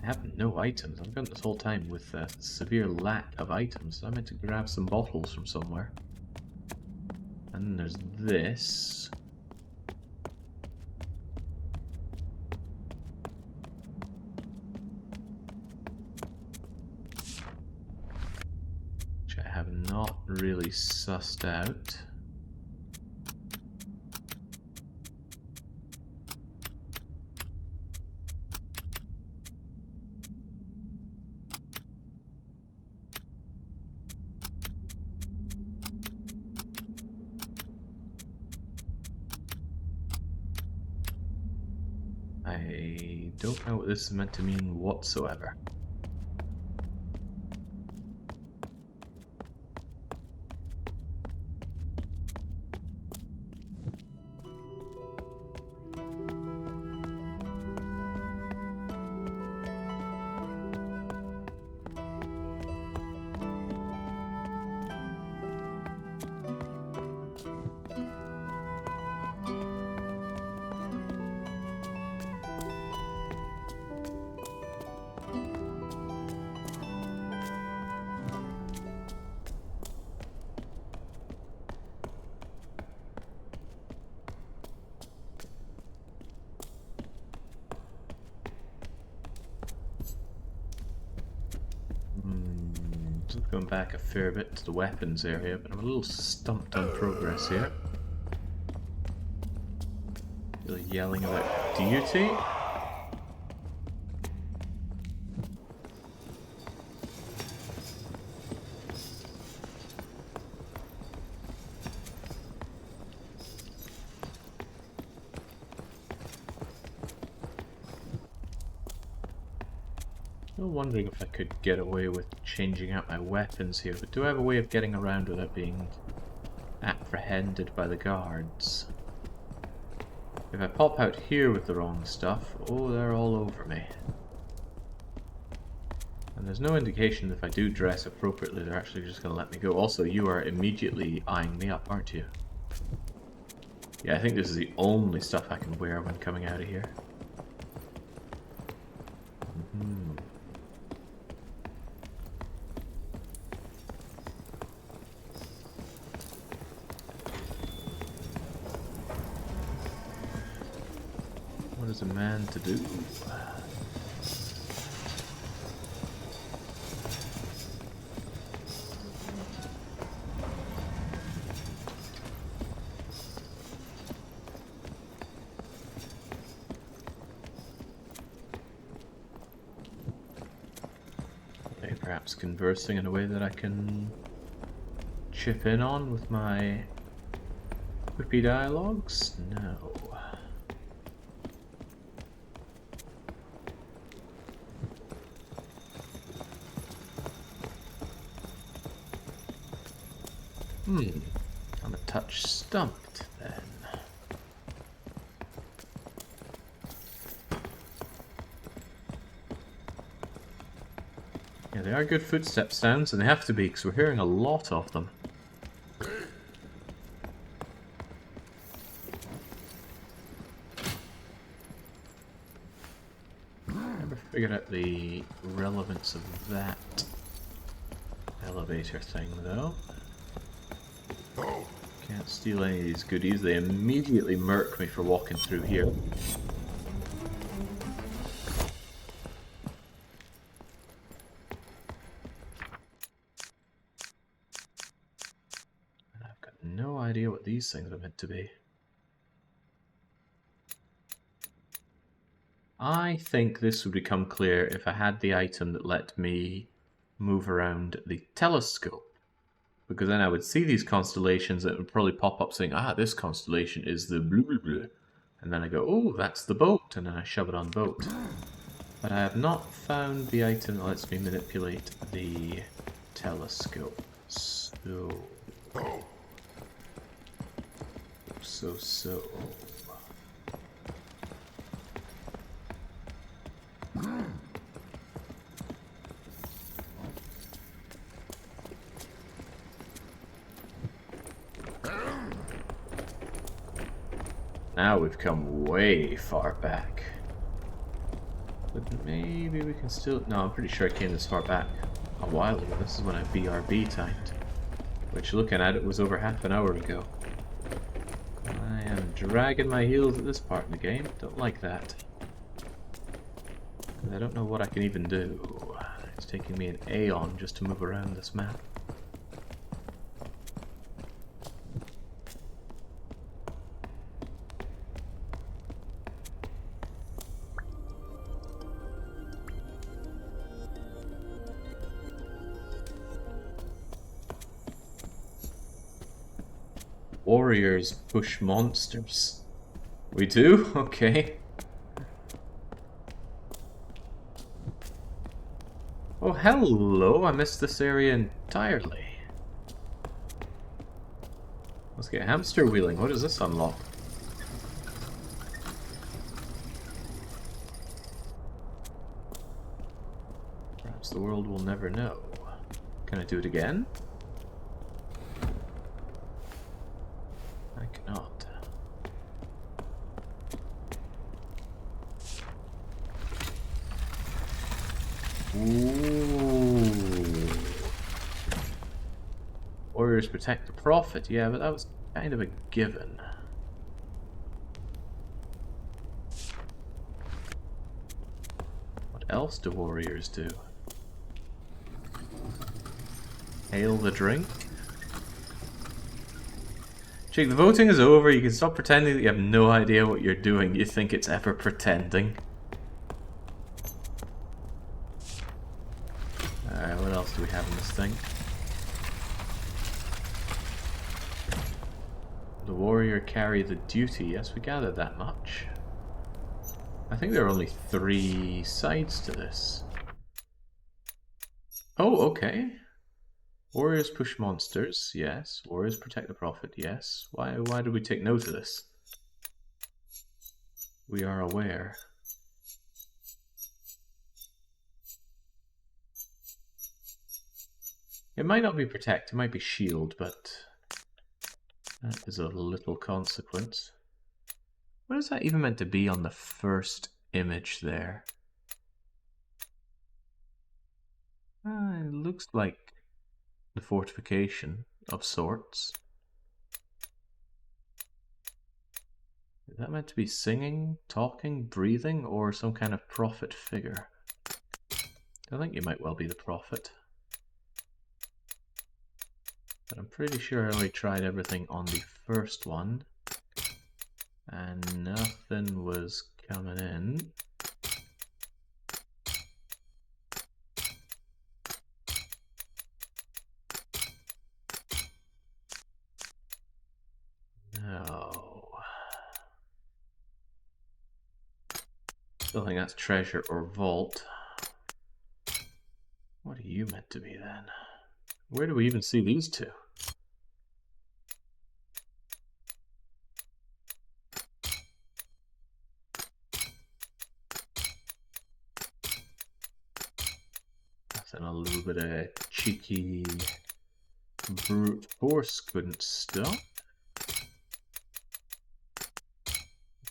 [SPEAKER 1] I have no items. I've gone this whole time with a severe lack of items. I meant to grab some bottles from somewhere. And then there's this. Which I have not really sussed out. I don't know what this is meant to mean whatsoever. Going back a fair bit to the weapons area, but I'm a little stumped on progress here. Really yelling about duty. I'm wondering if I could get away with changing out my weapons here, but do I have a way of getting around without being apprehended by the guards? If I pop out here with the wrong stuff, oh, they're all over me. And there's no indication that if I do dress appropriately, they're actually just going to let me go. Also, you are immediately eyeing me up, aren't you? Yeah, I think this is the only stuff I can wear when coming out of here. What is a man to do? Okay, perhaps conversing in a way that I can chip in on with my quippy dialogues? No. I'm a touch stumped then. Yeah, they are good footstep sounds, and they have to be, because we're hearing a lot of them. Never figured out the relevance of that elevator thing, though. Can't steal any of these goodies. They immediately murk me for walking through here. And I've got no idea what these things are meant to be. I think this would become clear if I had the item that let me move around the telescope. Because then I would see these constellations that would probably pop up saying, ah, this constellation is the blah blah blah. And then I go, oh, that's the boat, and then I shove it on boat. But I have not found the item that lets me manipulate the telescope. So. Now we've come way far back. But maybe we can still... No, I'm pretty sure I came this far back a while ago. This is when I BRB timed. Which, looking at it, was over half an hour ago. I am dragging my heels at this part of the game. Don't like that. I don't know what I can even do. It's taking me an aeon just to move around this map. Warriors push monsters. We do? Okay. Oh, hello! I missed this area entirely. Let's get hamster wheeling. What does this unlock? Perhaps the world will never know. Can I do it again? I cannot. Ooh. Warriors protect the prophet. Yeah, but that was kind of a given. What else do warriors do? Hail the drink. Jake, the voting is over. You can stop pretending that you have no idea what you're doing. You think it's ever pretending. Alright, what else do we have in this thing? The warrior carry the duty. Yes, we gathered that much. I think there are only 3 sides to this. Oh, okay. Warriors push monsters, yes. Warriors protect the prophet, yes. Why did we take note of this? We are aware. It might not be protect, it might be shield, but that is of little consequence. What is that even meant to be on the first image there? It looks like the fortification of sorts. Is that meant to be singing, talking, breathing, or some kind of prophet figure? I think you might well be the prophet. But I'm pretty sure I already tried everything on the first one. And nothing was coming in. No. Still think that's treasure or vault. What are you meant to be then? Where do we even see these two? That's a little bit of cheeky brute force couldn't stop.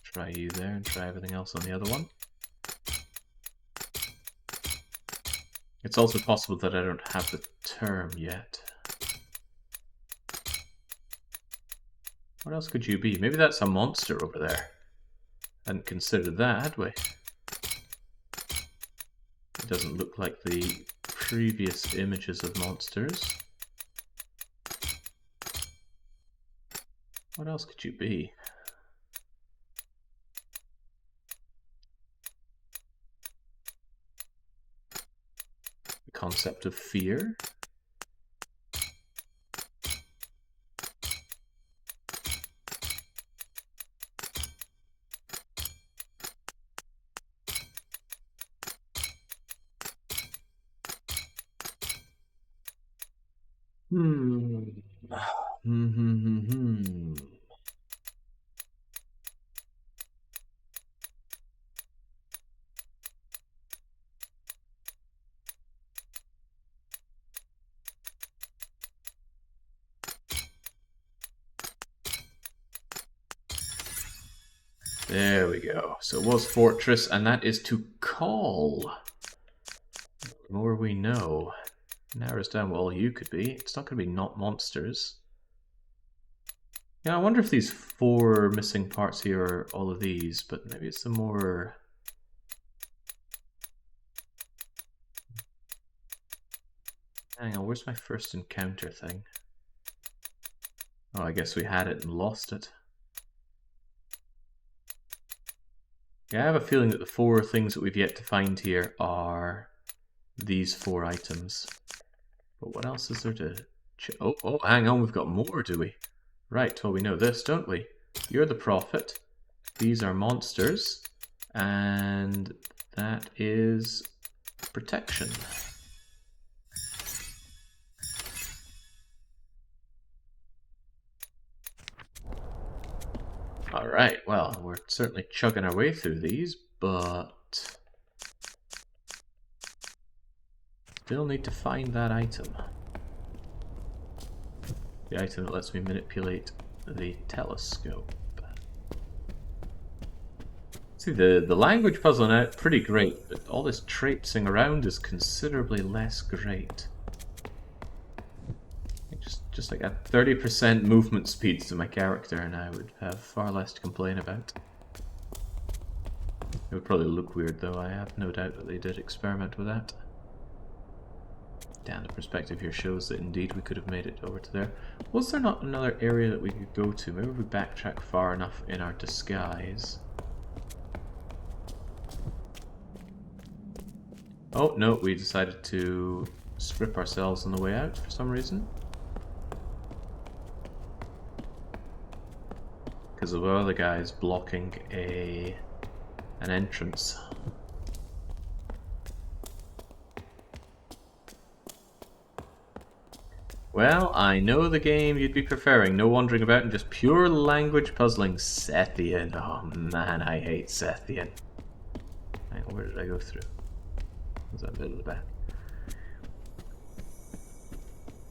[SPEAKER 1] Try you there and try everything else on the other one. It's also possible that I don't have the term yet. What else could you be? Maybe that's a monster over there. Hadn't considered that, had we? It doesn't look like the previous images of monsters. What else could you be? The concept of fear. There we go. So it was Fortress, and that is to call. The more we know. Narrows down what all you could be. It's not going to be not monsters. Yeah, I wonder if these 4 missing parts here are all of these, but maybe it's the more... Hang on, where's my first encounter thing? Oh, I guess we had it and lost it. Yeah, I have a feeling that the 4 things that we've yet to find here are these 4 items. But what else is there to... Oh, hang on, we've got more, do we? Right, well, we know this, don't we? You're the prophet. These are monsters. And that is protection. Alright, well, we're certainly chugging our way through these, but... still need to find that item. The item that lets me manipulate the telescope. See, the language puzzle now, pretty great, but all this traipsing around is considerably less great. Just like a 30% movement speed to my character, and I would have far less to complain about. It would probably look weird, though. I have no doubt that they did experiment with that. Damn, the perspective here shows that indeed we could have made it over to there. Was there not another area that we could go to? Maybe we backtrack far enough in our disguise. Oh, no, we decided to strip ourselves on the way out for some reason. Because of other guys blocking an entrance. Well, I know the game you'd be preferring. No wandering about and just pure language puzzling. Sethian. Oh man, I hate Sethian. Hang on, where did I go through? Was that bit of the back?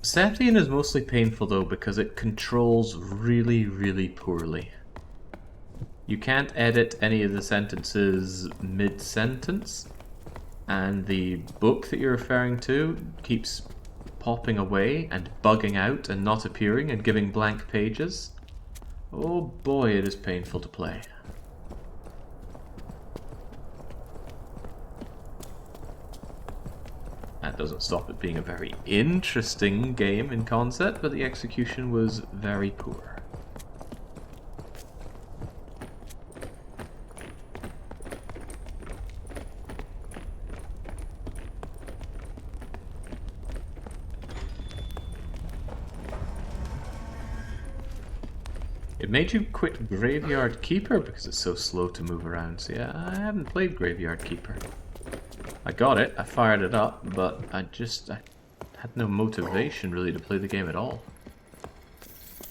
[SPEAKER 1] Sethian is mostly painful though because it controls really, really poorly. You can't edit any of the sentences mid-sentence, and the book that you're referring to keeps popping away and bugging out and not appearing and giving blank pages. Oh boy, it is painful to play. That doesn't stop it being a very interesting game in concept, but the execution was very poor. It made you quit Graveyard Keeper because it's so slow to move around. So yeah, I haven't played Graveyard Keeper. I got it, I fired it up, but I had no motivation really to play the game at all.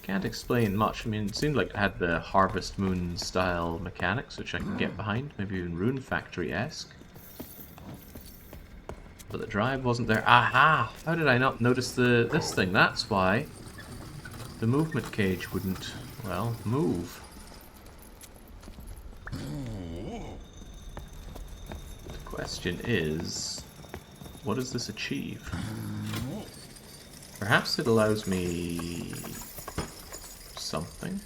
[SPEAKER 1] Can't explain much. I mean, it seemed like it had the Harvest Moon style mechanics, which I can get behind, maybe even Rune Factory-esque. But the drive wasn't there. Aha! How did I not notice this thing? That's why the movement cage wouldn't, well, move. The question is, what does this achieve? Perhaps it allows me something?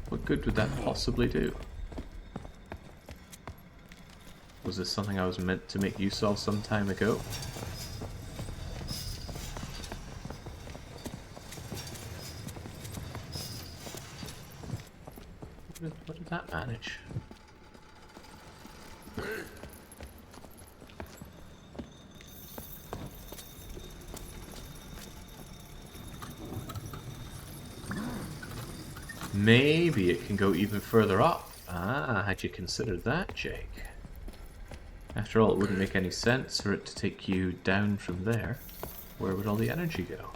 [SPEAKER 1] What good would that possibly do? Was this something I was meant to make use of some time ago? What did that manage? Maybe it can go even further up. Ah, had you considered that, Jake? After all, it wouldn't make any sense for it to take you down from there. Where would all the energy go?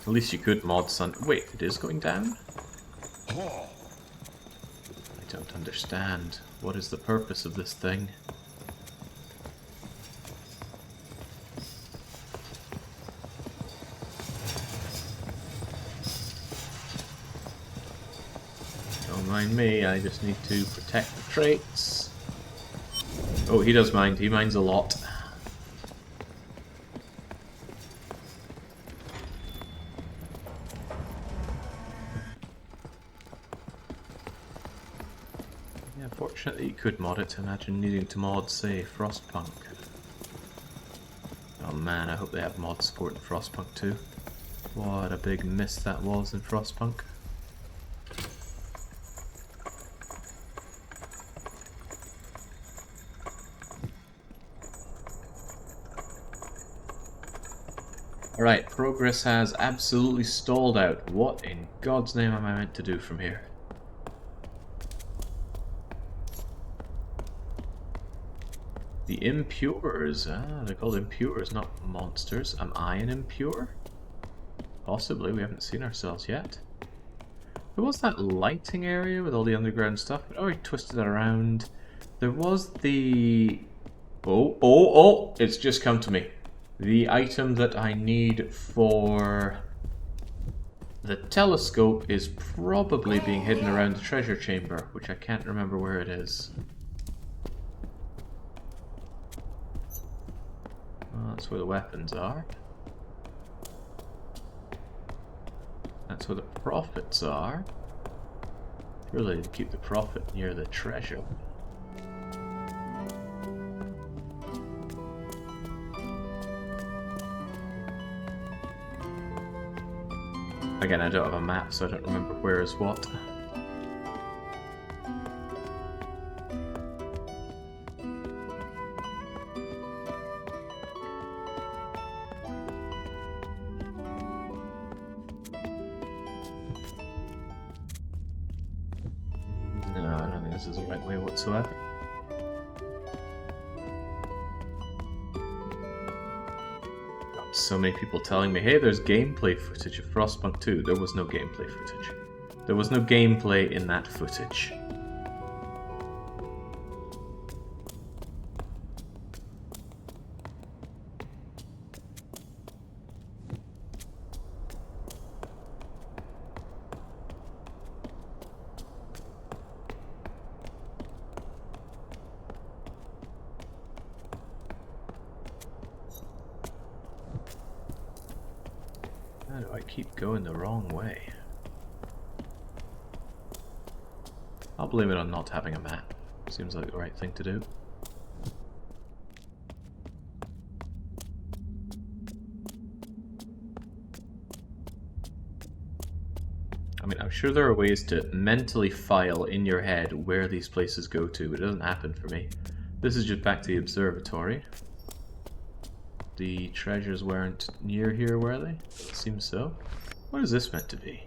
[SPEAKER 1] At least you could mod sun. Wait, it is going down? I don't understand. What is the purpose of this thing? Don't mind me, I just need to protect the traits. Oh, he does mind. He minds a lot. Fortunately, you could mod it. Imagine needing to mod, say, Frostpunk. Oh man, I hope they have mod support in Frostpunk too. What a big miss that was in Frostpunk. Alright, progress has absolutely stalled out. What in God's name am I meant to do from here? The impures. Ah, they're called impures, not monsters. Am I an impure? Possibly, we haven't seen ourselves yet. There was that lighting area with all the underground stuff, but I twisted it around. There was the... Oh, it's just come to me. The item that I need for the telescope is probably being hidden around the treasure chamber, which I can't remember where it is. Well, that's where the weapons are. That's where the profits are. Surely to keep the profit near the treasure. Again, I don't have a map, so I don't remember where is what. No, I don't think this is the right way whatsoever. So many people telling me, hey, there's gameplay footage of Frostpunk 2. There was no gameplay footage. There was no gameplay in that footage. How do I keep going the wrong way? I'll blame it on not having a map. Seems like the right thing to do. I mean, I'm sure there are ways to mentally file in your head where these places go to, but it doesn't happen for me. This is just back to the observatory. The treasures weren't near here, were they? It seems so. What is this meant to be?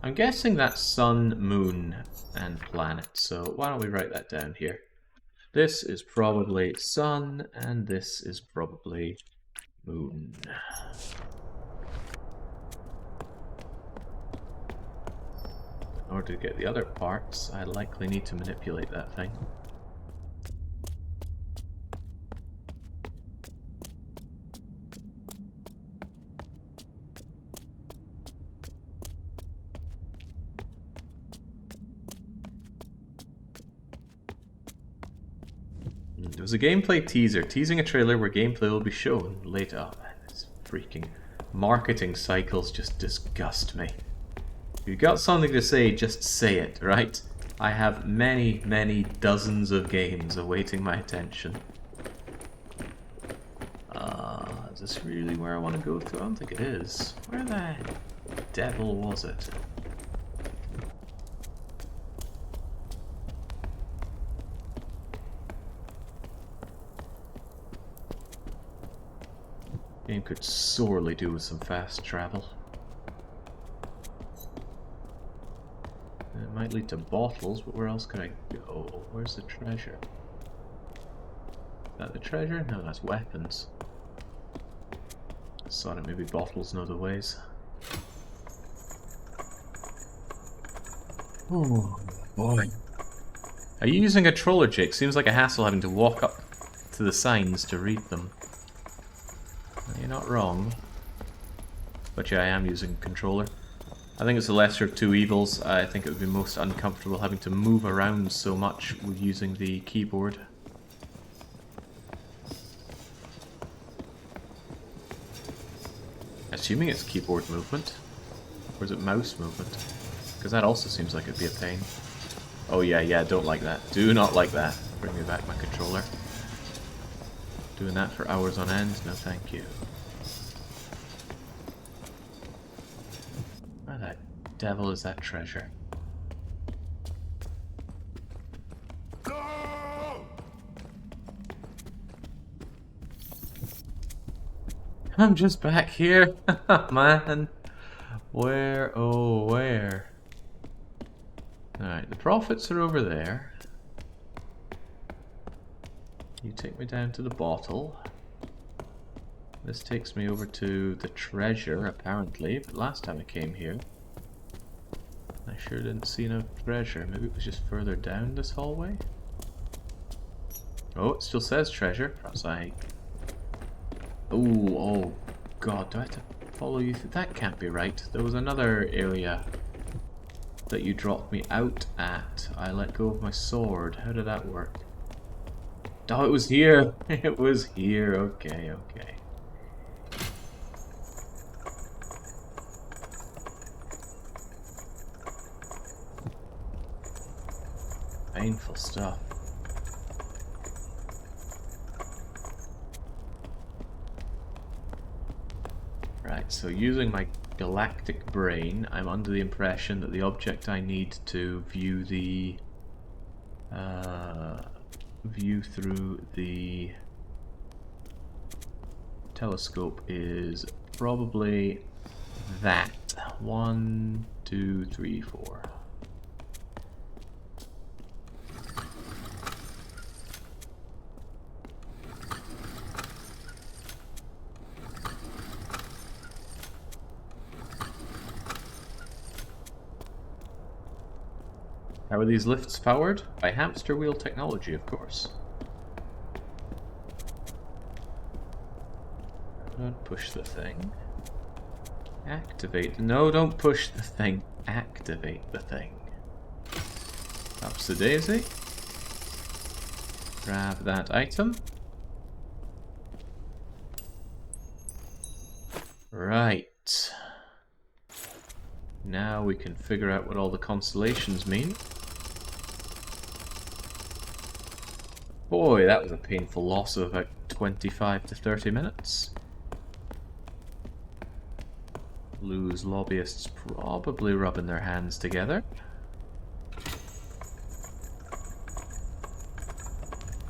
[SPEAKER 1] I'm guessing that's sun, moon, and planet, so why don't we write that down here? This is probably sun, and this is probably moon. In order to get the other parts, I likely need to manipulate that thing. There was a gameplay teaser, teasing a trailer where gameplay will be shown later. Oh man, this freaking marketing cycles just disgust me. If you've got something to say, just say it, right? I have many, many dozens of games awaiting my attention. Is this really where I want to go to? I don't think it is. Where the devil was it? Game could sorely do with some fast travel. It might lead to bottles, but where else could I go? Where's the treasure? Is that the treasure? No, that's weapons. I thought it maybe bottles know the ways. Oh boy. Are you using a controller, Jake? Seems like a hassle having to walk up to the signs to read them. You're not wrong. But yeah, I am using a controller. I think it's the lesser of two evils. I think it would be most uncomfortable having to move around so much with using the keyboard. Assuming it's keyboard movement. Or is it mouse movement? Because that also seems like it'd be a pain. Oh yeah, don't like that. Do not like that. Bring me back my controller. Doing that for hours on end? No thank you. Where the devil is that treasure?
[SPEAKER 3] No!
[SPEAKER 1] I'm just back here. Man. Where? Oh, where? Alright, the profits are over there. You take me down to the bottle. This takes me over to the treasure, apparently. But last time I came here, I sure didn't see no treasure. Maybe it was just further down this hallway? Oh, it still says treasure. Perhaps I... Ooh, oh god, do I have to follow you through? That can't be right. There was another area that you dropped me out at. I let go of my sword. How did that work? Oh, it was here. It was here. Okay, okay. painful stuff. Right, so using my galactic brain, I'm under the impression that the object I need to view the view through the telescope is probably that. 1, 2, 3, 4. How are these lifts powered? By hamster wheel technology, of course. Don't push the thing. Activate. No, don't push the thing. Activate the thing. Ups the daisy. Grab that item. Right. Now we can figure out what all the constellations mean. Boy, that was a painful loss of about 25 to 30 minutes. Blue's lobbyists probably rubbing their hands together.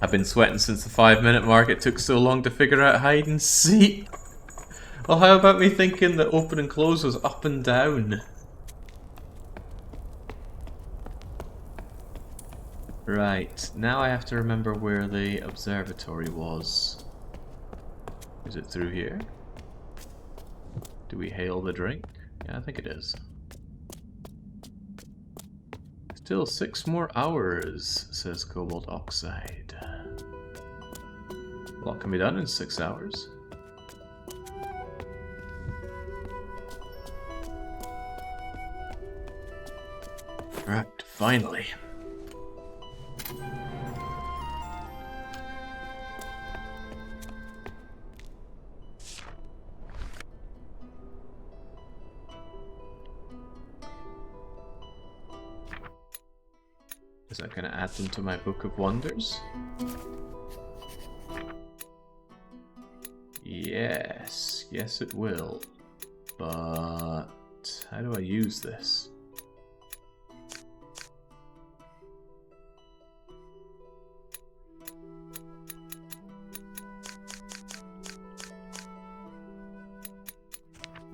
[SPEAKER 1] I've been sweating since the 5-minute mark. It took so long to figure out hide and seek. Well, how about me thinking that open and close was up and down? Right, now I have to remember where the observatory was. Is it through here? Do we hail the drink? Yeah, I think it is. Still 6 more hours, says cobalt oxide. A lot can be done in 6 hours. Right, finally. Is that going to add them to my Book of Wonders? Yes, yes it will. But how do I use this?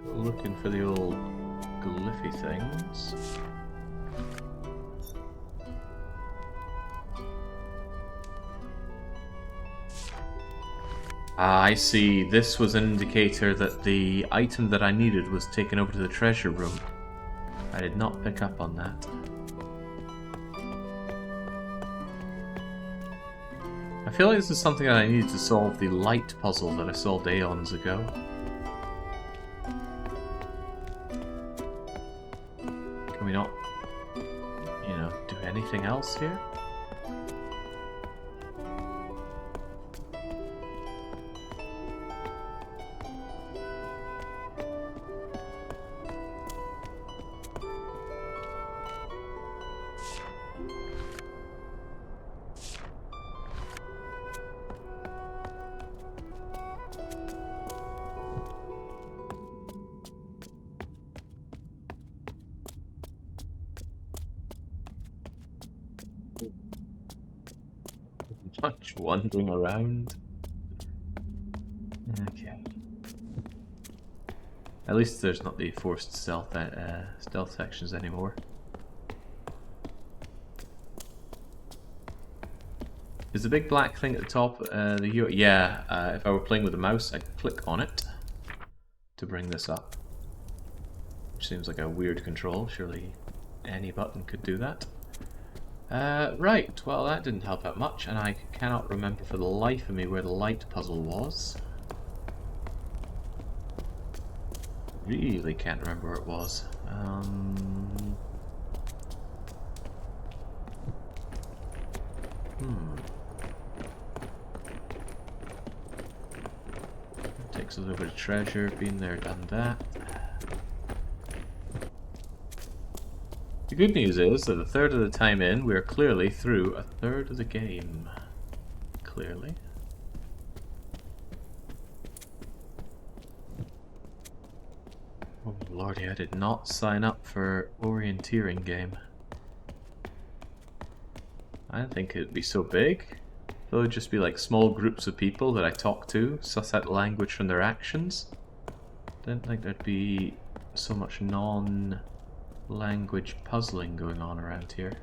[SPEAKER 1] Looking for the old glyphy things. I see. This was an indicator that the item that I needed was taken over to the treasure room. I did not pick up on that. I feel like this is something that I needed to solve the light puzzle that I solved aeons ago. Can we not, you know, do anything else here? Much wandering around. Okay. At least there's not the forced stealth sections anymore. Is the big black thing at the top the U? Yeah. If I were playing with a mouse, I'd click on it to bring this up. Which seems like a weird control. Surely any button could do that. Right, well that didn't help out much, and I cannot remember for the life of me where the light puzzle was. Really can't remember where it was. Takes us over to treasure, been there, done that. The good news is that a third of the time in, we're clearly through a third of the game. Clearly. Oh lordy, I did not sign up for orienteering game. I didn't think it'd be so big. It would just be like small groups of people that I talk to, suss out the language from their actions. Didn't think there'd be so much non-language puzzling going on around here.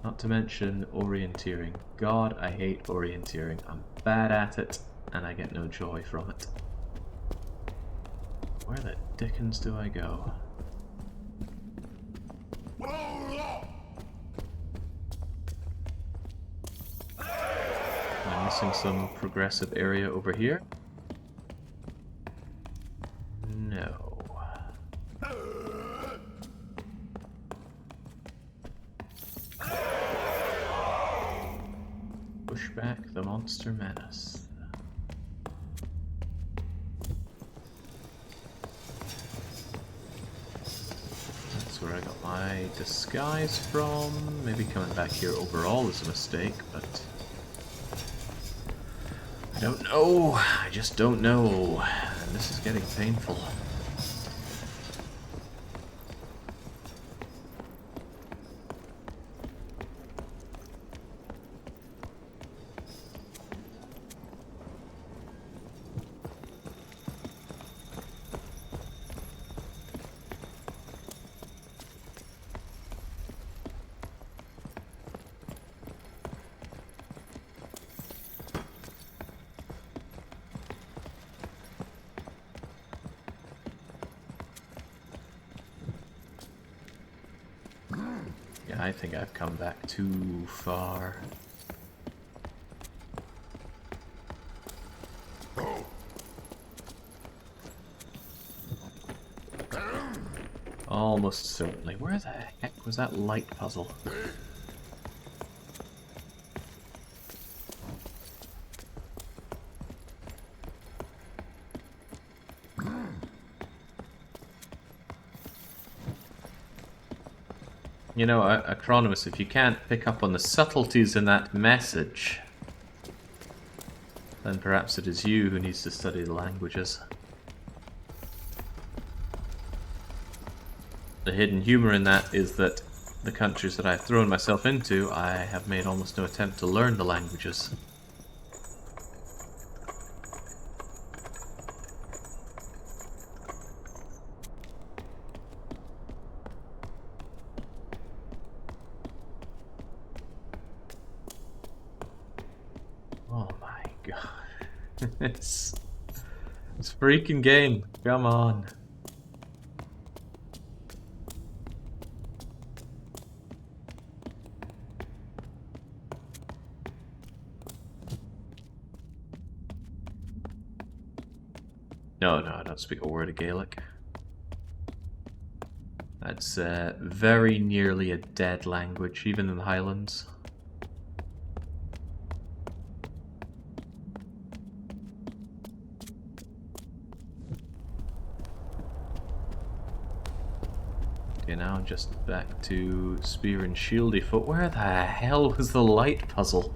[SPEAKER 1] Not to mention orienteering. God, I hate orienteering. I'm bad at it, and I get no joy from it. Where the dickens do I go? Am I missing some progressive area over here? No. Push back the monster menace. That's where I got my disguise from. Maybe coming back here overall is a mistake, but I don't know. I just don't know. And this is getting painful. Yeah, I think I've come back too far. Almost certainly. Where the heck was that light puzzle? You know, Acronymus, if you can't pick up on the subtleties in that message, then perhaps it is you who needs to study the languages. The hidden humor in that is that the countries that I've thrown myself into, I have made almost no attempt to learn the languages. Oh my god. It's a freaking game. Come on. No, I don't speak a word of Gaelic. That's very nearly a dead language, even in the Highlands. Okay, now just back to Spear and Shieldy Foot. Where the hell was the light puzzle?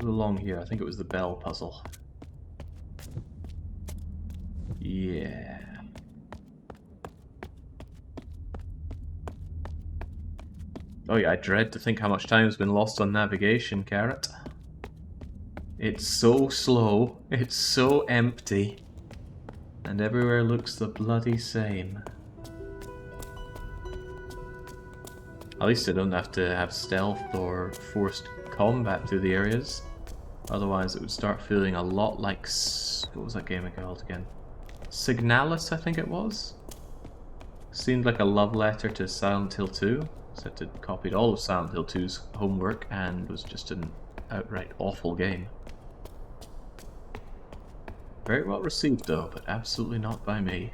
[SPEAKER 1] Along here, I think it was the bell puzzle. Yeah. Oh yeah, I dread to think how much time has been lost on navigation, Carrot. It's so slow, it's so empty, and everywhere looks the bloody same. At least I don't have to have stealth or forced combat through the areas. Otherwise it would start feeling a lot like... what was that game called again? Signalis, I think it was? Seemed like a love letter to Silent Hill 2. Except it copied all of Silent Hill 2's homework and was just an outright awful game. Very well received though, but absolutely not by me.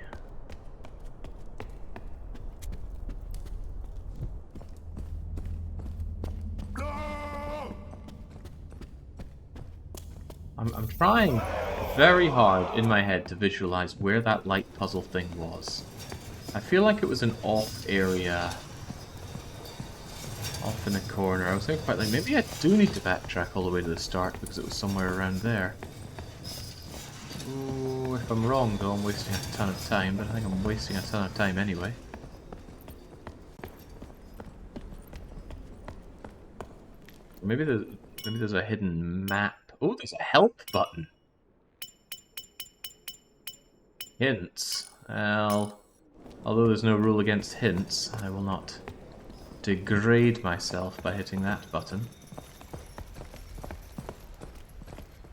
[SPEAKER 1] I'm trying very hard in my head to visualize where that light puzzle thing was. I feel like it was an off area. Off in a corner. I was thinking quite like, maybe I do need to backtrack all the way to the start because it was somewhere around there. Ooh, if I'm wrong though, I'm wasting a ton of time, but I think I'm wasting a ton of time anyway. Maybe there's a hidden map. Oh, there's a help button. Hints. Well, although there's no rule against hints, I will not degrade myself by hitting that button.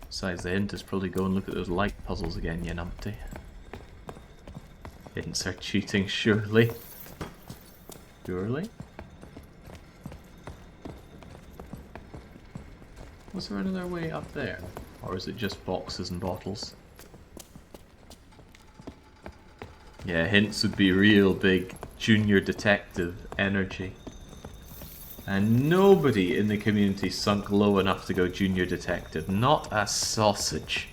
[SPEAKER 1] Besides, the hint is probably go and look at those light puzzles again, you numpty. Hints are cheating, surely. Surely? Was there another way up there? Or is it just boxes and bottles? Yeah, hints would be real big junior detective energy. And nobody in the community sunk low enough to go junior detective. Not a sausage.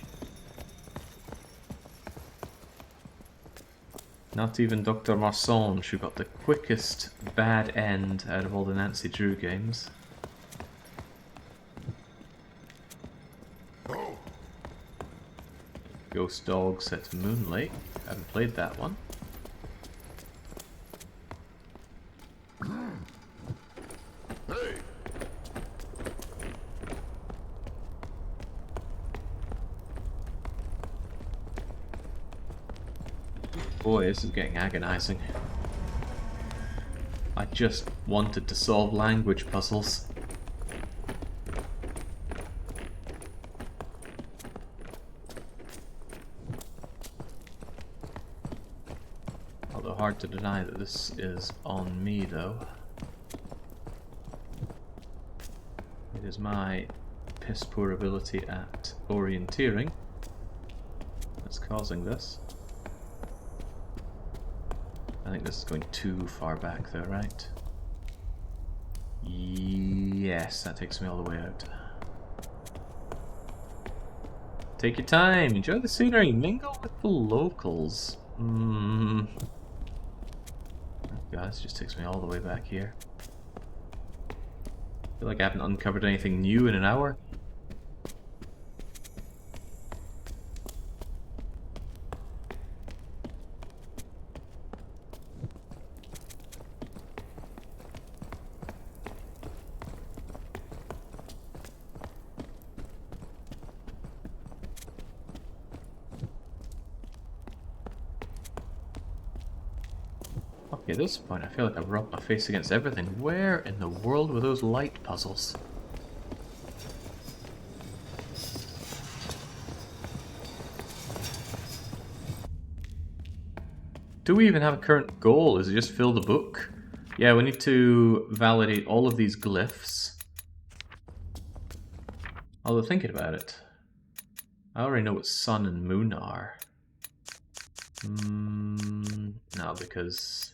[SPEAKER 1] Not even Dr. Marsange, who got the quickest bad end out of all the Nancy Drew games. Ghost Dog set to Moonlight. Haven't played that one.
[SPEAKER 3] Hey!
[SPEAKER 1] Boy, this is getting agonizing. I just wanted to solve language puzzles. Although hard to deny that this is on me, though. It is my piss poor ability at orienteering that's causing this. I think this is going too far back though, right? Yes, that takes me all the way out. Take your time, enjoy the scenery, mingle with the locals. Oh God, this just takes me all the way back here. I feel like I haven't uncovered anything new in an hour. Okay, at this point I feel like I've rubbed my face against everything. Where in the world were those light puzzles? Do we even have a current goal? Is it just fill the book? Yeah, we need to validate all of these glyphs. Although thinking about it, I already know what sun and moon are. No, because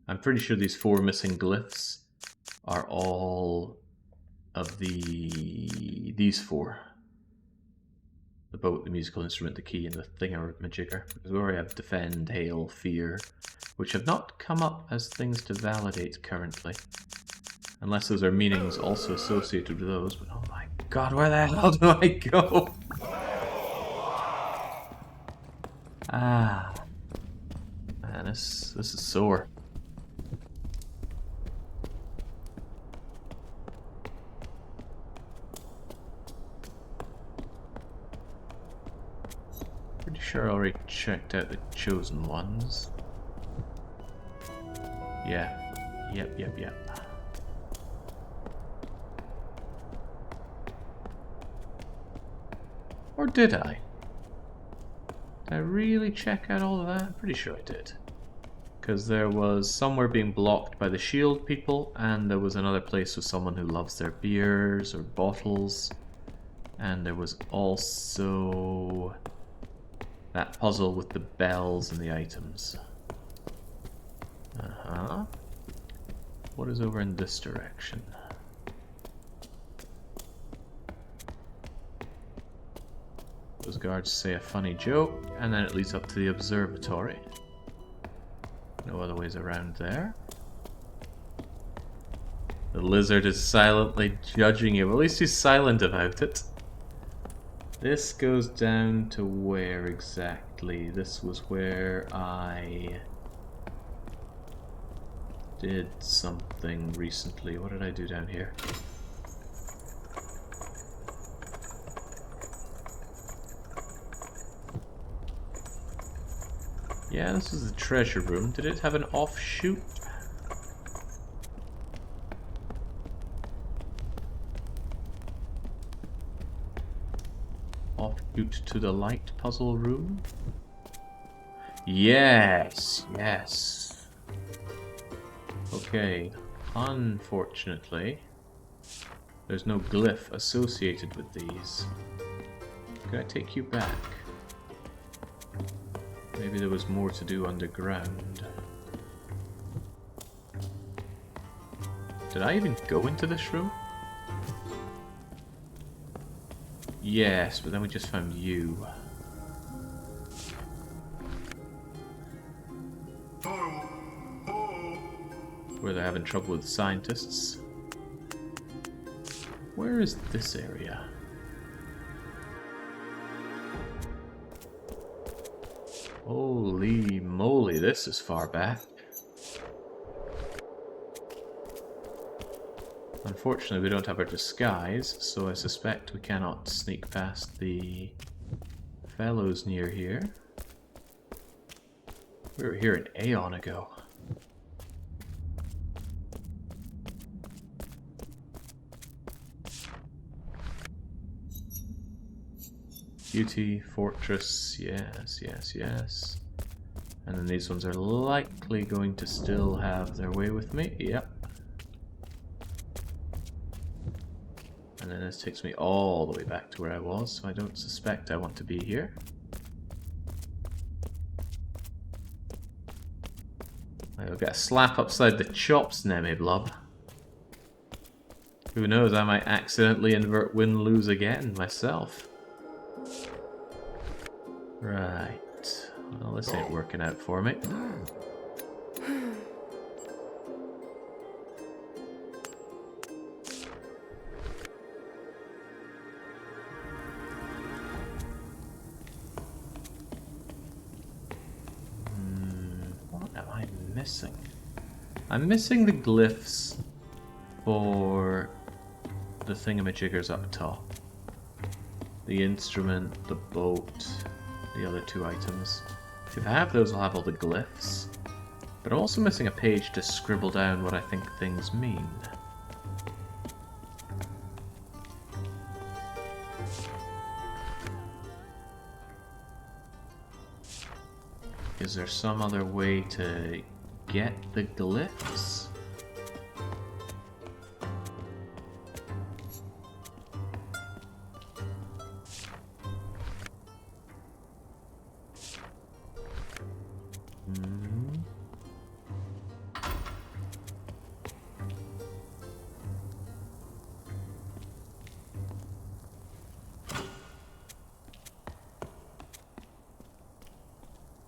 [SPEAKER 1] I'm pretty sure these 4 missing glyphs are all of these 4. The boat, the musical instrument, the key, and the thingamajigger. Because we already have defend, hail, fear, which have not come up as things to validate currently. Unless those are meanings also associated with those, but oh my god, where the hell do I go? Ah. Man, this is sore. Pretty sure I already checked out the chosen ones. Yeah. Yep. Or did I? Did I really check out all of that? I'm pretty sure I did. Because there was somewhere being blocked by the shield people, and there was another place with someone who loves their beers or bottles. And there was also that puzzle with the bells and the items. What is over in this direction? Those guards say a funny joke, and then it leads up to the observatory. No other ways around there. The lizard is silently judging you. At least he's silent about it. This goes down to where exactly? This was where I did something recently. What did I do down here? Yeah, this is the treasure room. Did it have an offshoot? Offshoot to the light puzzle room? Yes, yes. Okay, unfortunately, there's no glyph associated with these. Can I take you back? Maybe there was more to do underground. Did I even go into this room? Yes, but then we just found you. Where they're having trouble with scientists. Where is this area? Holy moly, this is far back. Unfortunately, we don't have our disguise, so I suspect we cannot sneak past the fellows near here. We were here an aeon ago. Beauty, fortress, yes, yes, yes. And then these ones are likely going to still have their way with me. Yep. And then this takes me all the way back to where I was, so I don't suspect I want to be here. I'll get a slap upside the chops, Nemi Blob. Who knows, I might accidentally invert win-lose again myself. Right. Well, this ain't working out for me. What am I missing? I'm missing the glyphs for the thingamajiggers up top. The instrument, the boat, the other two items. If I have those, I'll have all the glyphs. But I'm also missing a page to scribble down what I think things mean. Is there some other way to get the glyphs?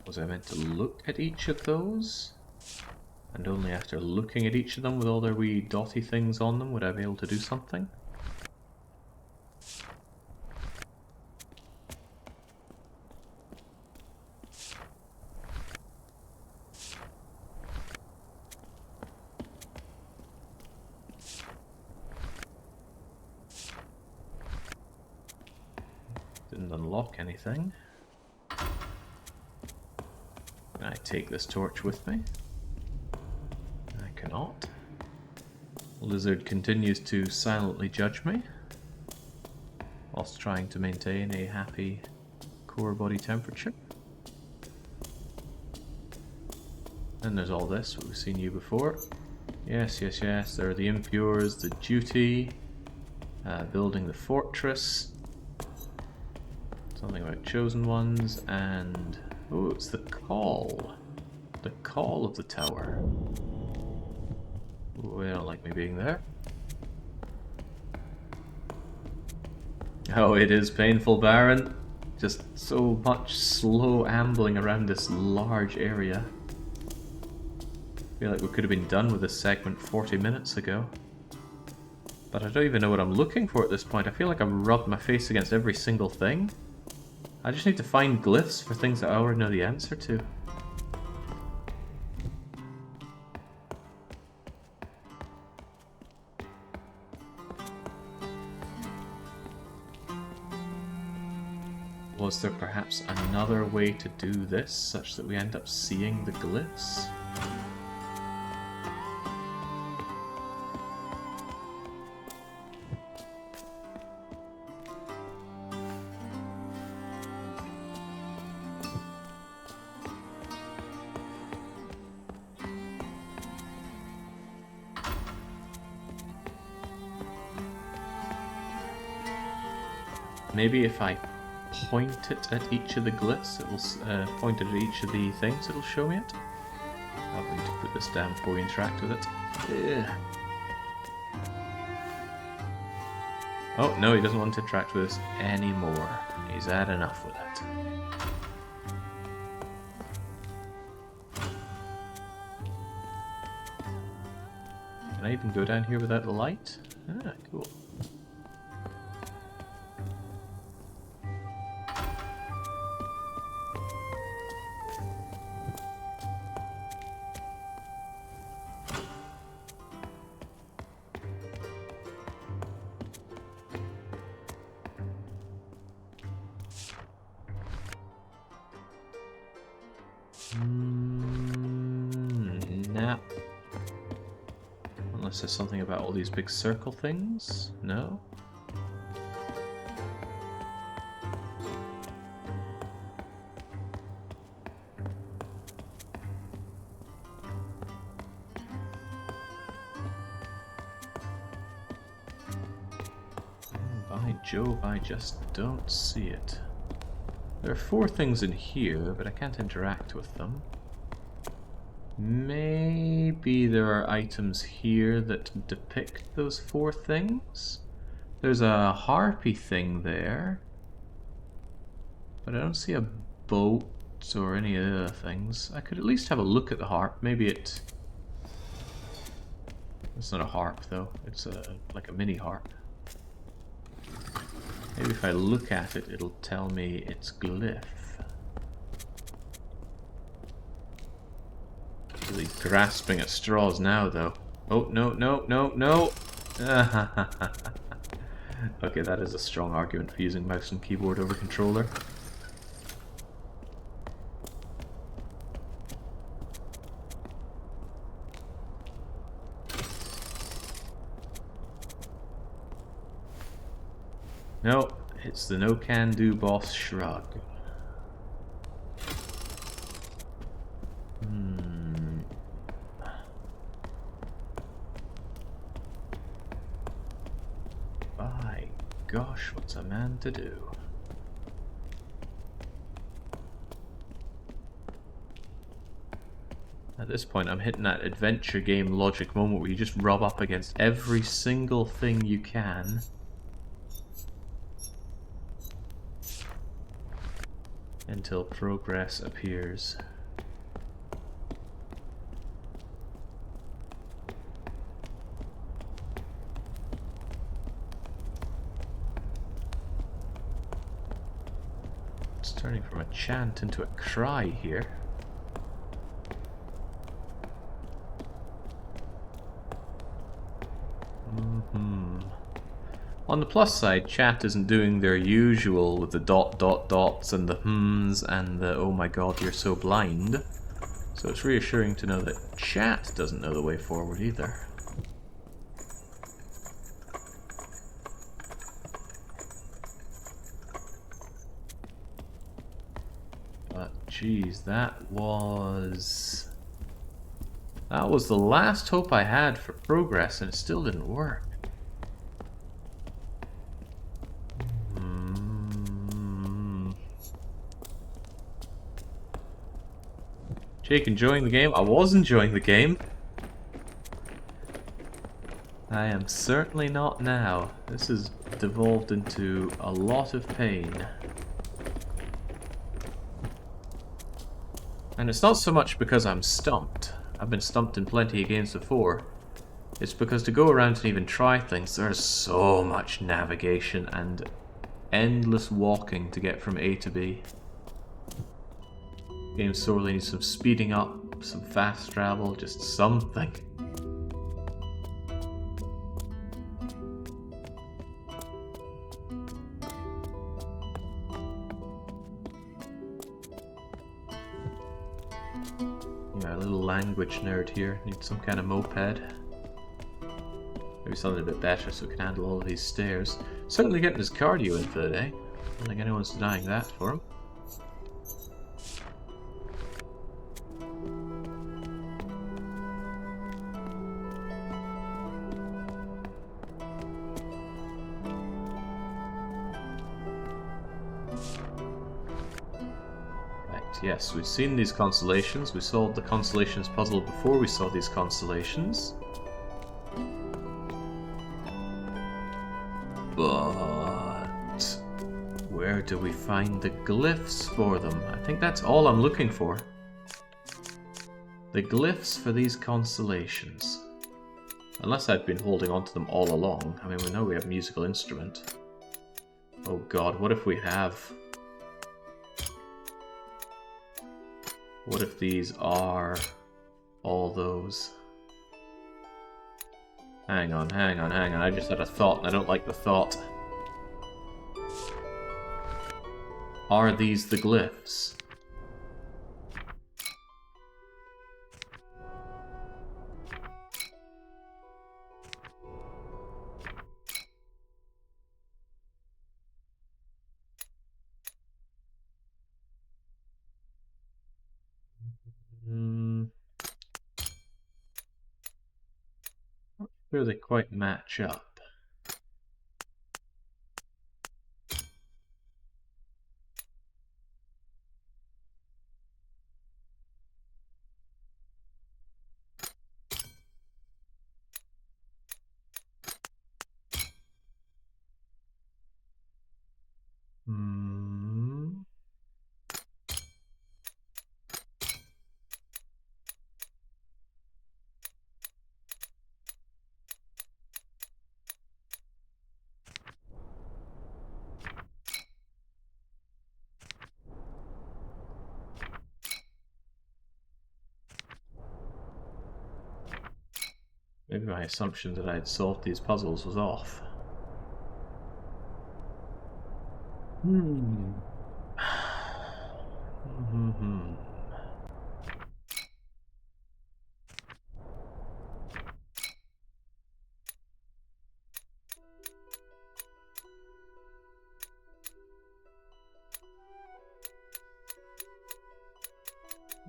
[SPEAKER 1] Was I meant to look at each of those? And only after looking at each of them with all their wee dotty things on them would I be able to do something? Didn't unlock anything. Can I take this torch with me? I cannot. Lizard continues to silently judge me, whilst trying to maintain a happy core body temperature. Then there's all this, we've seen you before. Yes, yes, yes, there are the impures, the duty, building the fortress, something about chosen ones, and oh, it's the call. The call of the tower. Ooh, they don't like me being there. Oh, it is painful, Baron. Just so much slow ambling around this large area. I feel like we could have been done with this segment 40 minutes ago. But I don't even know what I'm looking for at this point. I feel like I've rubbed my face against every single thing. I just need to find glyphs for things that I already know the answer to. Was there perhaps another way to do this, such that we end up seeing the glyphs? Maybe if I point it at each of the glyphs, it will point it at each of the things, it'll show me it. I'll need to put this down before we interact with it. Ugh. Oh, no, he doesn't want to interact with us anymore. He's had enough with it. Can I even go down here without the light? Ah, cool. Nah. Unless there's something about all these big circle things? No? By Jove, I just don't see it. There are 4 things in here, but I can't interact with them. Maybe there are items here that depict those 4 things? There's a harpy thing there, but I don't see a boat or any other things. I could at least have a look at the harp. Maybe it's not a harp though, it's like a mini harp. Maybe if I look at it, it'll tell me its glyph. Really grasping at straws now, though. Oh, no, no, no, no! Okay, that is a strong argument for using mouse and keyboard over controller. No, it's the no-can-do boss shrug. By gosh, what's a man to do? At this point, I'm hitting that adventure game logic moment where you just rub up against every single thing you can. Until progress appears. It's turning from a chant into a cry here. On the plus side, chat isn't doing their usual with the dots and the hmms and the oh my god you're so blind. So it's reassuring to know that chat doesn't know the way forward either. But geez, that was the last hope I had for progress and it still didn't work. Jake, enjoying the game? I was enjoying the game. I am certainly not now. This has devolved into a lot of pain. And it's not so much because I'm stumped. I've been stumped in plenty of games before. It's because to go around and even try things, there's so much navigation and endless walking to get from A to B. Game sorely needs some speeding up, some fast travel, just something. Yeah, a little language nerd here. Need some kind of moped. Maybe something a bit better so we can handle all of these stairs. Certainly getting his cardio in for the day. I don't think anyone's denying that for him. Yes, we've seen these constellations. We solved the constellations puzzle before we saw these constellations. But where do we find the glyphs for them? I think that's all I'm looking for. The glyphs for these constellations. Unless I've been holding on to them all along. I mean, we know we have a musical instrument. Oh god, what if we have... What if these are all those? Hang on. I just had a thought and I don't like the thought. Are these the glyphs? Not sure they quite match up. Maybe my assumption that I had solved these puzzles was off.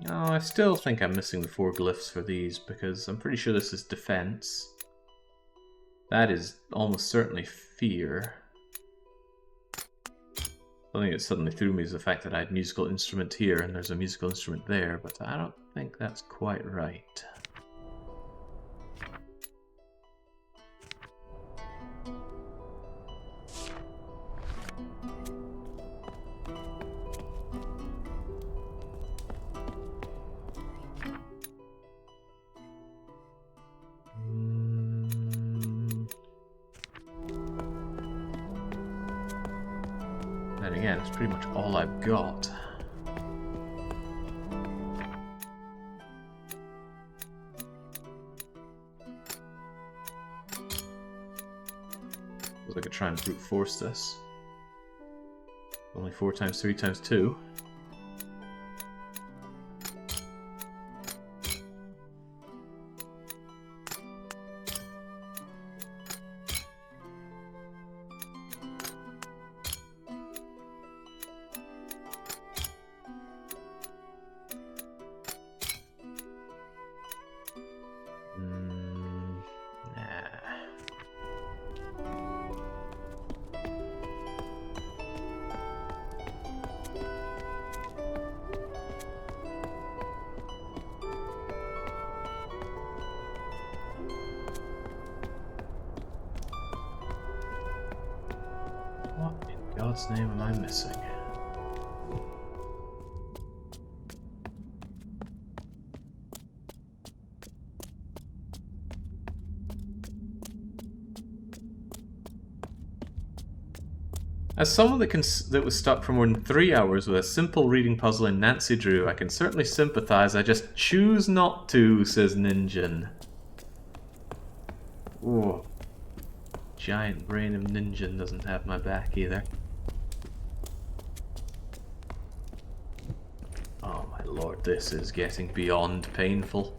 [SPEAKER 1] Oh, I still think I'm missing the 4 glyphs for these, because I'm pretty sure this is defense. That is almost certainly fear. The thing that suddenly threw me is the fact that I had musical instrument here and there's a musical instrument there, but I don't think that's quite right. Then again, it's pretty much all I've got. Feels like I could try and brute force this. Only 4 times 3 times 2. What in God's name am I missing? As someone that was stuck for more than 3 hours with a simple reading puzzle in Nancy Drew, I can certainly sympathize. I just choose not to, says Ninjin. Ooh. Giant brain of Ninjin doesn't have my back either. Oh my lord, this is getting beyond painful.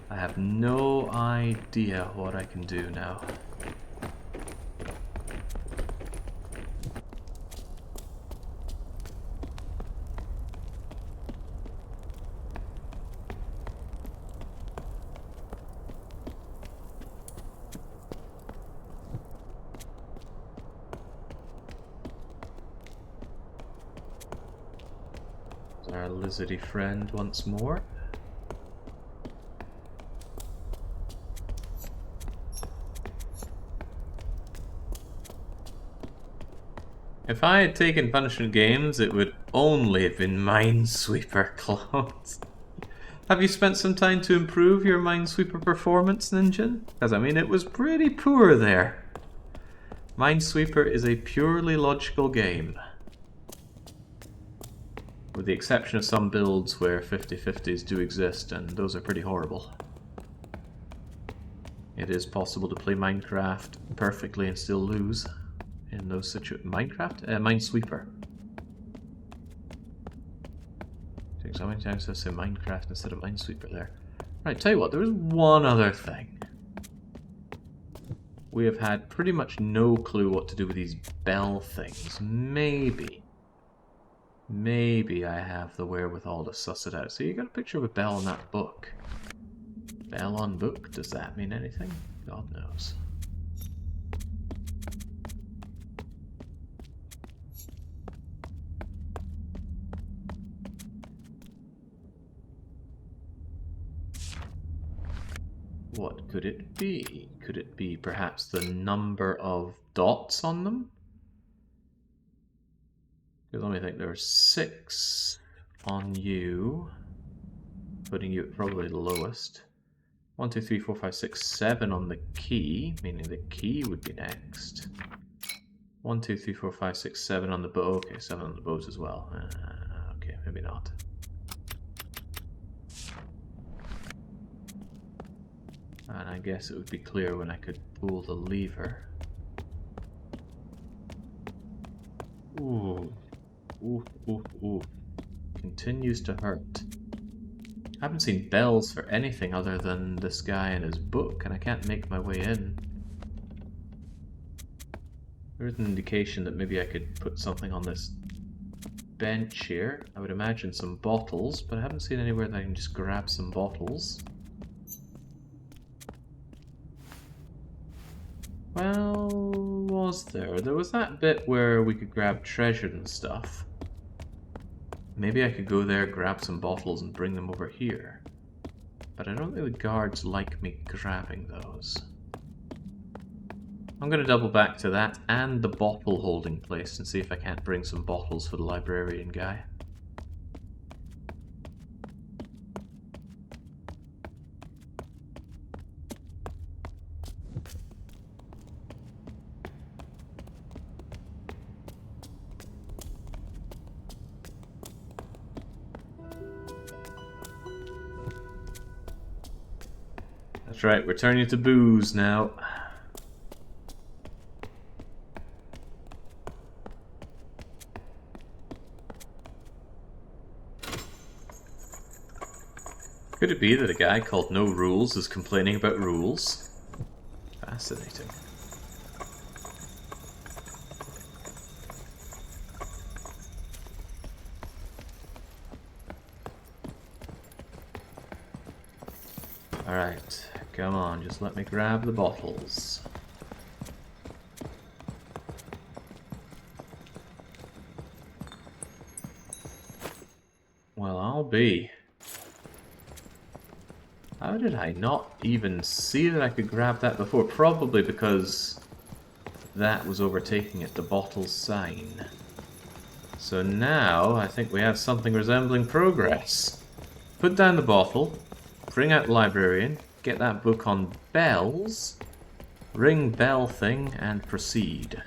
[SPEAKER 1] I have no idea what I can do now. Our lizardy friend once more. If I had taken punishment games, it would only have been Minesweeper clones. Have you spent some time to improve your Minesweeper performance, Ninjin? Because, I mean, it was pretty poor there. Minesweeper is a purely logical game. With the exception of some builds where 50-50s do exist, and those are pretty horrible. It is possible to play Minecraft perfectly and still lose in those situations. Minesweeper. Take so many times I say Minecraft instead of Minesweeper there. Right, tell you what, there was one other thing. We have had pretty much no clue what to do with these bell things. Maybe I have the wherewithal to suss it out. So you got a picture of a bell in that book. Bell on book, does that mean anything? God knows. What could it be? Could it be perhaps the number of dots on them? Because let me think, there are 6 on you, putting you at probably the lowest. 1, 2, 3, 4, 5, 6, 7 on the key, meaning the key would be next. 1, 2, 3, 4, 5, 6, 7 on the bow. Okay, 7 on the bows as well. Okay, maybe not. And I guess it would be clear when I could pull the lever. Ooh. Ooh, ooh, ooh. Continues to hurt. I haven't seen bells for anything other than this guy and his book, and I can't make my way in. There's an indication that maybe I could put something on this bench here. I would imagine some bottles, but I haven't seen anywhere that I can just grab some bottles. Well, was there? There was that bit where we could grab treasure and stuff. Maybe I could go there, grab some bottles, and bring them over here. But I don't think the guards like me grabbing those. I'm going to double back to that and the bottle holding place and see if I can't bring some bottles for the librarian guy. That's right, we're turning to booze now. Could it be that a guy called No Rules is complaining about rules? Fascinating. Alright, come on, just let me grab the bottles. Well, I'll be. How did I not even see that I could grab that before? Probably because that was overtaking it, the bottle's sign. So now I think we have something resembling progress. Put down the bottle, bring out the librarian, get that book on bells, ring bell thing, and proceed.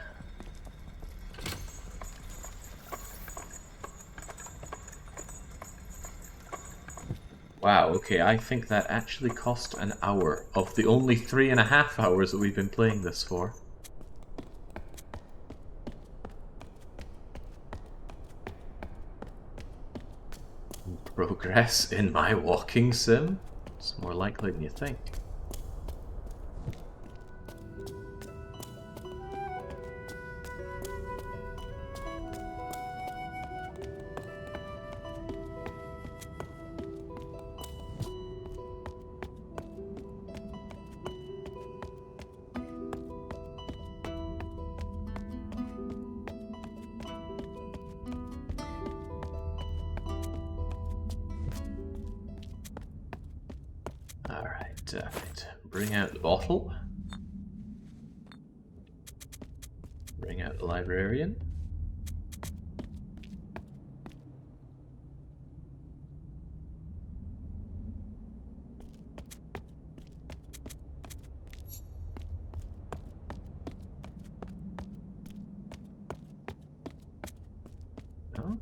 [SPEAKER 1] Wow, okay, I think that actually cost an hour of the only 3.5 hours that we've been playing this for. Progress in my walking sim? It's more likely than you think. Alright, bring out the bottle. Bring out the librarian. No?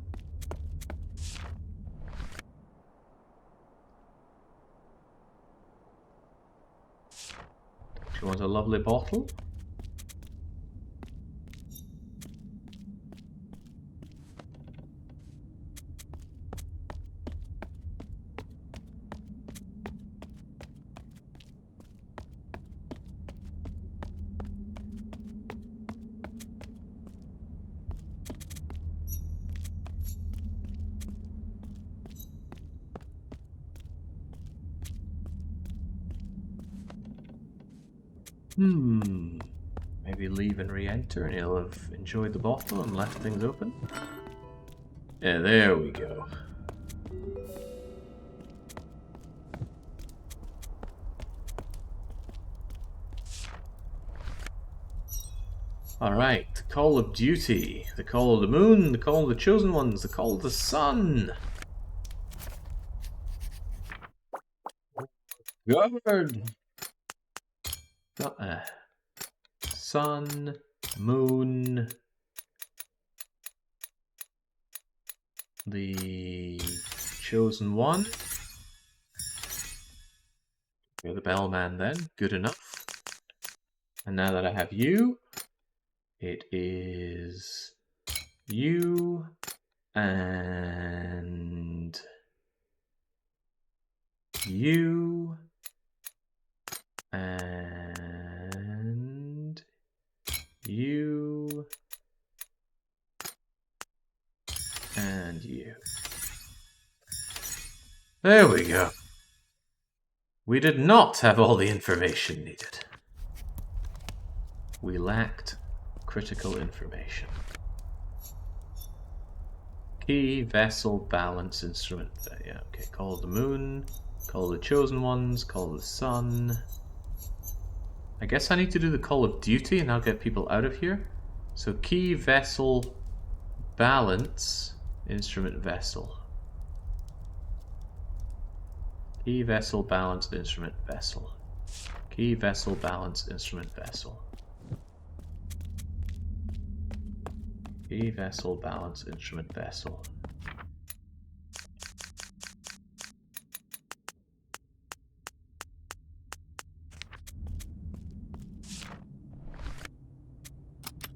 [SPEAKER 1] She wants a lovely bottle. Maybe leave and re-enter and he'll have enjoyed the bottle and left things open. Yeah, there we go. Alright, the call of duty, the call of the moon, the call of the chosen ones, the call of the sun. Good. Sun, moon, the chosen one. You're the bellman then, good enough. And now that I have you, it is you and you and you and you. There we go. We did not have all the information needed. We lacked critical information. Key, vessel, balance, instrument. Yeah, okay. Call of the moon, call of the chosen ones, call of the sun. I guess I need to do the call of duty and I'll get people out of here. So key, vessel, balance, instrument, vessel. Key, vessel, balance, instrument, vessel. Key, vessel, balance, instrument, vessel. Key, vessel, balance, instrument, vessel.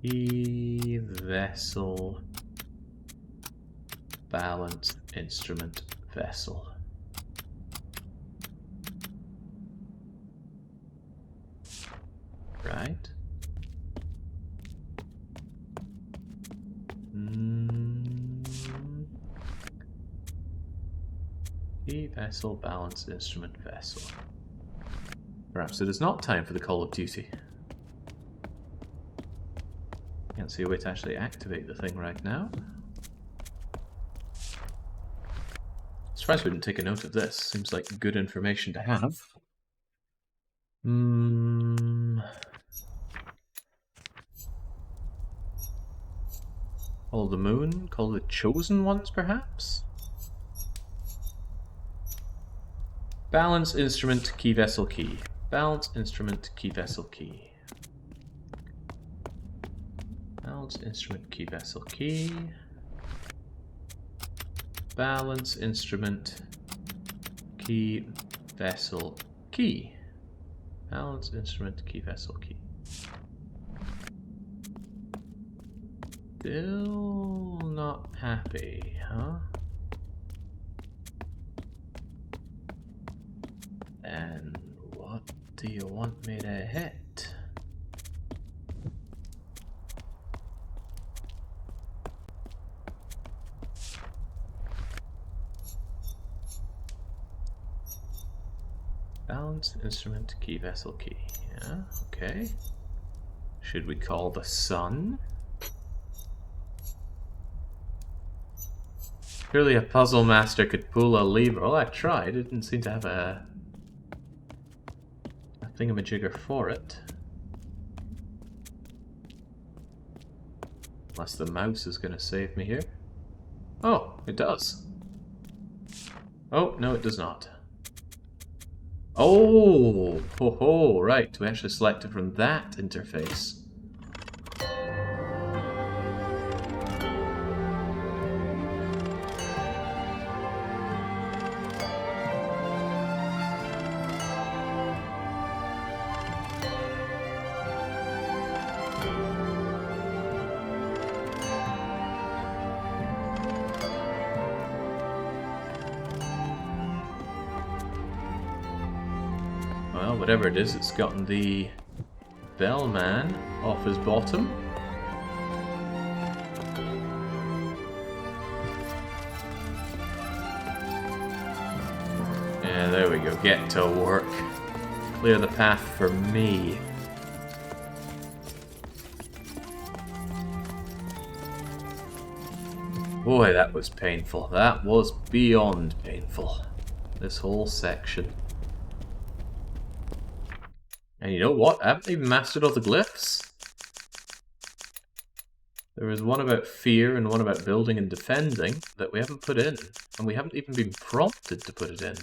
[SPEAKER 1] Key, vessel, balance, instrument, vessel. Right? Key, vessel, balance, instrument, vessel. Perhaps it is not time for the call of duty. Can't see a way to actually activate the thing right now. Surprised we didn't take a note of this. Seems like good information to have. Call the moon? Call the chosen ones, perhaps? Balance, instrument, key, vessel, key. Balance, instrument, key, vessel, key. Balance, instrument, key, vessel, key. Balance, instrument, key, vessel, key. Balance, instrument, key, vessel, key. Still not happy, huh? And what do you want me to hit? Balance, instrument, key, vessel, key. Yeah, okay. Should we call the sun? Surely a puzzle master could pull a lever. Well, I tried. It didn't seem to have a thingamajigger for it. Unless the mouse is going to save me here. Oh, it does. Oh, no, it does not. Oh, ho ho, right. We actually select it from that interface. Well, whatever it is, it's gotten the bellman off his bottom. Yeah, there we go. Get to work. Clear the path for me. Boy, that was painful. That was beyond painful. This whole section. And you know what? I haven't even mastered all the glyphs. There was one about fear and one about building and defending that we haven't put in. And we haven't even been prompted to put it in.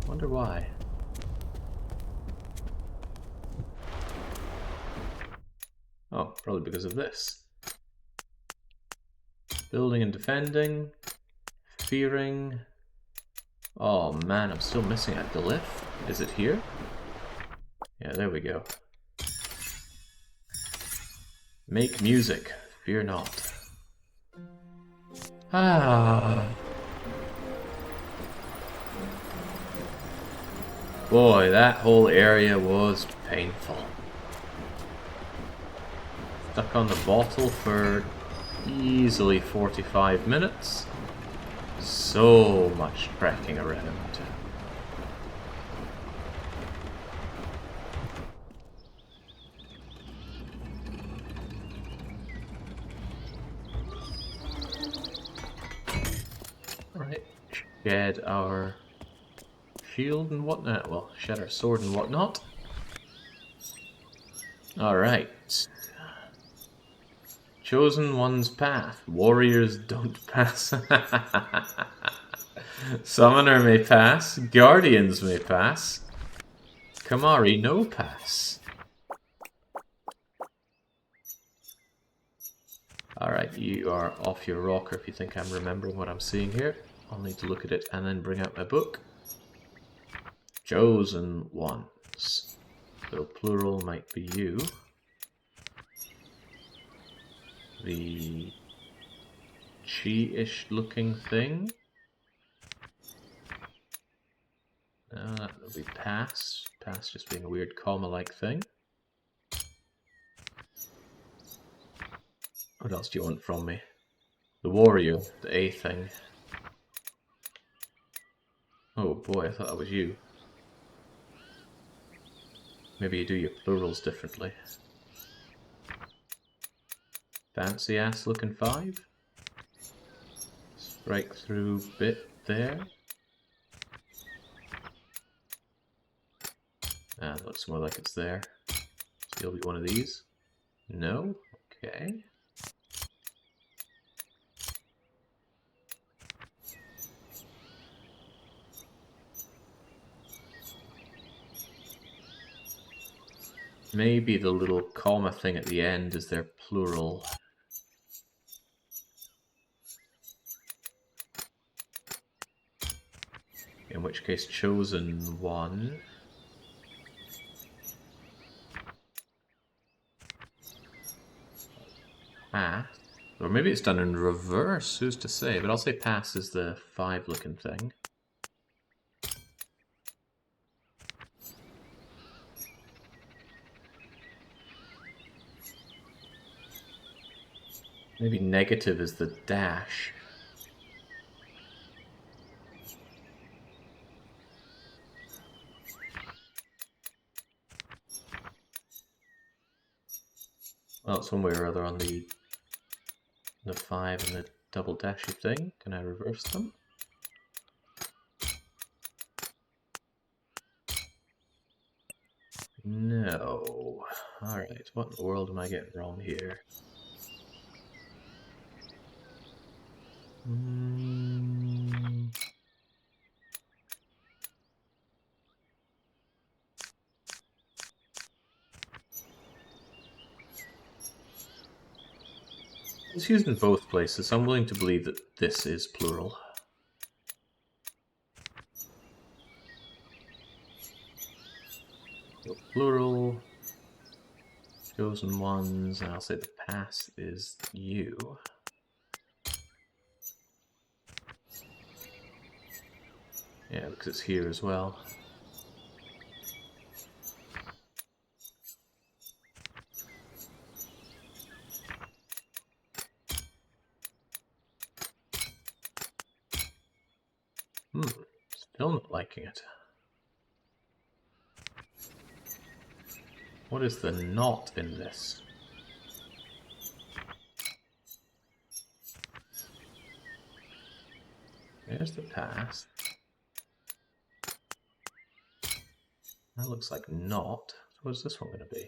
[SPEAKER 1] Wonder why. Oh, probably because of this. Building and defending. Fearing. Oh man, I'm still missing a glyph. Is it here? Yeah, there we go. Make music. Fear not. Ah. Boy, that whole area was painful. Stuck on the bottle for easily 45 minutes. So much trekking around. Alright, shed our shield and whatnot. Well, shed our sword and whatnot. Alright. Chosen one's path. Warriors don't pass. Summoner may pass. Guardians may pass. Kamari no pass. Alright, you are off your rocker if you think I'm remembering what I'm seeing here. I'll need to look at it and then bring out my book. Chosen ones. So plural might be you. The chi-ish looking thing. That will be pass. Pass just being a weird comma-like thing. What else do you want from me? The warrior, the A thing. Oh boy, I thought that was you. Maybe you do your plurals differently. Fancy ass looking 5. Strike through bit there. Ah, it looks more like it's there. So you'll be one of these? No? Okay. Maybe the little comma thing at the end is their plural. In which case, chosen one. Pass. Or maybe it's done in reverse, who's to say? But I'll say pass is the 5 looking thing. Maybe negative is the dash. Well, it's one way or other on the 5 and the double dashy thing. Can I reverse them? No. Alright, what in the world am I getting wrong here? It's used in both places, so I'm willing to believe that this is plural. So plural, chosen ones, and I'll say the pass is you. Yeah, because it's here as well. Still not liking it. What is the not in this? There's the pass. That looks like not. So what's this one going to be?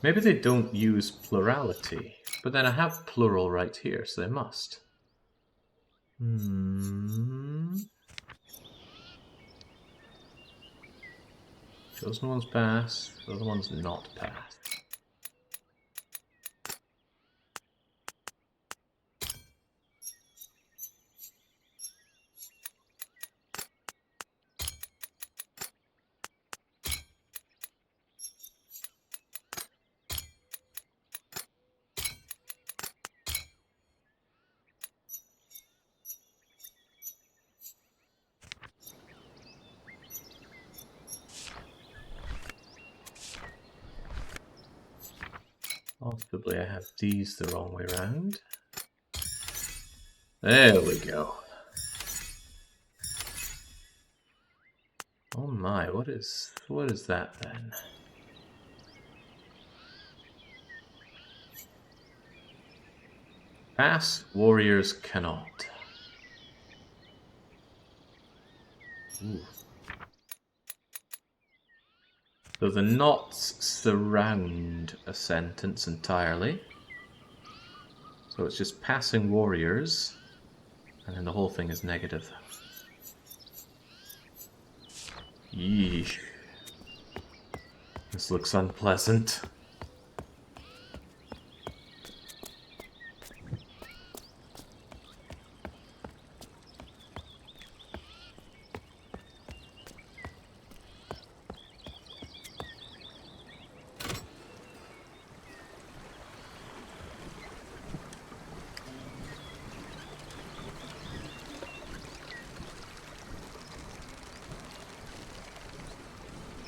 [SPEAKER 1] Maybe they don't use plurality, but then I have plural right here, so they must. Chosen one's pass, the other one's not pass. Possibly I have these the wrong way around. There we go. Oh my, what is that then? Pass, warriors cannot. Ooh. So the nots surround a sentence entirely. So it's just passing warriors, and then the whole thing is negative. Yeesh. This looks unpleasant.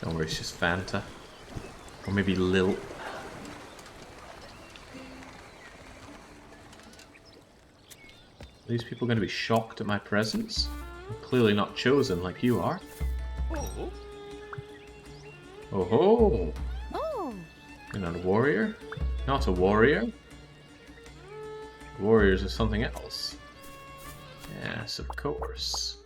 [SPEAKER 1] Don't worry, it's just Fanta. Or maybe Lil. Are these people going to be shocked at my presence? I'm clearly not chosen like you are.
[SPEAKER 2] Oh.
[SPEAKER 1] Oh ho!
[SPEAKER 2] Oh.
[SPEAKER 1] You're not a warrior? Not a warrior? Warriors are something else. Yes, of course.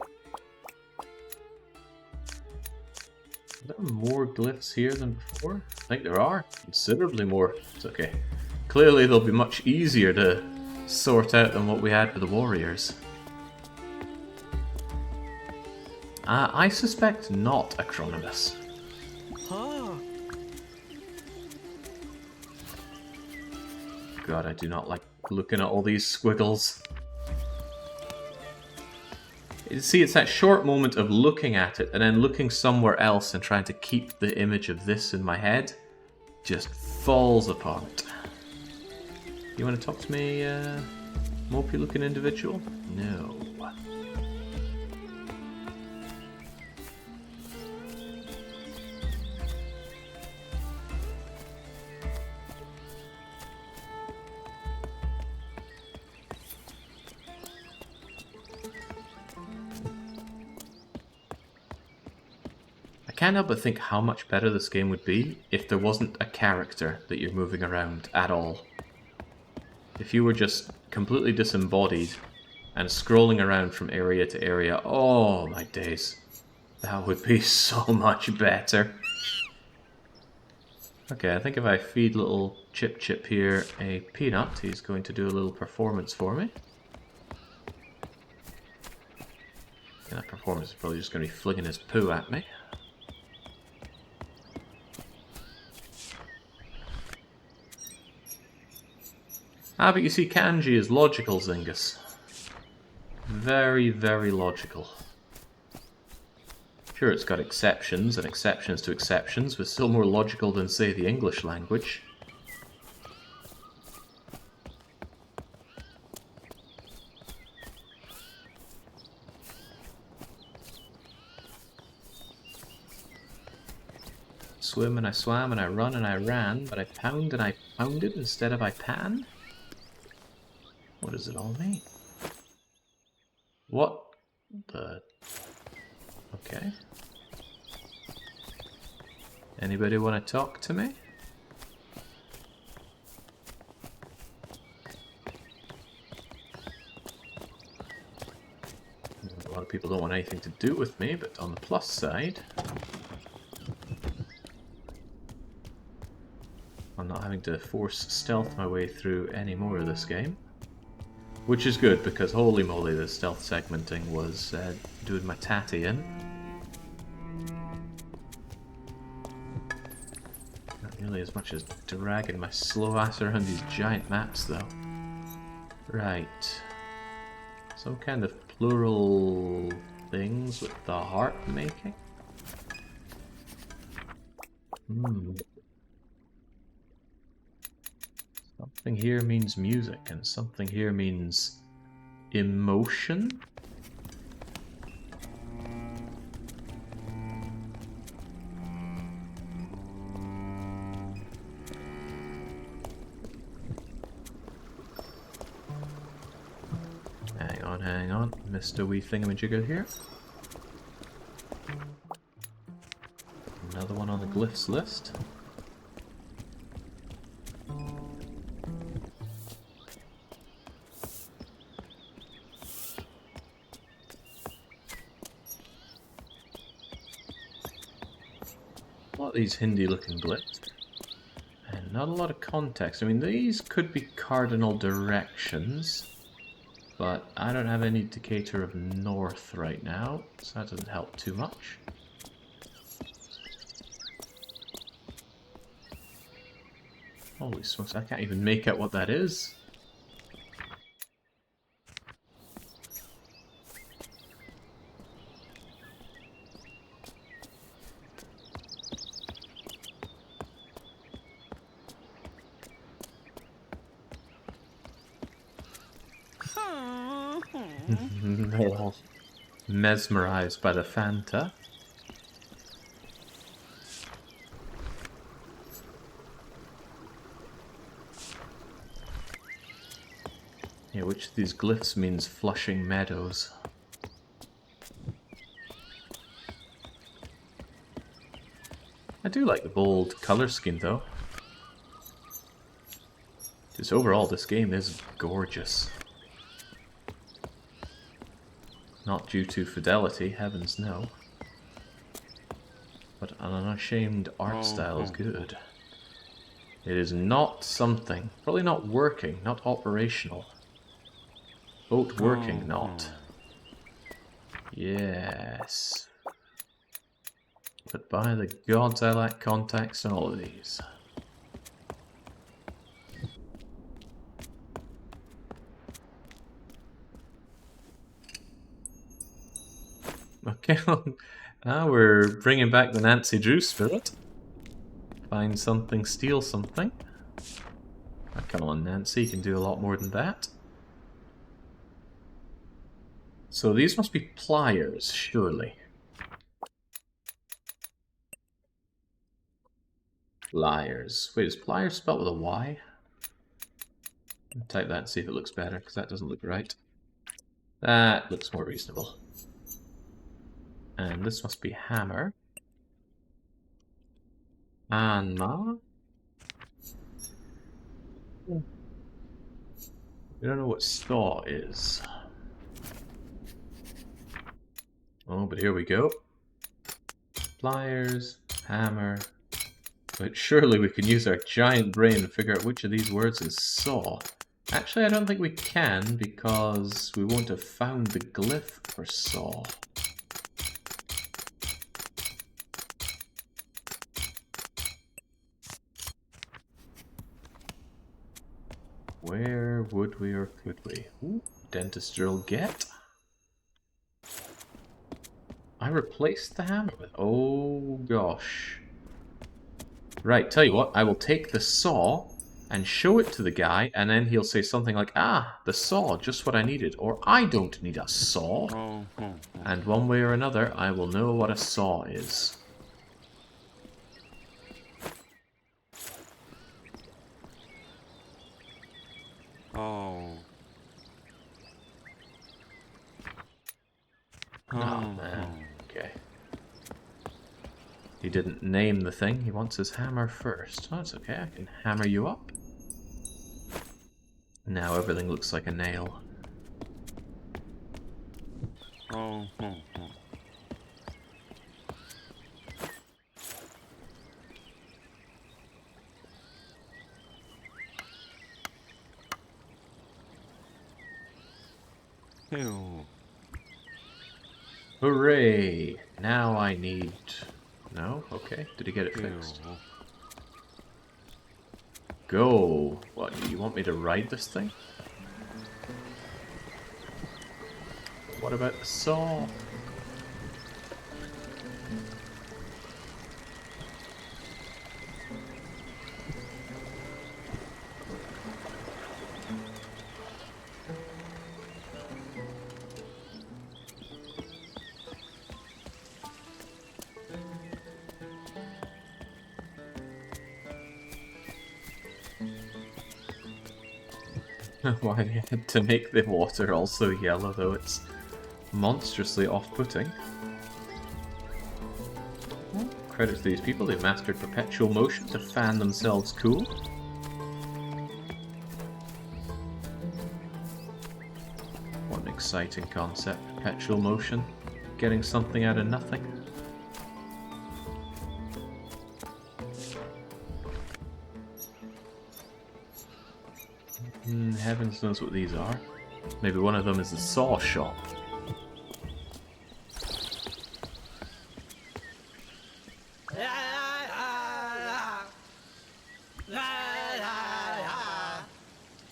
[SPEAKER 1] Are there more glyphs here than before? I think there are. Considerably more. It's okay. Clearly they'll be much easier to sort out than what we had with the warriors. I suspect not, Acronymus.
[SPEAKER 2] Huh.
[SPEAKER 1] God, I do not like looking at all these squiggles. You see, it's that short moment of looking at it and then looking somewhere else and trying to keep the image of this in my head. Just falls apart. You want to talk to me, mopey looking individual? No. I can't help but think how much better this game would be if there wasn't a character that you're moving around at all. If you were just completely disembodied and scrolling around from area to area, oh my days, that would be so much better. Okay, I think if I feed little Chip here a peanut, he's going to do a little performance for me. And that performance is probably just going to be flinging his poo at me. Ah, but you see, kanji is logical, Zingus. Very, very logical. Sure, it's got exceptions and exceptions to exceptions, but still more logical than, say, the English language. Swim and I swam and I run and I ran, but I pound and I pounded instead of I pan? What does it all mean? What the... Okay. Anybody want to talk to me? A lot of people don't want anything to do with me, but on the plus side, I'm not having to force stealth my way through any more of this game. Which is good, because holy moly, the stealth segmenting was doing my tatty in. Not nearly as much as dragging my slow ass around these giant maps, though. Right. Some kind of plural things with the heart making. Something here means music, and something here means emotion. Hang on, missed a wee thingamajigger here. Another one on the glyphs list. A lot of these Hindi looking glyphs. And not a lot of context. I mean, these could be cardinal directions. But I don't have any indicator of north right now, so that doesn't help too much. Holy smokes, I can't even make out what that is. No. Mesmerized by the Fanta. Yeah, which of these glyphs means Flushing Meadows? I do like the bold color scheme, though. Just overall, this game is gorgeous. Not due to fidelity, heavens no. But an unashamed art style is good. It is not something, probably not working, not operational, Boat working knot. Yes. But by the gods, I lack contacts in all of these. Okay, now we're bringing back the Nancy Drew spirit. Find something, steal something. Oh, come on, Nancy, you can do a lot more than that. So these must be pliers, surely. Pliers. Wait, is pliers spelled with a Y? I'll type that and see if it looks better, because that doesn't look right. That looks more reasonable. And this must be hammer. Anma. We don't know what saw is. Oh, but here we go. Pliers, hammer. But surely we can use our giant brain to figure out which of these words is saw. Actually, I don't think we can, because we won't have found the glyph for saw. Where would we or could we? Ooh, dentist drill get. I replaced the hammer with... Oh gosh. Right, tell you what, I will take the saw and show it to the guy, and then he'll say something like, ah, the saw, just what I needed, or I don't need a saw. And one way or another, I will know what a saw is. Oh, man. Okay. He didn't name the thing. He wants his hammer first. Oh, it's okay. I can hammer you up. Now everything looks like a nail. Hooray! Now I need... No? Okay. Did he get it fixed? Go! What, do you want me to ride this thing? What about the saw? Why they had to make the water also yellow, though it's monstrously off-putting. Well, credit to these people, they've mastered perpetual motion to fan themselves cool. What an exciting concept, perpetual motion. Getting something out of nothing. Heavens knows what these are. Maybe one of them is the saw shop.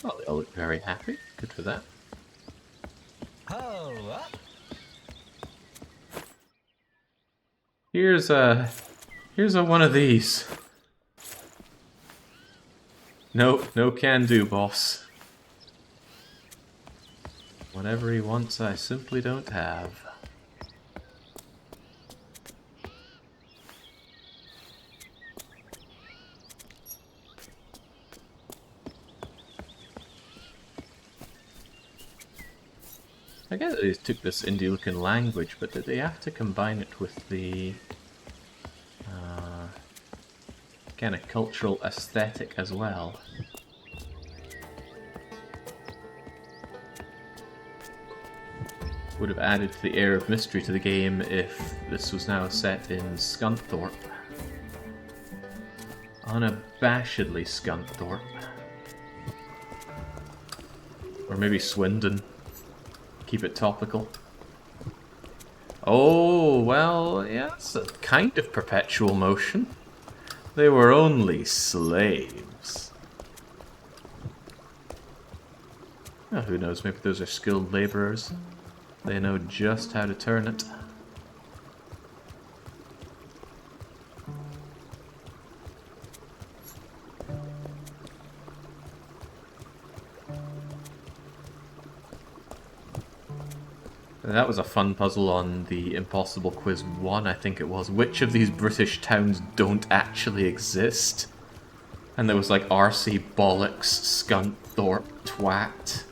[SPEAKER 1] Oh, they all look very happy. Good for that. Here's a one of these. No can do, boss. Whatever he wants, I simply don't have. I guess they took this indie-looking language, but did they have to combine it with the kind of cultural aesthetic as well? Would have added the air of mystery to the game if this was now set in Scunthorpe. Unabashedly Scunthorpe. Or maybe Swindon. Keep it topical. Oh, well, yeah, it's a kind of perpetual motion. They were only slaves. Oh, who knows, maybe those are skilled laborers. They know just how to turn it. That was a fun puzzle on the Impossible Quiz 1, I think it was. Which of these British towns don't actually exist? And there was like RC, Bollocks, Scunthorpe, Twat.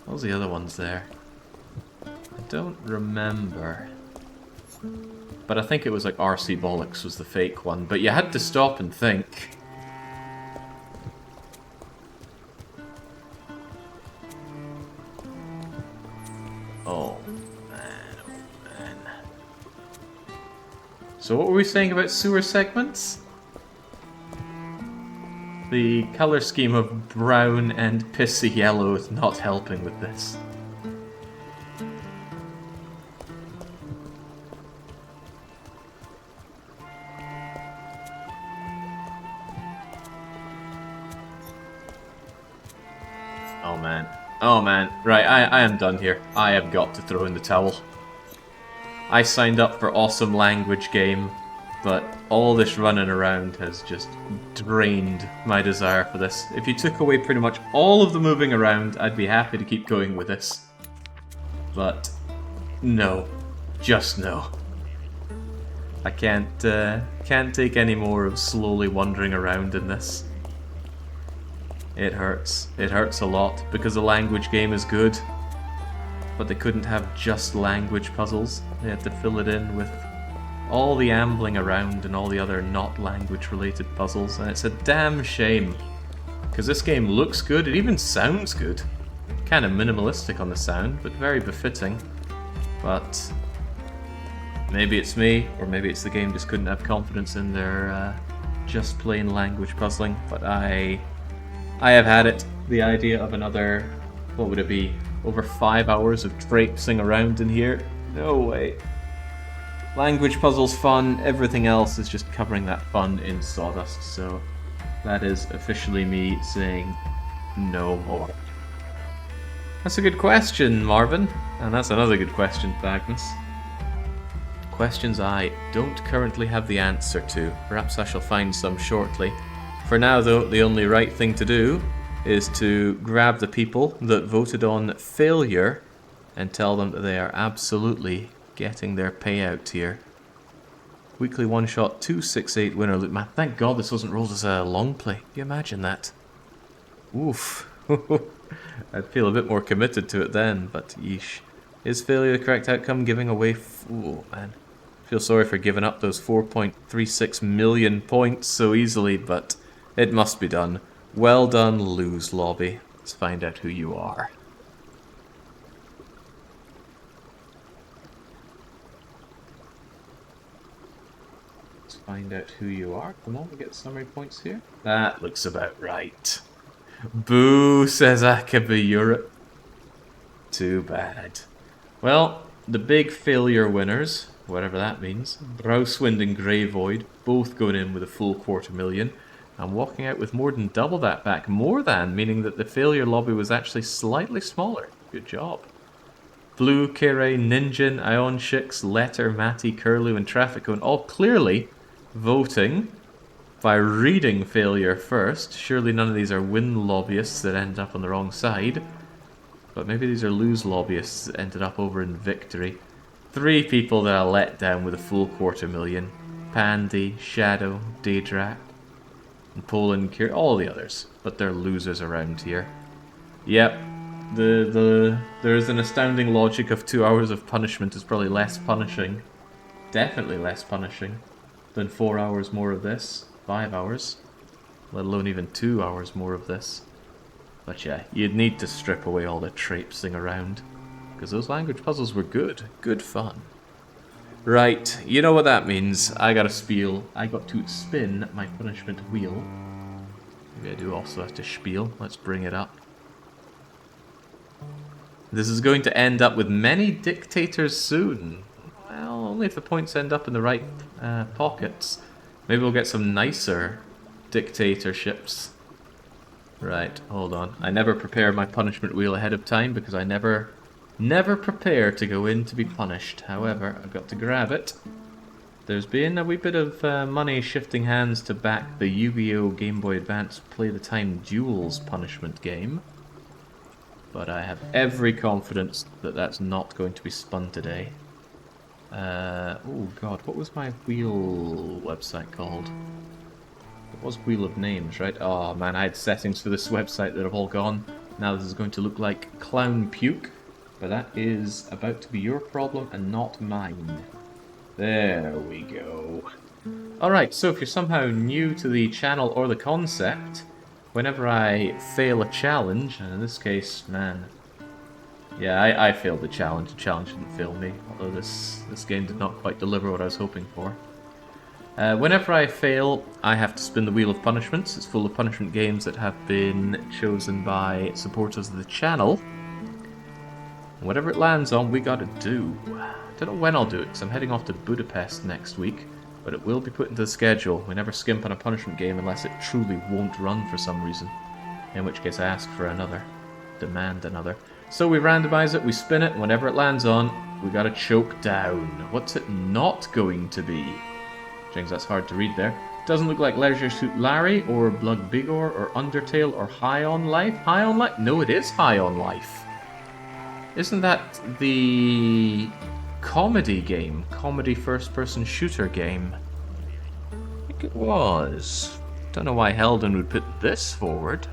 [SPEAKER 1] What was the other ones there? I don't remember. But I think it was like RC Bollocks was the fake one. But you had to stop and think. Oh man. So what were we saying about sewer segments? The color scheme of brown and pissy yellow is not helping with this. Oh man. Oh man. Right, I am done here. I have got to throw in the towel. I signed up for awesome language game, but all this running around has just drained my desire for this. If you took away pretty much all of the moving around, I'd be happy to keep going with this. But no. Just no. I can't take any more of slowly wandering around in this. It hurts. It hurts a lot, because the language game is good. But they couldn't have just language puzzles. They had to fill it in with all the ambling around and all the other not language related puzzles, and it's a damn shame. Because this game looks good, it even sounds good. Kind of minimalistic on the sound, but very befitting. But maybe it's me, or maybe it's the game just couldn't have confidence in their just plain language puzzling, but I have had it. The idea of another, what would it be, over 5 hours of traipsing around in here? No way. Language puzzles fun, everything else is just covering that fun in sawdust, so that is officially me saying no more. That's a good question, Marvin. And that's another good question, Magnus. Questions I don't currently have the answer to. Perhaps I shall find some shortly. For now, though, the only right thing to do is to grab the people that voted on failure and tell them that they are absolutely getting their payout here. Weekly one-shot 268 winner. Man, thank God this wasn't rolled as a long play. Can you imagine that? Oof. I'd feel a bit more committed to it then, but yeesh. Is failure the correct outcome? Giving away... Oh, man. I feel sorry for giving up those 4.36 million points so easily, but it must be done. Well done, Lose Lobby. Let's find out who you are. Let's find out who you are. Come on, we get summary points here. That looks about right. Boo, says Akabe Europe. Too bad. Well, the big failure winners, whatever that means, Browswind and Grey Void, both going in with a full 250,000. I'm walking out with more than double that back. More than, meaning that the failure lobby was actually slightly smaller. Good job. Blue, Kere, Ninjin, Ion Shix, Letter, Matty, Curlew, and Traffico, and all clearly voting by reading failure first. Surely none of these are win lobbyists that end up on the wrong side. But maybe these are lose lobbyists that ended up over in victory. 3 people that I let down with a full 250,000. Pandy, Shadow, Daedrak, and Poland, all the others, but they're losers around here. Yep, there's an astounding logic of 2 hours of punishment is probably less punishing, definitely less punishing, than 4 hours more of this, 5 hours, let alone even 2 hours more of this. But yeah, you'd need to strip away all the traipsing around, because those language puzzles were good fun. Right, you know what that means. I got to spiel. I got to spin my punishment wheel. Maybe I do also have to spiel. Let's bring it up. This is going to end up with many dictators soon. Well, only if the points end up in the right pockets. Maybe we'll get some nicer dictatorships. Right, hold on. I never prepare my punishment wheel ahead of time because I never prepare to go in to be punished. However, I've got to grab it. There's been a wee bit of money shifting hands to back the Yu-Gi-Oh! Game Boy Advance Play the Time Duels punishment game. But I have every confidence that that's not going to be spun today. Oh god, what was my wheel website called? It was Wheel of Names, right? Oh man, I had settings for this website that have all gone. Now this is going to look like clown puke. But that is about to be your problem and not mine. There we go. Alright, so if you're somehow new to the channel or the concept, whenever I fail a challenge, and in this case, man... Yeah, I failed the challenge. The challenge didn't fail me, although this game did not quite deliver what I was hoping for. Whenever I fail, I have to spin the Wheel of Punishments. It's full of punishment games that have been chosen by supporters of the channel. And whatever it lands on, we gotta do. I don't know when I'll do it, because I'm heading off to Budapest next week, but it will be put into the schedule. We never skimp on a punishment game unless it truly won't run for some reason. In which case I ask for another. Demand another. So we randomize it, we spin it, and whenever it lands on, we gotta choke down. What's it not going to be? James, that's hard to read there. Doesn't look like Leisure Suit Larry, or Blood Bigor, or Undertale, or High on Life. High on Life? No, it is High on Life. Isn't that the comedy game? Comedy first-person shooter game? I think it was. Don't know why Heldon would put this forward.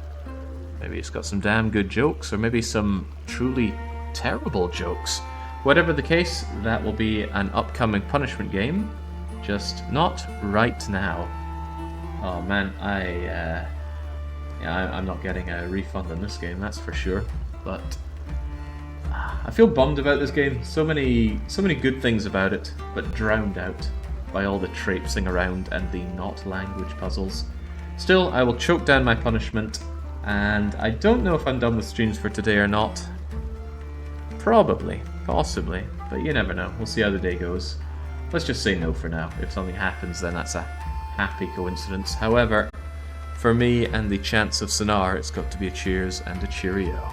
[SPEAKER 1] Maybe it's got some damn good jokes, or maybe some truly terrible jokes. Whatever the case, that will be an upcoming punishment game. Just not right now. Oh man, I'm not getting a refund on this game, that's for sure. But I feel bummed about this game. So many good things about it, but drowned out by all the traipsing around and the not language puzzles. Still, I will choke down my punishment, and I don't know if I'm done with streams for today or not. Probably, possibly, but you never know. We'll see how the day goes. Let's just say no for now. If something happens, then that's a happy coincidence. However, for me and the Chants of Sennaar, it's got to be a cheers and a cheerio.